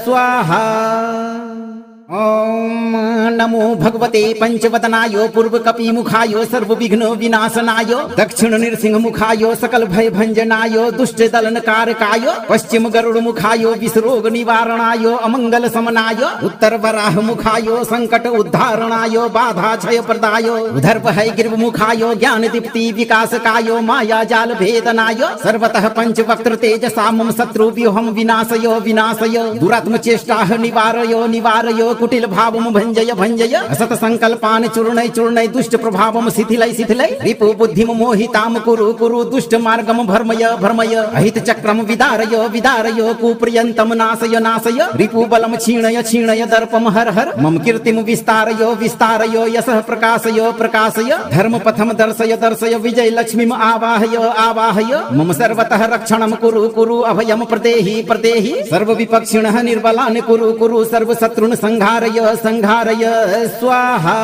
स्वाहा। ओम नमो भगवते पंचवदनाय पूर्व कपि मुखाय सर्व विघ्न विनाशनाय दक्षिण नृसिंह मुखाय सकल भय भंजनाय दुष्ट दलन कारकाय पश्चिम गरुड़ मुखाय विषरोग निवारणाय अमंगल समनाय उत्तर वराह मुखाय संकट उद्धारणाय बाधा क्षय प्रदाय उधर भय गिर्व मुखाय ज्ञान दीप्ति विकासकाय माया जाल भेदनाय सर्वतः पंच वक्त्र तेजसा मम शत्रु व्यूहम विनाशय विनाशय दुरात्म चेष्टाः निवारय निवारय कुटिल भावम भंजय भंजय असत संकल्पान चूर्णय चूर्णय दुष्ट प्रभावम शिथिलय शिथिलय रिपु बुद्धिम मोहिताम कुरु कुरु दुष्ट मार्गम भर्मय भर्मय अहित चक्रम विदारय विदारय कुप्रियंतम नाशय नाशय रिपु बलम क्षीणय क्षीणय दर्पम हर हर मम कीर्तिम विस्तारय विस्तारय यशः प्रकाशय प्रकाशय धर्म पथम दर्शय दर्शय विजय लक्ष्मीम आवाहय आवाहय मम सर्वतः रक्षणम कुरु कुरु अभयम प्रदेहि प्रदेहि सर्व विपक्षिणः निर्बलान् कुरु कुरु सर्व शत्रुन् संहारय संहारय स्वाहा।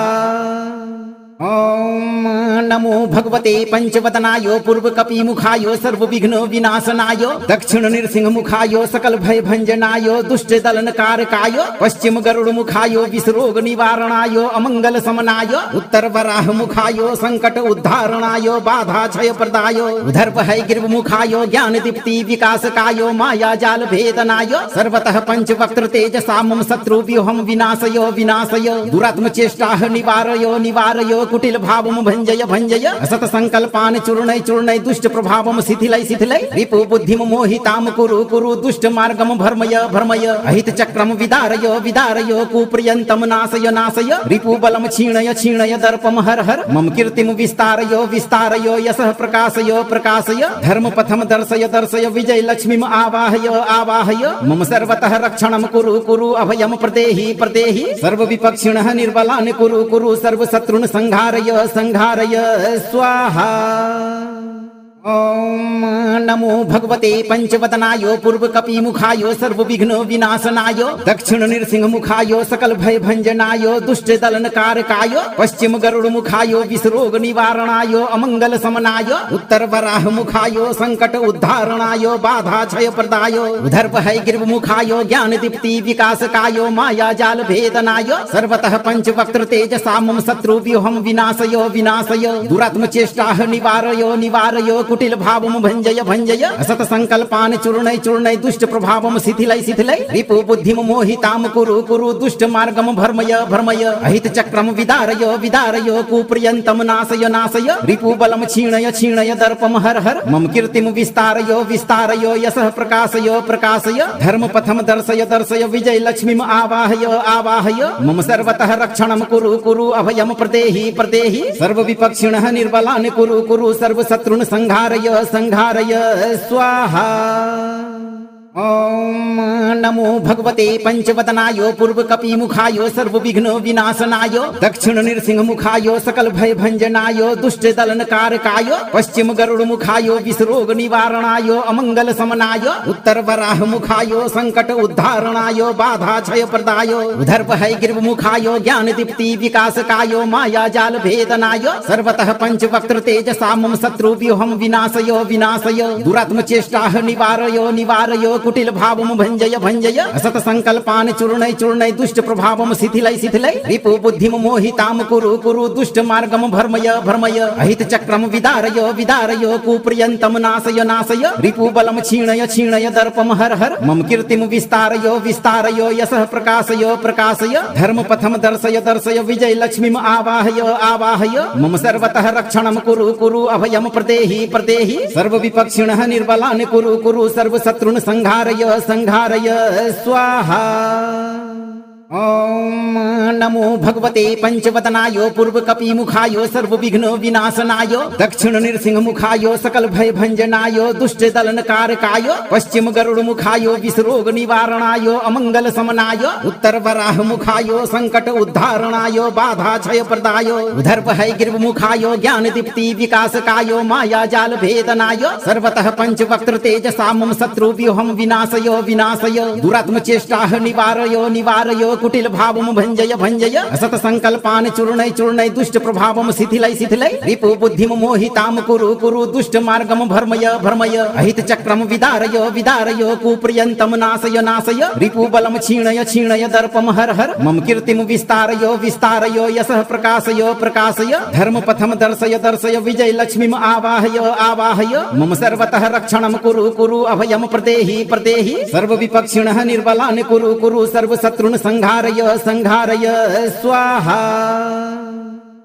ओम नमो भगवते पंचवदनाय पूर्व कपि मुखाय सर्व विघ्न विनाशनाय दक्षिण नृसिंह मुखाय सकल भय भंजनाय दुष्ट दलन कारकाय पश्चिम गरुड़ मुखाय विषरोग निवारणाय अमंगल समनाय उत्तर वराह मुखाय संकट उद्धारणाय बाधा क्षय प्रदाय उधर भय गिर्व मुखाय ज्ञान दीप्ति विकासकाय माया जाल भेदनाय सर्वतः पंचवक्त्र तेजसा मम शत्रु व्यूहम विनाशय विनाशय दुरात्म चेष्टाः निवारय निवारय कुटिल भावम भंजय भंजय असत संकल्पान चूर्णय चूर्णय दुष्ट प्रभावम शिथिलय शिथिलय रिपु बुद्धिम मोहिताम कुरु कुरु दुष्ट मार्गम भर्मय भर्मय अहित चक्रम विदारय विदारय कुप्रियंतम नाशय नाशय रिपु बलम क्षीणय क्षीणय दर्पम हर हर मम कीर्तिम विस्तारय विस्तारय यशः प्रकाशय प्रकाशय धर्म पथम दर्शय दर्शय विजय लक्ष्मीम आवाहय आवाहय मम सर्वतः रक्षणम कुरु कुरु अभयम प्रदेहि प्रदेहि सर्व विपक्षिणः निर्बलान् कुरु कुरु सर्व शत्रुन् संघारय संघारय स्वाहा। ओम नमो भगवते पंचवदनाय पूर्व कपि मुखाय सर्व विघ्न विनाशनाय दक्षिण नृसिंह मुखाय सकल भय भंजनाय दुष्ट दलन कारकाय पश्चिम गरुड़ मुखाय विषरोग निवारणाय अमंगल समनाय उत्तर वराह मुखाय संकट उद्धारणाय बाधा क्षय प्रदाय उधर भय गिर्व मुखाय ज्ञान दीप्ति विकासकाय माया जाल भेदनाय सर्वतः पंचवक्त्र तेजसा मम शत्रु व्यूहम विनाशय विनाशय दुरात्म चेष्टाः निवारय निवारय कुटिल भावम भंजय भंजय असत संकल्पान चूर्णय चूर्णय दुष्ट प्रभावम शिथिलय शिथिलय रिपु बुद्धिम मोहिताम कुरु कुरु दुष्ट मार्गम भर्मय भर्मय अहित चक्रम विदारय विदारय कुप्रियंतम नाशय नाशय रिपु बलम क्षीणय क्षीणय दर्पम हर हर मम कीर्तिम विस्तारय विस्तारय यशः प्रकाशय प्रकाशय धर्म पथम दर्शय दर्शय विजय लक्ष्मीम आवाहय आवाहय मम सर्वतः रक्षणम कुरु कुरु अभयम प्रदेहि प्रदेहि सर्व विपक्षिणः निर्बलान् कुरु कुरु सर्व शत्रुन् संघारय संघारय स्वाहा। ओम नमो भगवते पंचवदनाय पूर्व कपि मुखाय सर्व विघ्न विनाशनाय दक्षिण नृसिंह मुखाय सकल भय भंजनाय दुष्ट दलन कारकाय पश्चिम गरुड़ मुखाय विषरोग निवारणाय अमंगल समनाय उत्तर वराह मुखाय संकट उद्धारणाय बाधा क्षय प्रदाय उधर भय गिर्व मुखाय ज्ञान दीप्ति विकासकाय माया जाल भेदनाय सर्वतः पंचवक्त्र तेजसा मम शत्रु व्यूहम विनाशय विनाशय दुरात्म चेष्टाः निवारय निवारय कुटिल भावम भंजय भंजय असत संकल्पान चूर्णय चूर्णय दुष्ट प्रभावम शिथिलय शिथिलय रिपु बुद्धिम मोहिताम कुरु कुरु दुष्ट मार्गम भर्मय भर्मय अहित चक्रम विदारय विदारय कुप्रियंतम नाशय नाशय रिपु बलम क्षीणय क्षीणय दर्पम हर हर मम कीर्तिम विस्तारय विस्तारय यशः प्रकाशय प्रकाशय धर्म पथम दर्शय दर्शय विजय लक्ष्मीम आवाहय आवाहय मम सर्वतः रक्षणम कुरु कुरु अभयम प्रदेहि प्रदेहि सर्व विपक्षिणः निर्बलान् कुरु कुरु सर्व शत्रुन् संघारय संघारय स्वाहा। ओम नमो भगवते पंचवदनाय पूर्व कपि मुखाय सर्व विघ्न विनाशनाय दक्षिण नृसिंह मुखाय सकल भय भंजनाय दुष्ट दलन कारकाय पश्चिम गरुड़ मुखाय विषरोग निवारणाय अमंगल समनाय उत्तर वराह मुखाय संकट उद्धारणाय बाधा क्षय प्रदाय उधर भय गिर्व मुखाय ज्ञान दीप्ति विकासकाय माया जाल भेदनाय सर्वतः पंचवक्त्र तेजसा मम शत्रु व्यूहम विनाशय विनाशय दुरात्म चेष्टाः निवारय निवारय कुटिल भावम भंजय भंजय असत संकल्पान चूर्णय चूर्णय दुष्ट प्रभावम शिथिलय शिथिलय रिपु बुद्धिम मोहिताम कुरु कुरु दुष्ट मार्गम भर्मय भर्मय अहित चक्रम विदारय विदारय कुप्रियंतम नाशय नाशय रिपु बलम क्षीणय क्षीणय दर्पम हर हर मम कीर्तिम विस्तारय विस्तारय यशः प्रकाशय प्रकाशय धर्म पथम दर्शय दर्शय विजय लक्ष्मीम आवाहय आवाहय मम सर्वतः रक्षणम कुरु कुरु अभयम प्रदेहि प्रदेहि सर्व विपक्षिणः निर्बलान् कुरु कुरु सर्व शत्रुन् संघारय संघारय स्वाहा।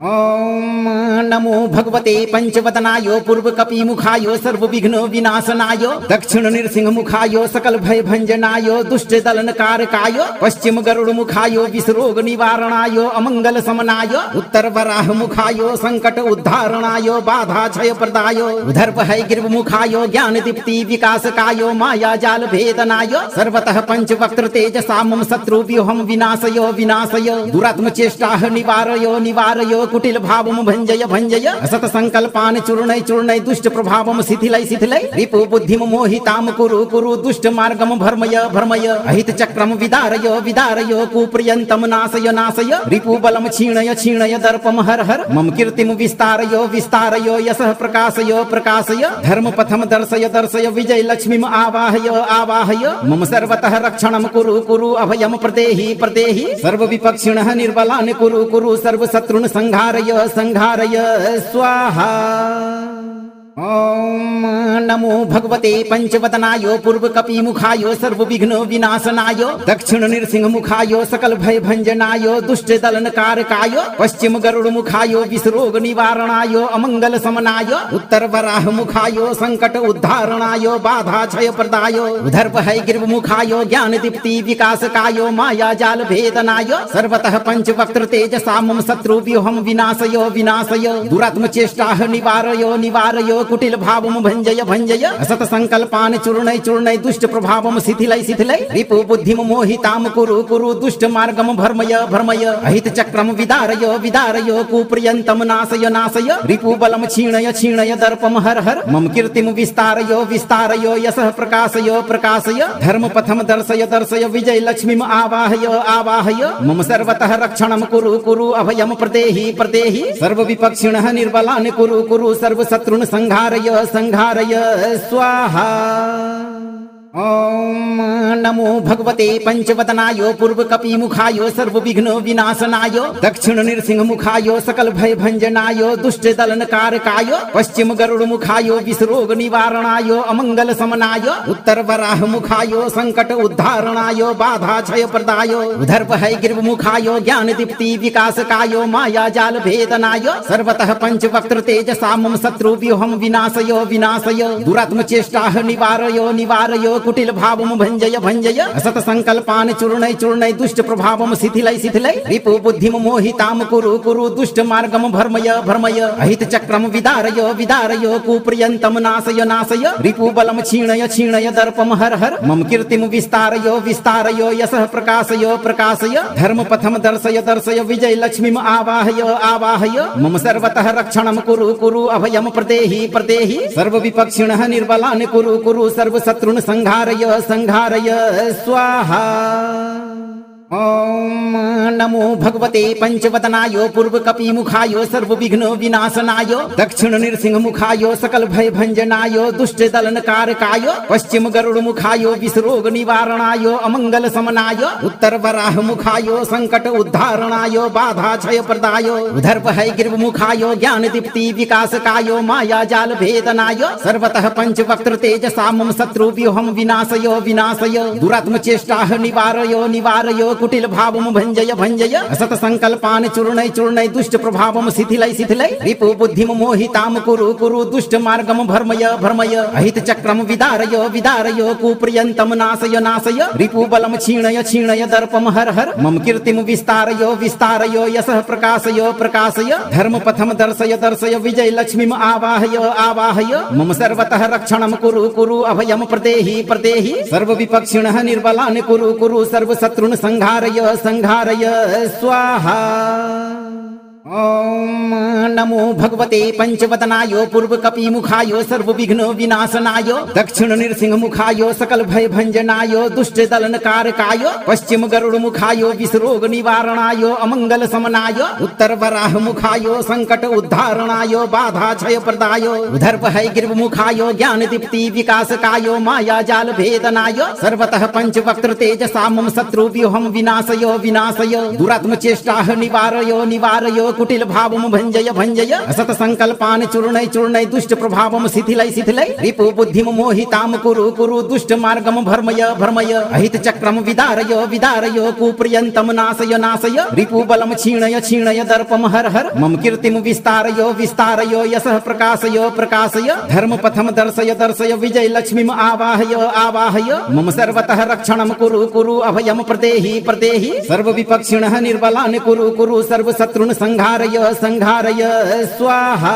ओम नमो भगवते पंचवदनाय पूर्व कपि मुखाय सर्व विघ्न विनाशनाय दक्षिण नृसिंह मुखाय सकल भय भंजनाय दुष्ट दलन कारकाय पश्चिम गरुड़ मुखाय विषरोग निवारणाय अमंगल समनाय उत्तर वराह मुखाय संकट उद्धारणाय बाधा क्षय प्रदाय उधर भय गिर्व मुखाय ज्ञान दीप्ति विकासकाय माया जाल भेदनाय सर्वतः पंचवक्त्र तेजसा मम शत्रु व्यूहम विनाशय विनाशय दुरात्म चेष्टाः निवारय निवारय कुटिल भावम भंजय भंजय असत संकल्पान चूर्णय चूर्णय दुष्ट प्रभावम शिथिलय शिथिलय रिपु बुद्धिम मोहिताम कुरु कुरु दुष्ट मार्गम भर्मय भर्मय अहित चक्रम विदारय विदारय कुप्रियंतम नाशय नाशय रिपु बलम क्षीणय क्षीणय दर्पम हर हर मम कीर्तिम विस्तारय विस्तारय यशः प्रकाशय प्रकाशय धर्म पथम दर्शय दर्शय विजय लक्ष्मीम आवाहय आवाहय मम सर्वतः रक्षणम कुरु कुरु अभयम प्रदेहि प्रदेहि सर्व विपक्षिणः निर्बलान् कुरु कुरु सर्व शत्रुन् संहारय संहारय स्वाहा। ओम नमो भगवते पंचवदनाय पूर्व कपि मुखाय सर्व विघ्न विनाशनाय दक्षिण नृसिंह मुखाय सकल भय भंजनाय दुष्ट दलन कारकाय पश्चिम गरुड़ मुखाय विषरोग निवारणाय अमंगल समनाय उत्तर वराह मुखाय संकट उद्धारणाय बाधा क्षय प्रदाय उधर भय गिर्व मुखाय ज्ञान दीप्ति विकासकाय माया जाल भेदनाय सर्वतः पंच वक्त्र तेजसा मम शत्रु व्यूहम विनाशय विनाशय दुरात्म चेष्टाः निवारय निवारय कुटिल भावम भंजय भंजय असत संकल्पान चूर्णय चूर्णय दुष्ट प्रभावम शिथिलय शिथिलय रिपु बुद्धिम मोहिताम कुरु कुरु दुष्ट मार्गम भर्मय भर्मय अहित चक्रम विदारय विदारय कुप्रियंतम नाशय नाशय रिपु बलम क्षीणय क्षीणय दर्पम हर हर मम कीर्तिम विस्तारय विस्तारय यशः प्रकाशय प्रकाशय धर्म पथम दर्शय दर्शय विजय लक्ष्मीम आवाहय आवाहय मम सर्वतः रक्षणम कुरु कुरु अभयम प्रदेहि प्रदेहि सर्व विपक्षिणः निर्बलान् कुरु कुरु सर्व शत्रुन् संहारय संहारय स्वाहा। ओम नमो भगवते पंचवदनाय पूर्व कपि मुखाय सर्व विघ्न विनाशनाय दक्षिण नृसिंह मुखाय सकल भय भंजनाय दुष्ट दलन कारकाय पश्चिम गरुड़ मुखाय विषरोग निवारणाय अमंगल समनाय उत्तर वराह मुखाय संकट उद्धारणाय बाधा क्षय प्रदाय उधर भय गिर्व मुखाय ज्ञान दीप्ति विकासकाय माया जाल भेदनाय सर्वतः पंच वक्त्र तेजसा मम शत्रु व्यूहम विनाशय विनाशय दुरात्म चेष्टाः निवारय निवारय कुटिल भावम भंजय भंजय असत संकल्पान चूर्णय चूर्णय दुष्ट प्रभावम शिथिलय शिथिलय रिपु बुद्धिम मोहिताम कुरु कुरु दुष्ट मार्गम भर्मय भर्मय अहित चक्रम विदारय विदारय कुप्रियंतम नाशय नाशय रिपु बलम क्षीणय क्षीणय दर्पम हर हर मम कीर्तिम विस्तारय विस्तारय यशः प्रकाशय प्रकाशय धर्म पथम दर्शय दर्शय विजय लक्ष्मीम आवाहय आवाहय मम सर्वतः रक्षणम कुरु कुरु अभयम प्रदेहि प्रदेहि सर्व विपक्षिणः निर्बलान् कुरु कुरु सर्व शत्रुन् संहारय संहारय स्वाहा। ओम नमो भगवते पंचवदनाय पूर्व कपि मुखाय सर्व विघ्न विनाशनाय दक्षिण नृसिंह मुखाय सकल भय भंजनाय दुष्ट दलन कारकाय पश्चिम गरुड़ मुखाय विषरोग निवारणाय अमंगल समनाय उत्तर वराह मुखाय संकट उद्धारणाय बाधा क्षय प्रदाय उधर भय गिर्व मुखाय ज्ञान दीप्ति विकासकाय माया जाल भेदनाय सर्वतः पंच वक्त्र तेजसा मम शत्रु व्यूहम विनाशय विनाशय दुरात्म चेष्टाः निवारय निवारय कुटिल भावम भंजय भंजय असत संकल्पान चूर्णय चूर्णय दुष्ट प्रभावम शिथिलय शिथिलय रिपु बुद्धिम मोहिताम कुरु कुरु दुष्ट मार्गम भर्मय भर्मय अहित चक्रम विदारय विदारय कुप्रियंतम नाशय नाशय रिपु बलम क्षीणय क्षीणय दर्पम हर हर मम कीर्तिम विस्तारय विस्तारय यशः प्रकाशय प्रकाशय धर्म पथम दर्शय दर्शय विजय लक्ष्मीम आवाहय आवाहय मम सर्वतः रक्षणम कुरु कुरु अभयम प्रदेहि प्रदेहि सर्व विपक्षिणः निर्बलान् कुरु कुरु सर्व शत्रुन् संहारय संहारय स्वाहा। ओम नमो भगवते पंचवदनाय पूर्व कपि मुखाय सर्व विघ्न विनाशनाय दक्षिण नृसिंह मुखाय सकल भय भंजनाय दुष्ट दलन कारकाय पश्चिम गरुड़ मुखाय विषरोग निवारणाय अमंगल समनाय उत्तर वराह मुखाय संकट उद्धारणाय बाधा क्षय प्रदाय उधर भय गिर्व मुखाय ज्ञान दीप्ति विकासकाय माया जाल भेदनाय सर्वतः पंच वक्त्र तेजसा मम शत्रु व्यूहम विनाशय विनाशय दुरात्म चेष्टाः निवारय निवारय कुटिल भावम भंजय भंजय असत संकल्पान चूर्णय चूर्णय दुष्ट प्रभावम शिथिलय शिथिलय रिपु बुद्धिम मोहिताम कुरु कुरु दुष्ट मार्गम भर्मय भर्मय अहित चक्रम विदारय विदारय कुप्रियंतम नाशय नाशय रिपु बलम क्षीणय क्षीणय दर्पम हर हर मम कीर्तिम विस्तारय विस्तारय यशः प्रकाशय प्रकाशय धर्म पथम दर्शय दर्शय विजय लक्ष्मीम आवाहय आवाहय मम सर्वतः रक्षणम कुरु कुरु अभयम प्रदेहि प्रदेहि सर्व विपक्षिणः निर्बलान् कुरु कुरु सर्व शत्रुन् संहारय संहारय स्वाहा।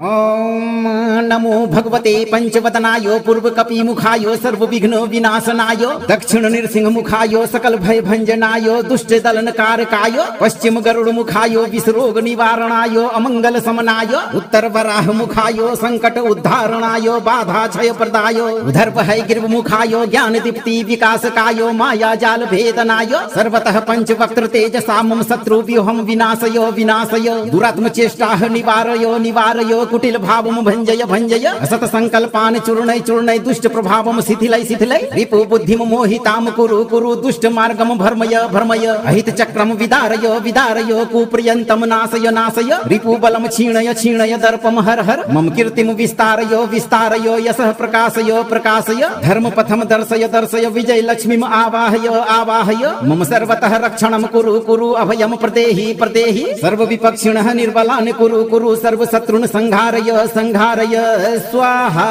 ओम नमो भगवते पंचवदनाय पूर्व कपि मुखाय सर्व विघ्न विनाशनाय दक्षिण नृसिंह मुखाय सकल भय भंजनाय दुष्ट दलन कारकाय पश्चिम गरुड़ मुखाय विषरोग निवारणाय अमंगल समनाय उत्तर वराह मुखाय संकट उद्धारणाय बाधा क्षय प्रदाय उधर भय गिर्व मुखाय ज्ञान दीप्ति विकासकाय माया जाल भेदनाय सर्वतः पंचवक्त्र तेजसा मम शत्रु व्यूहम विनाशय विनाशय दुरात्म चेष्टाः निवारय निवारय कुटिल भावम भंजय भंजय असत संकल्पान चूर्णय चूर्णय दुष्ट प्रभावम शिथिलय शिथिलय रिपु बुद्धिम मोहिताम कुरु कुरु दुष्ट मार्गम भर्मय भर्मय अहित चक्रम विदारय विदारय कुप्रियंतम नाशय नाशय रिपु बलम क्षीणय क्षीणय दर्पम हर हर मम कीर्तिम विस्तारय विस्तारय यशः प्रकाशय प्रकाशय धर्म पथम दर्शय दर्शय विजय लक्ष्मीम आवाहय आवाहय मम सर्वतः रक्षणम कुरु कुरु अभयम प्रदेहि प्रदेहि सर्व विपक्षिणः निर्बलान् कुरु कुरु सर्व शत्रुन् संहारय संहारय स्वाहा।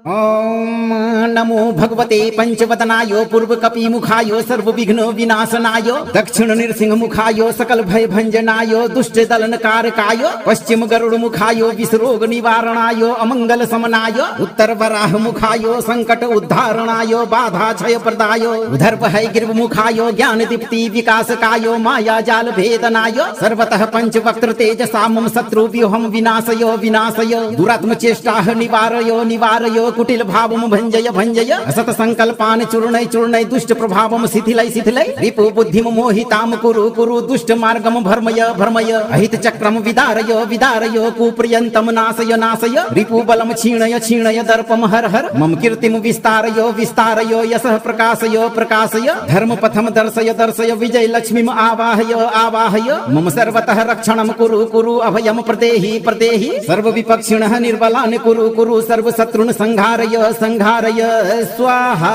ओम नमो भगवते पंचवदनाय पूर्व कपि मुखाय सर्व विघ्न विनाशनाय दक्षिण नृसिंह मुखाय सकल भय भंजनाय दुष्ट दलन कारकाय पश्चिम गरुड़ मुखाय विषरोग निवारणाय अमंगल समनाय उत्तर वराह मुखाय संकट उद्धारणाय बाधा क्षय प्रदाय उधर भय गिर्व मुखाय ज्ञान दीप्ति विकासकाय माया जाल भेदनाय सर्वतः पंचवक्त्र तेजसा मम शत्रु व्यूहम विनाशय विनाशय दुरात्म चेष्टाः निवारय निवारय कुटिल भावम भंजय भंजय असत संकल्पान चूर्णय चूर्णय दुष्ट प्रभावम शिथिलय शिथिलय रिपु बुद्धिम मोहिताम कुरु कुरु दुष्ट मार्गम भर्मय भर्मय अहित चक्रम विदारय विदारय कुप्रियंतम नाशय नाशय रिपु बलम क्षीणय क्षीणय दर्पम हर हर मम कीर्तिम विस्तारय विस्तारय यशः प्रकाशय प्रकाशय धर्म पथम दर्शय दर्शय विजय लक्ष्मीम आवाहय आवाहय मम सर्वतः रक्षणम कुरु कुरु अभयम प्रदेहि प्रदेहि सर्व विपक्षिणः निर्बलान् कुरु कुरु सर्व शत्रुन् संहारय संहारय स्वाहा।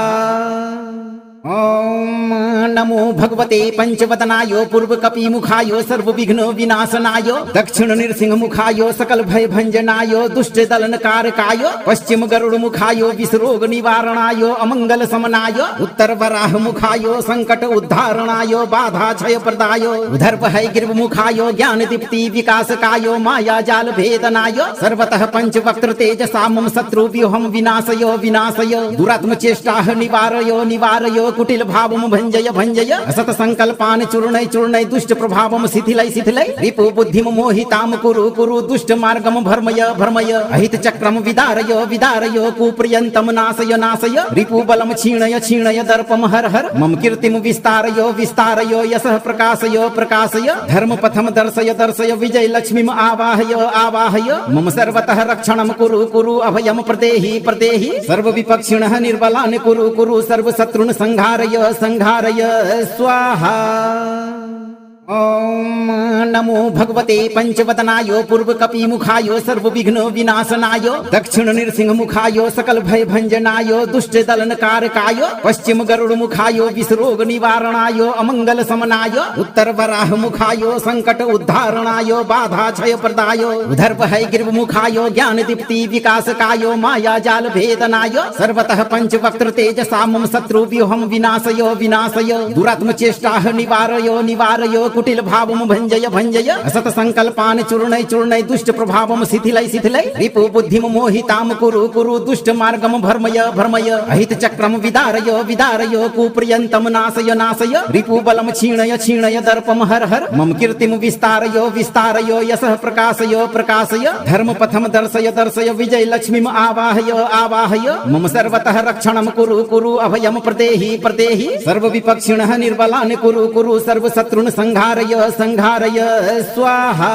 ओम नमो भगवते पंचवदनाय पूर्व कपि मुखाय सर्व विघ्न विनाशनाय दक्षिण नृसिंह मुखाय सकल भय भंजनाय दुष्ट दलन कारकाय पश्चिम गरुड़ मुखाय विषरोग निवारणाय अमंगल समनाय उत्तर वराह मुखाय संकट उद्धारणाय बाधा क्षय प्रदाय उधर भय गिर्व मुखाय ज्ञान दीप्ति विकासकाय माया जाल भेदनाय सर्वतः पंचवक्त्र तेजसा मम शत्रु व्यूहम विनाशय विनाशय दुरात्म चेष्टाः निवारय निवारय कुटिल भावम भंजय भंजय असत संकल्पान चूर्णय चूर्णय दुष्ट प्रभावम शिथिलय शिथिलय रिपु बुद्धिम मोहिताम कुरु कुरु दुष्ट मार्गम भर्मय भर्मय अहित चक्रम विदारय विदारय कुप्रियंतम नाशय नाशय रिपु बलम क्षीणय क्षीणय दर्पम हर हर मम कीर्तिम विस्तारय विस्तारय यशः प्रकाशय प्रकाशय धर्म पथम दर्शय दर्शय विजय लक्ष्मीम आवाहय आवाहय मम सर्वतः रक्षणम कुरु कुरु अभयम प्रदेहि प्रदेहि सर्व विपक्षिणः निर्बलान् कुरु कुरु सर्व शत्रुन् संहारय संहारय स्वाहा। ओम नमो भगवते पंचवदनाय पूर्व कपि मुखाय सर्व विघ्न विनाशनाय दक्षिण नृसिंह मुखाय सकल भय भंजनाय दुष्ट दलन कारकाय पश्चिम गरुड़ मुखाय विषरोग निवारणाय अमंगल समनाय उत्तर वराह मुखाय संकट उद्धारणाय बाधा क्षय प्रदाय उधर भय गिर्व मुखाय ज्ञान दीप्ति विकासकाय माया जाल भेदनाय सर्वतः पंचवक्त्र तेजसा मम शत्रु व्यूहम विनाशय विनाशय दुरात्म चेष्टाः निवारय निवारय कुटिल भावम भंजय भंजय असत संकल्पान चूर्णय चूर्णय दुष्ट प्रभावम शिथिलय शिथिलय रिपु बुद्धिम मोहिताम कुरु कुरु दुष्ट मार्गम भर्मय भर्मय अहित चक्रम विदारय विदारय कुप्रियंतम नाशय नाशय रिपु बलम क्षीणय क्षीणय दर्पम हर हर मम कीर्तिम विस्तारय विस्तारय यशः प्रकाशय प्रकाशय धर्म पथम दर्शय दर्शय विजय लक्ष्मीम आवाहय आवाहय मम सर्वतः रक्षणम कुरु कुरु अभयम प्रदेहि प्रदेहि सर्व विपक्षिणः निर्बलान् कुरु कुरु सर्व शत्रुन् संहारय संहारय स्वाहा।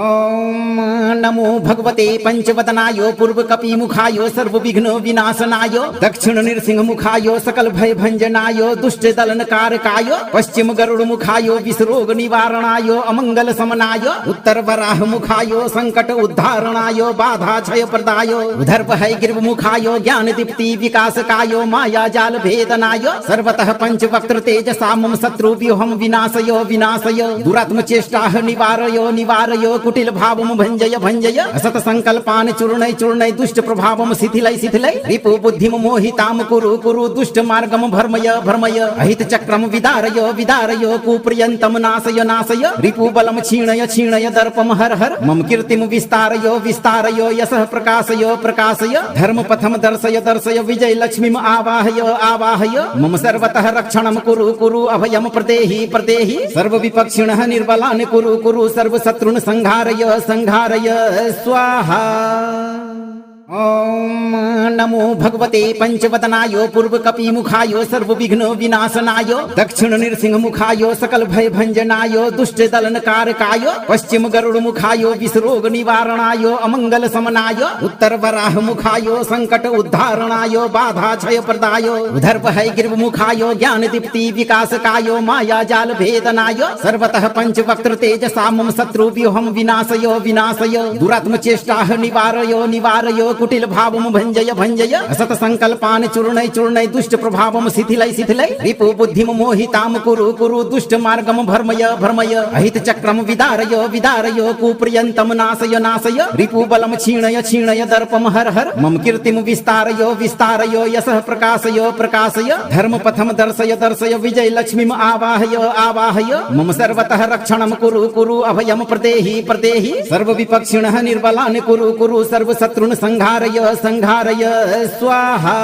ओम नमो भगवते पंचवदनाय पूर्व कपि मुखाय सर्व विघ्न विनाशनाय दक्षिण नृसिंह मुखाय सकल भय भंजनाय दुष्ट दलन कारकाय पश्चिम गरुड़ मुखाय विषरोग निवारणाय अमंगल समनाय उत्तर वराह मुखाय संकट उद्धारणाय बाधा क्षय प्रदाय उधर भय गिर्व मुखाय ज्ञान दीप्ति विकासकाय माया जाल भेदनाय सर्वतः पंचवक्त्र तेजसा मम शत्रु व्यूहम विनाशय विनाशय दुरात्म चेष्टाः निवारय निवारय कुटिल भावम भंजय भंजय भञ्जय असत संकल्पान् चूर्णय चूर्णय दुष्ट प्रभावं शिथिलय शिथिलय रिपु बुद्धिं मोहितां कुरु कुरु दुष्ट मार्गं भर्मय भर्मय अहित चक्रं विदारय विदारय कुप्रियन्तं नाशय नाशय रिपु बलं क्षीणय क्षीणय दर्पं हर हर मम कीर्तिं विस्तारय विस्तारय यशः प्रकाशय प्रकाशय धर्म पथं दर्शय दर्शय विजय लक्ष्मीम् आवाहय आवाहय मम सर्वतः रक्षणं कुरु कुरु अभयं प्रदेहि प्रदेहि सर्व विपक्षिणः निर्बलान् कुरु कुरु सर्व शत्रुन् संहारय संहारय स्वाहा। ओम नमो भगवते पंचवदनाय पूर्व कपि मुखाय सर्व विघ्न विनाशनाय दक्षिण नृसिंह मुखाय सकल भय भंजनाय दुष्ट दलन कारकाय पश्चिम गरुड़ मुखाय विषरोग निवारणाय अमंगल समनाय उत्तर वराह मुखाय संकट उद्धारणाय बाधा क्षय प्रदाय उधर भय गिर्व मुखाय ज्ञान दीप्ति विकासकाय माया जाल भेदनाय सर्वतः पंच वक्त्र तेज सामम शत्रु व्यूहम विनाशय विनाशय दुरात्म चेष्टाः निवारय निवारय कुटिल भावं भंजय भंजय असत संकल्पान् चूर्णय चूर्णय दुष्ट प्रभावं शिथिलय शिथिलय रिपु बुद्धिं मोहितां कुरु कुरु दुष्ट मार्गं भर्मय भर्मय अहित चक्रं विदारय विदारय कुप्रियन्तं नाशय नाशय रिपु बलं क्षीणय क्षीणय दर्पं हर हर मम कीर्तिं विस्तारय विस्तारय यशः प्रकाशय प्रकाशय धर्म पथं दर्शय दर्शय विजय लक्ष्मीम् आवाहय आवाहय मम सर्वतः रक्षणं कुरु कुरु अभयं प्रदेहि प्रदेहि सर्व विपक्षिणः निर्बलान् कुरु कुरु सर्व शत्रुन् संहारय संहारय स्वाहा।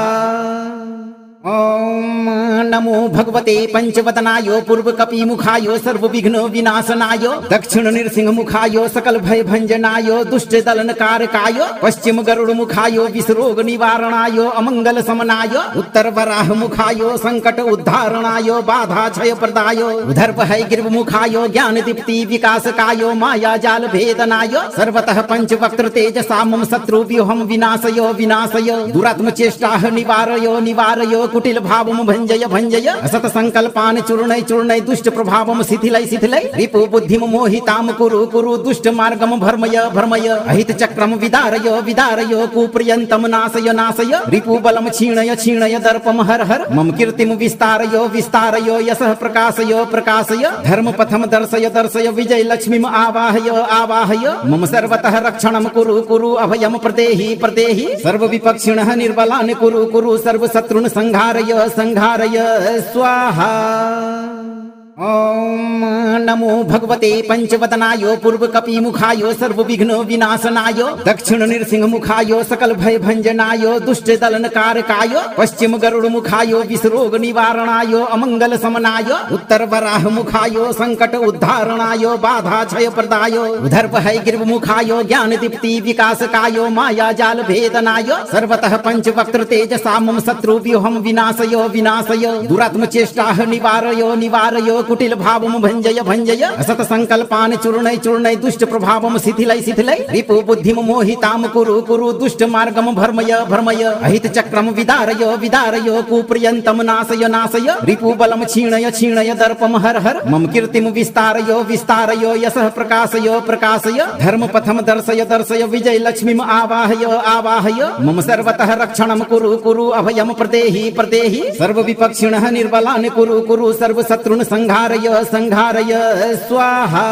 ओम नमो भगवते पंचवदनाय पूर्व कपि मुखाय सर्व विघ्न विनाशनाय दक्षिण नृसिंह मुखाय सकल भय भंजनाय दुष्ट दलन कारकाय पश्चिम गरुड़ मुखाय विषरोग निवारणाय अमंगल समनाय उत्तर वराह मुखाय संकट उद्धारणाय बाधा क्षय प्रदाय उधर भय गिर्व मुखाय ज्ञान दीप्ति विकासकाय माया जाल भेदनाय सर्वतः पंच वक्त्र तेज सामम शत्रु व्यूहम विनाशय विनाशय दुरात्म चेष्टाः निवारय निवारय कुटिल भावं भंजय भंजय असत संकल्पान् चूर्णय चूर्णय दुष्ट प्रभावं शिथिलय शिथिलय रिपु बुद्धिं मोहितां कुरु कुरु दुष्ट मार्गं भर्मय भर्मय अहित चक्रं विदारय विदारय कुप्रियन्तं नाशय नाशय रिपु बलं क्षीणय क्षीणय दर्पं हर हर मम कीर्तिं विस्तारय विस्तारय यशः प्रकाशय प्रकाशय धर्म पथं दर्शय दर्शय विजय लक्ष्मीम् आवाहय आवाहय मम सर्वतः रक्षणं कुरु कुरु अभयं प्रदेहि प्रदेहि सर्व विपक्षिणः निर्बलान् कुरु कुरु सर्व शत्रुन् संहारय संहारय स्वाहा। ओम नमो भगवते पंचवदनाय पूर्व कपि मुखाय सर्व विघ्न विनाशनाय दक्षिण नृसिंह मुखाय सकल भय भंजनाय दुष्ट दलन कारकाय पश्चिम गरुड़ मुखाय विषरोग निवारणाय अमंगल समनाय उत्तर वराह मुखाय संकट उद्धारणाय बाधा क्षय प्रदाय उधर भय गिर्व मुखाय ज्ञान दीप्ति विकासकाय माया जाल भेदनाय सर्वतः पंच वक्त्र तेज सामम शत्रु व्यूहम विनाशय विनाशय दुरात्म चेष्टाः निवारय निवारय कुटिल भावं भंजय भंजय असत संकल्पान् चूर्णय चूर्णय दुष्ट प्रभावं शिथिलय शिथिलय रिपु बुद्धिं मोहितां कुरु कुरु दुष्ट मार्गं भर्मय भर्मय अहित चक्रं विदारय विदारय कुप्रियन्तं नाशय नाशय रिपु बलं क्षीणय क्षीणय दर्पं हर हर मम कीर्तिं विस्तारय विस्तारय यशः प्रकाशय प्रकाशय धर्म पथं दर्शय दर्शय विजय लक्ष्मीम् आवाहय आवाहय मम सर्वतः रक्षणं कुरु कुरु अभयं प्रदेहि प्रदेहि सर्व विपक्षिणः निर्बलान् कुरु कुरु सर्व शत्रुन् संहारय संहारय स्वाहा।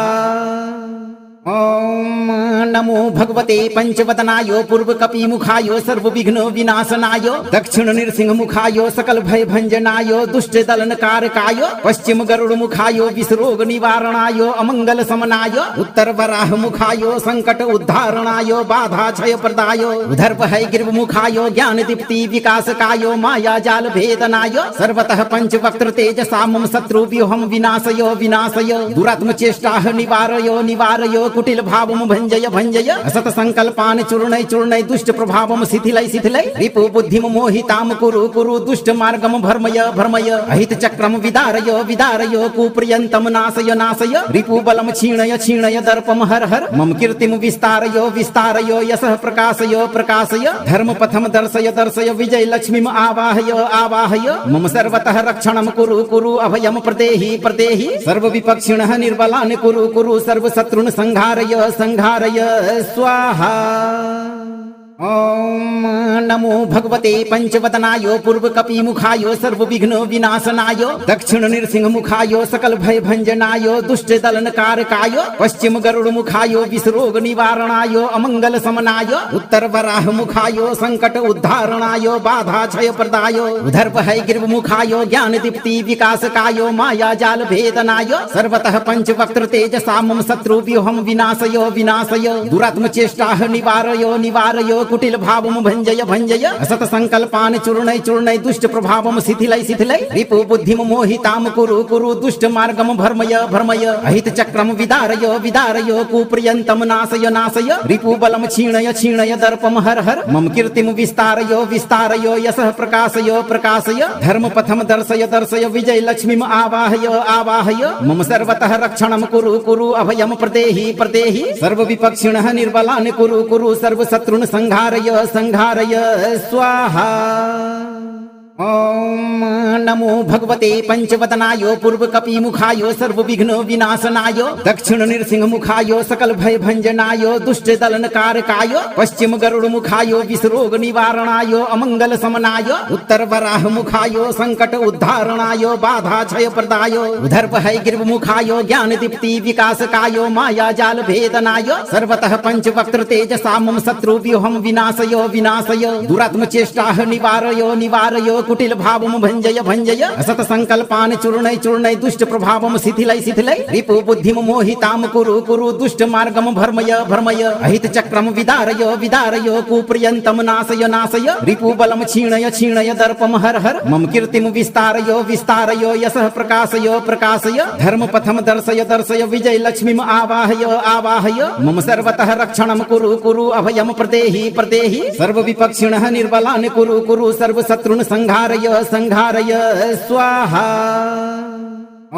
ओम नमो भगवते पंचवदनाय पूर्व कपि मुखाय सर्व विघ्न विनाशनाय दक्षिण नृसिंह मुखाय सकल भय भंजनाय दुष्ट दलन कारकाय पश्चिम गरुड़ मुखाय विषरोग निवारणाय अमंगल समनाय उत्तर वराह मुखाय संकट उद्धारणाय बाधा क्षय प्रदाय उधर भय गिर्व मुखाय ज्ञान दीप्ति विकासकाय माया जाल भेदनाय सर्वतः पंच वक्त्र तेज सामम शत्रु व्यूहम विनाशय विनाशय दुरात्म चेष्टाः निवारय निवारय कुटिल भावं भंजय भंजय असत संकल्पान् चूर्णय चूर्णय दुष्ट प्रभावं शिथिलय शिथिलय रिपु बुद्धिं मोहितां कुरु कुरु दुष्ट मार्गं भर्मय भर्मय अहित चक्रं विदारय विदारय कुप्रियन्तं नाशय नाशय रिपु बलं क्षीणय क्षीणय दर्पं हर हर मम कीर्तिं विस्तारय विस्तारय यशः प्रकाशय प्रकाशय धर्म पथं दर्शय दर्शय विजय लक्ष्मीम् आवाहय आवाहय मम सर्वतः रक्षणं कुरु कुरु अभयं प्रदेहि प्रदेहि सर्व विपक्षिणः निर्बलान् कुरु कुरु सर्व शत्रुन् संहारय संहारय स्वाहा। ओम नमो भगवते पंचवदनाय पूर्व कपि मुखाय सर्व विघ्न विनाशनाय दक्षिण नृसिंह मुखाय सकल भय भंजनाय दुष्ट दलन कारकाय पश्चिम गरुड़ मुखाय विषरोग निवारणाय अमंगल समनाय उत्तर वराह मुखाय संकट उद्धारणाय बाधा क्षय प्रदाय उधर भय गिर्व मुखाय ज्ञान दीप्ति विकासकाय माया जाल भेदनाय सर्वतः पंचवक्त्र तेजसा मम शत्रु व्यूहम विनाशय विनाशय दुरात्म चेष्टा निवारय निवारय कुटिल भावम भंजय भंजय असत संकल्पान चूर्णय चूर्णय दुष्ट प्रभावम शिथिलय शिथिलय रिपु बुद्धिम मोहिताम कुरु कुरु दुष्ट मार्गम भर्मय भर्मय अहित चक्रम विदारय विदारय कुप्रियंतम नाशय नाशय रिपु बलम क्षीणय क्षीणय दर्पम हर हर मम कीर्तिम विस्तारय विस्तारय यशः प्रकाशय प्रकाशय धर्म पथम दर्शय दर्शय विजय लक्ष्मीम आवाहय आवाहय मम सर्वतः रक्षणम कुरु कुरु अभयम प्रदेहि प्रदेहि सर्व विपक्षिणः निर्बलान् कुरु कुरु सर्व शत्रुन् संहारय संहारय स्वाहा। ओम नमो भगवते पंचवदनाय पूर्व कपि मुखाय सर्व विघ्न विनाशनाय दक्षिण नृसिंह मुखाय सकल भय भंजनाय दुष्ट दलन कारकाय पश्चिम गरुड़ मुखाय विषरोग निवारणाय अमंगल समनाय उत्तर वराह मुखाय संकट उद्धारणाय बाधा क्षय प्रदाय उधर भय गिर्व मुखाय ज्ञान दीप्ति विकासकाय माया जाल भेदनाय सर्वतः पंचवक्त्र तेजसा मम शत्रु व्यूहम विनाशय विनाशय दुरात्म चेष्टा निवारय निवारय कुटिल भावम भंजय भंजय असत संकल्पान चूर्णय चूर्णय दुष्ट प्रभावम शिथिलय शिथिलय रिपु बुद्धिम मोहिताम कुरु कुरु दुष्ट मार्गम भर्मय भर्मय अहित चक्रम विदारय विदारय कुप्रियंतम नाशय नाशय रिपु बलम क्षीणय क्षीणय दर्पम हर हर मम कीर्तिम विस्तारय विस्तारय यशः प्रकाशय प्रकाशय धर्म पथम दर्शय दर्शय विजय लक्ष्मीम आवाहय आवाहय मम सर्वतः रक्षणम कुरु कुरु अभयम प्रदेहि प्रदेहि सर्व विपक्षिणः निर्बलान् कुरु कुरु सर्व शत्रुन् संहारय संहारय स्वाहा।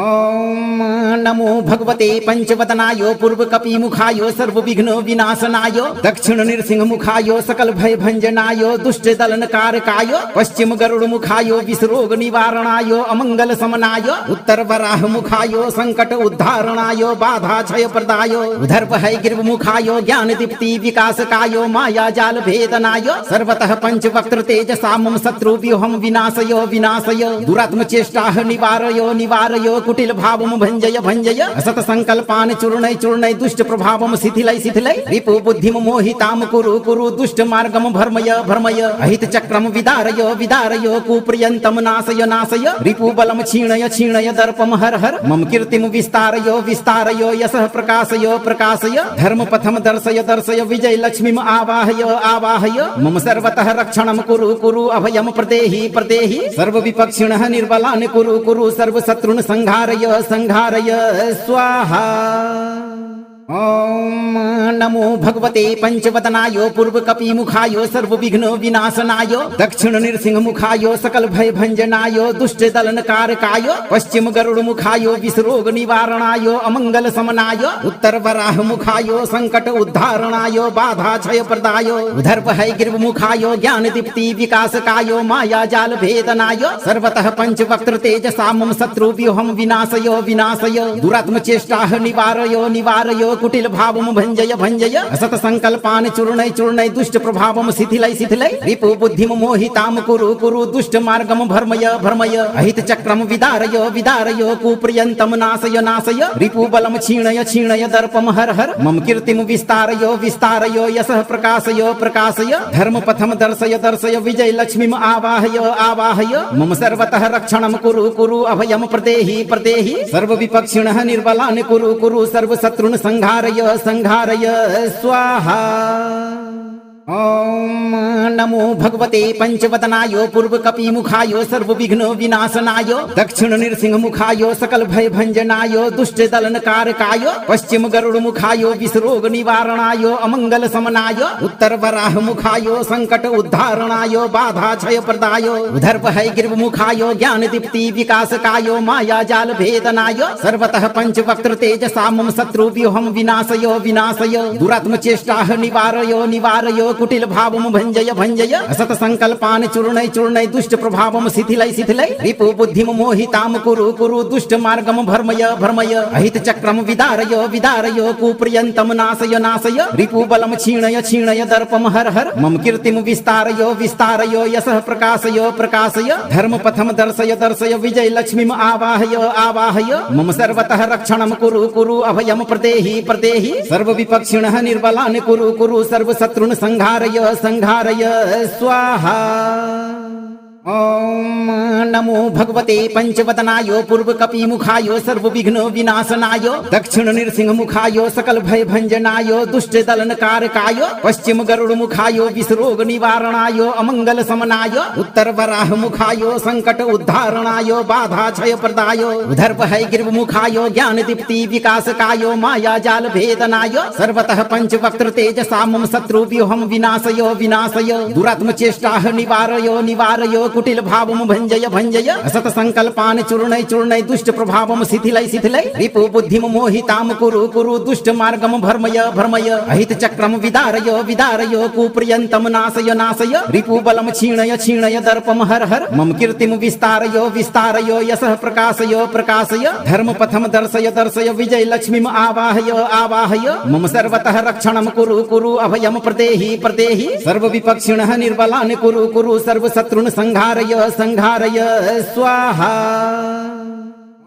ओम नमो भगवते पंचवदनाय पूर्व कपि मुखाय सर्व विघ्न विनाशनाय दक्षिण नृसिंह मुखाय सकल भय भंजनाय दुष्ट दलन कारकाय पश्चिम गरुड़ मुखाय विषरोग निवारणाय अमंगल समनाय उत्तर वराह मुखाय संकट उद्धारणाय बाधा क्षय प्रदाय उधर भय गिर्व मुखाय ज्ञान दीप्ति विकासकाय माया जाल भेदनाय सर्वतः पंचवक्त्र तेजसा मम शत्रु व्यूहम विनाशय विनाशय दुरात्म चेष्टा निवारय निवारय कुटिल भावम भंजय भंजय असत संकल्पान चूर्णय चूर्णय दुष्ट प्रभावम शिथिलय शिथिलय रिपु बुद्धिम मोहिताम कुरु कुरु दुष्ट मार्गम भर्मय भर्मय अहित चक्रम विदारय विदारय कुप्रियंतम नाशय नाशय रिपु बलम क्षीणय क्षीणय दर्पम हर हर मम कीर्तिम विस्तारय विस्तारय यशः प्रकाशय प्रकाशय धर्म पथम दर्शय दर्शय विजय लक्ष्मीम आवाहय आवाहय मम सर्वतः रक्षणम कुरु कुरु अभयम प्रदेहि प्रदेहि सर्व विपक्षिणः निर्बलान् कुरु कुरु सर्व शत्रुन् संहारय संहारय स्वाहा। ओम नमो भगवते पंचवदनाय पूर्व कपि मुखाय सर्व विघ्न विनाशनाय दक्षिण नृसिंह मुखाय सकल भय भंजनाय दुष्ट दलन कारकाय पश्चिम गरुड़ मुखाय विषरोग निवारणाय अमंगल समनाय उत्तर वराह मुखाय संकट उद्धारणाय बाधा क्षय प्रदाय उधर भय गिर्व मुखाय ज्ञान दीप्ति विकासकाय माया जाल भेदनाय सर्वतः पंचवक्त्र तेजसा मम शत्रु व्यूहम विनाशय विनाशय दुरात्म चेष्टा निवारय निवारय कुटिल भावम भंजय भंजय असत संकल्पान चूर्णय चूर्णय दुष्ट प्रभावम शिथिलय शिथिलय रिपु बुद्धिम मोहिताम कुरु कुरु दुष्ट मार्गम भर्मय भर्मय अहित चक्रम विदारय विदारय कुप्रियंतम नाशय नाशय रिपु बलम क्षीणय क्षीणय दर्पम हर हर मम कीर्तिम विस्तारय विस्तारय यशः प्रकाशय प्रकाशय धर्म पथम दर्शय दर्शय विजय लक्ष्मीम आवाहय आवाहय मम सर्वतः रक्षणम कुरु कुरु अभयम प्रदेहि प्रदेहि सर्व विपक्षिणः निर्बलान् कुरु कुरु सर्व शत्रुन् संहारय संहारय स्वाहा। ओम नमो भगवते पंचवदनाय पूर्व कपि मुखाय सर्व विघ्न विनाशनाय दक्षिण नृसिंह मुखाय सकल भय भंजनाय दुष्ट दलन कारकाय पश्चिम गरुड़ मुखाय विषरोग निवारणाय अमंगल समनाय उत्तर वराह मुखाय संकट उद्धारणाय बाधा क्षय प्रदाय उधर भय गिर्व मुखाय ज्ञान दीप्ति विकासकाय माया जाल भेदनाय सर्वतः पंचवक्त्र तेजसा मम शत्रु व्यूहम विनाशय विनाशय दुरात्म चेष्टा निवारय निवारय कुटिल भावम भंजय भंजय असत संकल्पान चूर्णय चूर्णय दुष्ट प्रभावम शिथिलय शिथिलय रिपु बुद्धिम मोहिताम कुरु कुरु दुष्ट मार्गम भर्मय भर्मय अहित चक्रम विदारय विदारय कुप्रियंतम नाशय नाशय रिपु बलम क्षीणय क्षीणय दर्पम हर हर मम कीर्तिम विस्तारय विस्तारय यशः प्रकाशय प्रकाशय धर्म पथम दर्शय दर्शय विजय लक्ष्मीम आवाहय आवाहय मम सर्वतः रक्षणम कुरु कुरु अभयम प्रदेहि प्रदेहि सर्व विपक्षिणः निर्बलान् कुरु कुरु सर्व शत्रुन् संहारय संहारय स्वाहा। ओम नमो भगवते पंचवदनाय पूर्व कपि मुखाय सर्व विघ्न विनाशनाय दक्षिण नृसिंह मुखाय सकल भय भंजनाय दुष्ट दलन कारकाय पश्चिम गरुड़ मुखाय विषरोग निवारणाय अमंगल समनाय उत्तर वराह मुखाय संकट उद्धारणाय बाधा क्षय प्रदाय उधर भय गिर्व मुखाय ज्ञान दीप्ति विकासकाय माया जाल भेदनाय सर्वतः पंच वक्त्र तेजसा मम शत्रु व्यूहम विनाशय विनाशय दुरात्म चेष्टाः निवारय निवारय कुटिल भावम भंजय भंजय असत संकल्पान चूर्णय चूर्णय दुष्ट प्रभावम शिथिलय शिथिलय रिपु बुद्धिम मोहिताम कुरु कुरु दुष्ट मार्गम भर्मय भर्मय अहित चक्रम विदारय विदारय कुप्रियंतम नाशय नाशय रिपु बलम क्षीणय क्षीणय दर्पम हर हर मम कीर्तिम विस्तारय विस्तारय यशः प्रकाशय प्रकाशय धर्म पथम दर्शय दर्शय विजय लक्ष्मीम आवाहय आवाहय मम सर्वतः रक्षणम कुरु कुरु अभयम प्रदेहि प्रदेहि सर्व विपक्षिणः निर्बलान् कुरु कुरु सर्व शत्रुन् संहारय संहारय स्वाहा।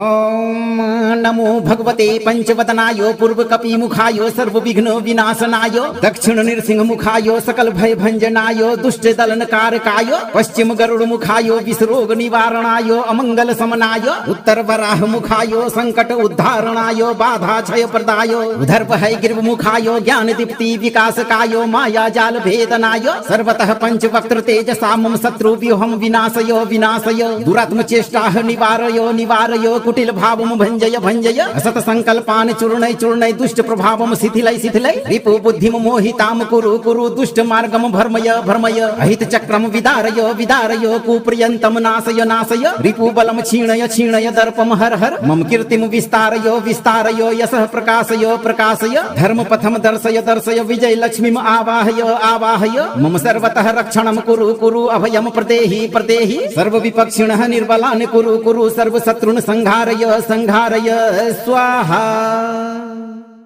ओम नमो भगवते पंचवदनाय पूर्व कपि मुखाय सर्व विघ्न विनाशनाय दक्षिण नृसिंह मुखाय सकल भय भंजनाय दुष्ट दलन कारकाय पश्चिम गरुड़ मुखाय विषरोग निवारणाय अमंगल समनाय उत्तर वराह मुखाय संकट उद्धारणाय बाधा क्षय प्रदाय उधर भय गिर्व मुखाय ज्ञान दीप्ति विकासकाय माया जाल भेदनाय सर्वतः पंच वक्त्र तेजसा मम शत्रु व्यूहम विनाशय विनाशय दुरात्म चेष्टाः निवारय निवारय कुटिल भावम भंजय भंजय असत संकल्पान चूर्णय चूर्णय दुष्ट प्रभावम शिथिलय शिथिलय रिपु बुद्धिम मोहिताम कुरु कुरु दुष्ट मार्गम भर्मय भर्मय अहित चक्रम विदारय विदारय कुप्रियंतम नाशय नाशय रिपु बलम क्षीणय क्षीणय दर्पम हर हर मम कीर्तिम विस्तारय विस्तारय यशः प्रकाशय प्रकाशय धर्म पथम दर्शय दर्शय विजय लक्ष्मीम आवाहय आवाहय मम सर्वतः रक्षणम कुरु कुरु अभयम प्रदेहि प्रदेहि सर्व विपक्षिणः निर्बलान् कुरु कुरु सर्व शत्रुन् संहारय संहारय स्वाहा।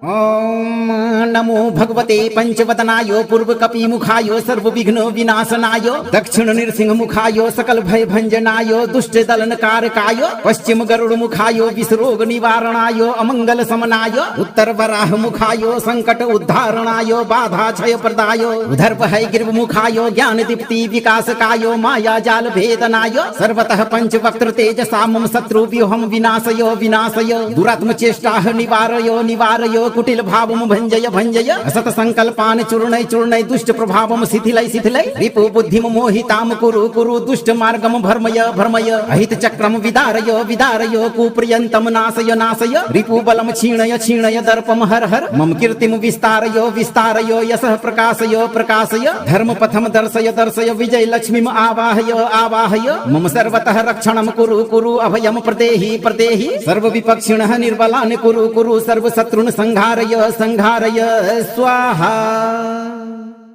ओम नमो भगवते पंचवदनाय पूर्व कपि मुखाय सर्व विघ्न विनाशनाय दक्षिण नृसिंह मुखाय सकल भय भंजनाय दुष्ट दलन कारकाय पश्चिम गरुड़ मुखाय विषरोग निवारणाय अमंगल समनाय उत्तर वराह मुखाय संकट उद्धारणाय बाधा क्षय प्रदाय उधर भय गिर्व मुखाय ज्ञान दीप्ति विकासकाय माया जाल भेदनाय सर्वतः पंच वक्त्र तेजसा मम शत्रु व्यूहम विनाशय विनाशय दुरात्म चेष्टाः निवारय निवारय कुटिल भावम भंजय भंजय असत संकल्पान चूर्णय चूर्णय दुष्ट प्रभावम शिथिलय शिथिलय रिपु बुद्धिम मोहिताम कुरु कुरु दुष्ट मार्गम भर्मय भर्मय अहित चक्रम विदारय विदारय कुप्रियंतम नाशय नाशय रिपु बलम क्षीणय क्षीणय दर्पम हर हर मम कीर्तिम विस्तारय विस्तारय यशः प्रकाशय प्रकाशय धर्म पथम दर्शय दर्शय विजय लक्ष्मीम आवाहय आवाहय मम सर्वतः रक्षणम कुरु कुरु अभयम प्रदेहि प्रदेहि सर्व विपक्षिणः निर्बलान् कुरु कुरु सर्व शत्रुन् संहारय संहारय स्वाहा।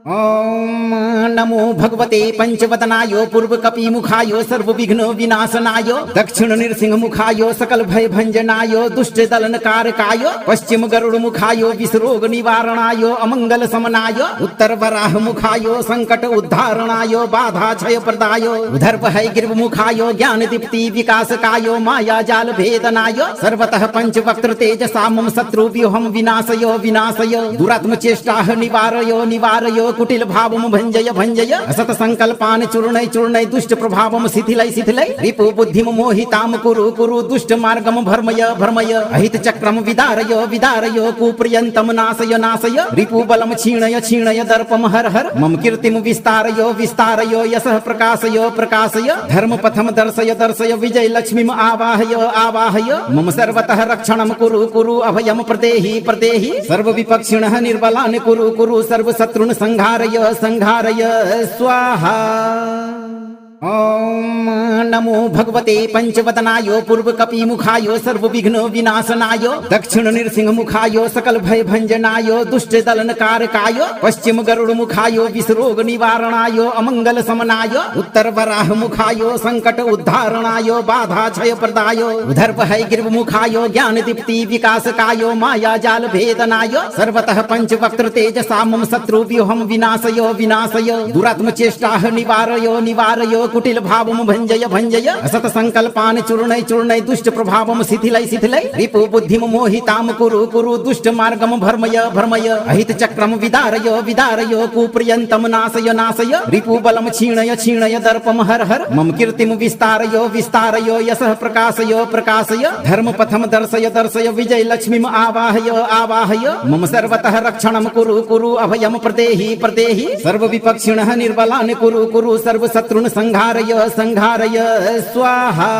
ओम नमो भगवते पंचवदनाय पूर्व कपि मुखाय सर्व विघ्न विनाशनाय दक्षिण नृसिंह मुखाय सकल भय भंजनाय दुष्ट दलन कारकाय पश्चिम गरुड़ मुखाय विषरोग निवारणाय अमंगल समनाय उत्तर वराह मुखाय संकट उद्धारणाय बाधा क्षय प्रदाय उधर भय गिर्व मुखाय ज्ञान दीप्ति विकासकाय माया जाल भेदनाय सर्वतः पंच वक्त्र तेजसा मम शत्रु व्यूहम विनाशय विनाशय दुरात्म चेष्टाः निवारय निवारय कुटिल भावम भंजय भंजय असत संकल्पान चूर्णय चूर्णय दुष्ट प्रभावम शिथिलय शिथिलय रिपु बुद्धिम मोहिताम कुरु कुरु दुष्ट मार्गम भर्मय भर्मय अहित चक्रम विदारय विदारय कुप्रियंतम नाशय नाशय रिपु बलम क्षीणय क्षीणय दर्पम हर हर मम कीर्तिम विस्तारय विस्तारय यशः प्रकाशय प्रकाशय धर्म पथम दर्शय दर्शय विजय लक्ष्मीम आवाहय आवाहय मम सर्वतः रक्षणम कुरु कुरु अभयम प्रदेहि प्रदेहि सर्व विपक्षिणः निर्बलान् कुरु कुरु सर्व शत्रुन् संहारय संहारय स्वाहा। ओम नमो भगवते पंचवदनाय पूर्व कपि मुखाय सर्व विघ्न विनाशनाय दक्षिण नृसिंह मुखाय सकल भय भंजनाय दुष्ट दलन कारकाय पश्चिम गरुड़ मुखाय विषरोग निवारणाय अमंगल समनाय उत्तर वराह मुखाय संकट उद्धारणाय बाधा क्षय प्रदाय उधर भय गिर्व मुखाय ज्ञान दीप्ति विकासकाय माया जाल भेदनाय सर्वतः पंच वक्त्र तेजसा मम शत्रु व्यूहम विनाशय विनाशय दुरात्म चेष्टा निवारय निवारय कुटिल भावम भंजय भंजय असत संकल्पान चूर्णय चूर्णय दुष्ट प्रभावम शिथिलय शिथिलय रिपु बुद्धिम मोहिताम कुरु कुरु दुष्ट मार्गम भर्मय भर्मय अहित चक्रम विदारय विदारय कुप्रियंतम नाशय नाशय रिपु बलम क्षीणय क्षीणय दर्पम हर हर मम कीर्तिम विस्तारय विस्तारय यशः प्रकाशय प्रकाशय धर्म पथम दर्शय दर्शय विजय लक्ष्मीम आवाहय आवाहय मम सर्वतः रक्षणम कुरु कुरु अभयम प्रदेहि प्रदेहि सर्व विपक्षिणः निर्बलान् कुरु कुरु सर्व शत्रुन् संहारय संहारय स्वाहा।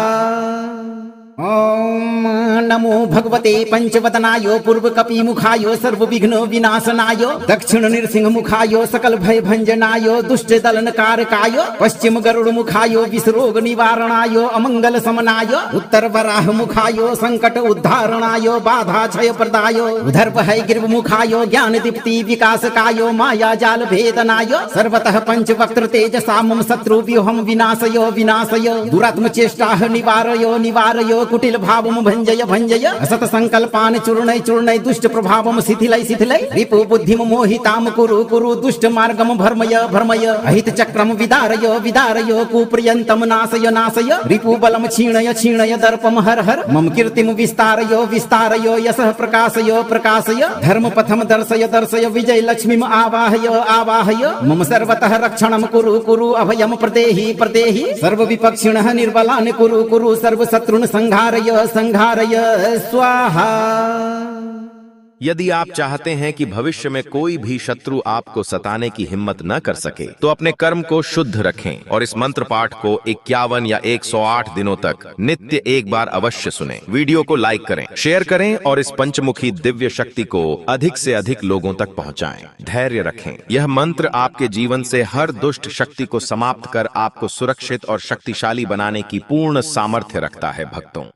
ओम नमो भगवते पंचवदनाय पूर्व कपि मुखाय सर्व विघ्न विनाशनाय दक्षिण नृसिंह मुखाय सकल भय भंजनाय दुष्ट दलन कारकाय पश्चिम गरुड़ मुखाय विषरोग निवारणाय अमंगल समनाय उत्तर वराह मुखाय संकट उद्धारणाय बाधा क्षय प्रदाय उधर भय गिर्व मुखाय ज्ञान दीप्ति विकासकाय माया जाल भेदनाय सर्वतः पंच वक्त्र तेजसा मम शत्रु व्यूहम विनाशय विनाशय दुरात्म चेष्टा निवारय निवारय कुटिल भावम भंजय भंजय असत संकल्पान चूर्णय चूर्णय दुष्ट प्रभावम शिथिलय शिथिलय रिपु बुद्धिम मोहिताम कुरु कुरु दुष्ट मार्गम भर्मय भर्मय अहित चक्रम विदारय विदारय कुप्रियंतम नाशय नाशय रिपु बलम क्षीणय क्षीणय दर्पम हर हर मम कीर्तिम विस्तारय विस्तारय यशः प्रकाशय प्रकाशय धर्म पथम दर्शय दर्शय विजय लक्ष्मीम आवाहय आवाहय मम सर्वतः रक्षणम कुरु कुरु अभयम प्रदेहि प्रदेहि सर्व विपक्षिणः निर्बलान् कुरु कुरु सर्व शत्रुन् संहारय संहारय स्वाहा। यदि आप चाहते हैं कि भविष्य में कोई भी शत्रु आपको सताने की हिम्मत न कर सके तो अपने कर्म को शुद्ध रखें और इस मंत्र पाठ को 51 या 108 दिनों तक नित्य एक बार अवश्य सुनें। वीडियो को लाइक करें, शेयर करें और इस पंचमुखी दिव्य शक्ति को अधिक से अधिक लोगों तक पहुंचाएं। धैर्य रखें। यह मंत्र आपके जीवन से हर दुष्ट शक्ति को समाप्त कर आपको सुरक्षित और शक्तिशाली बनाने की पूर्ण सामर्थ्य रखता है। भक्तों,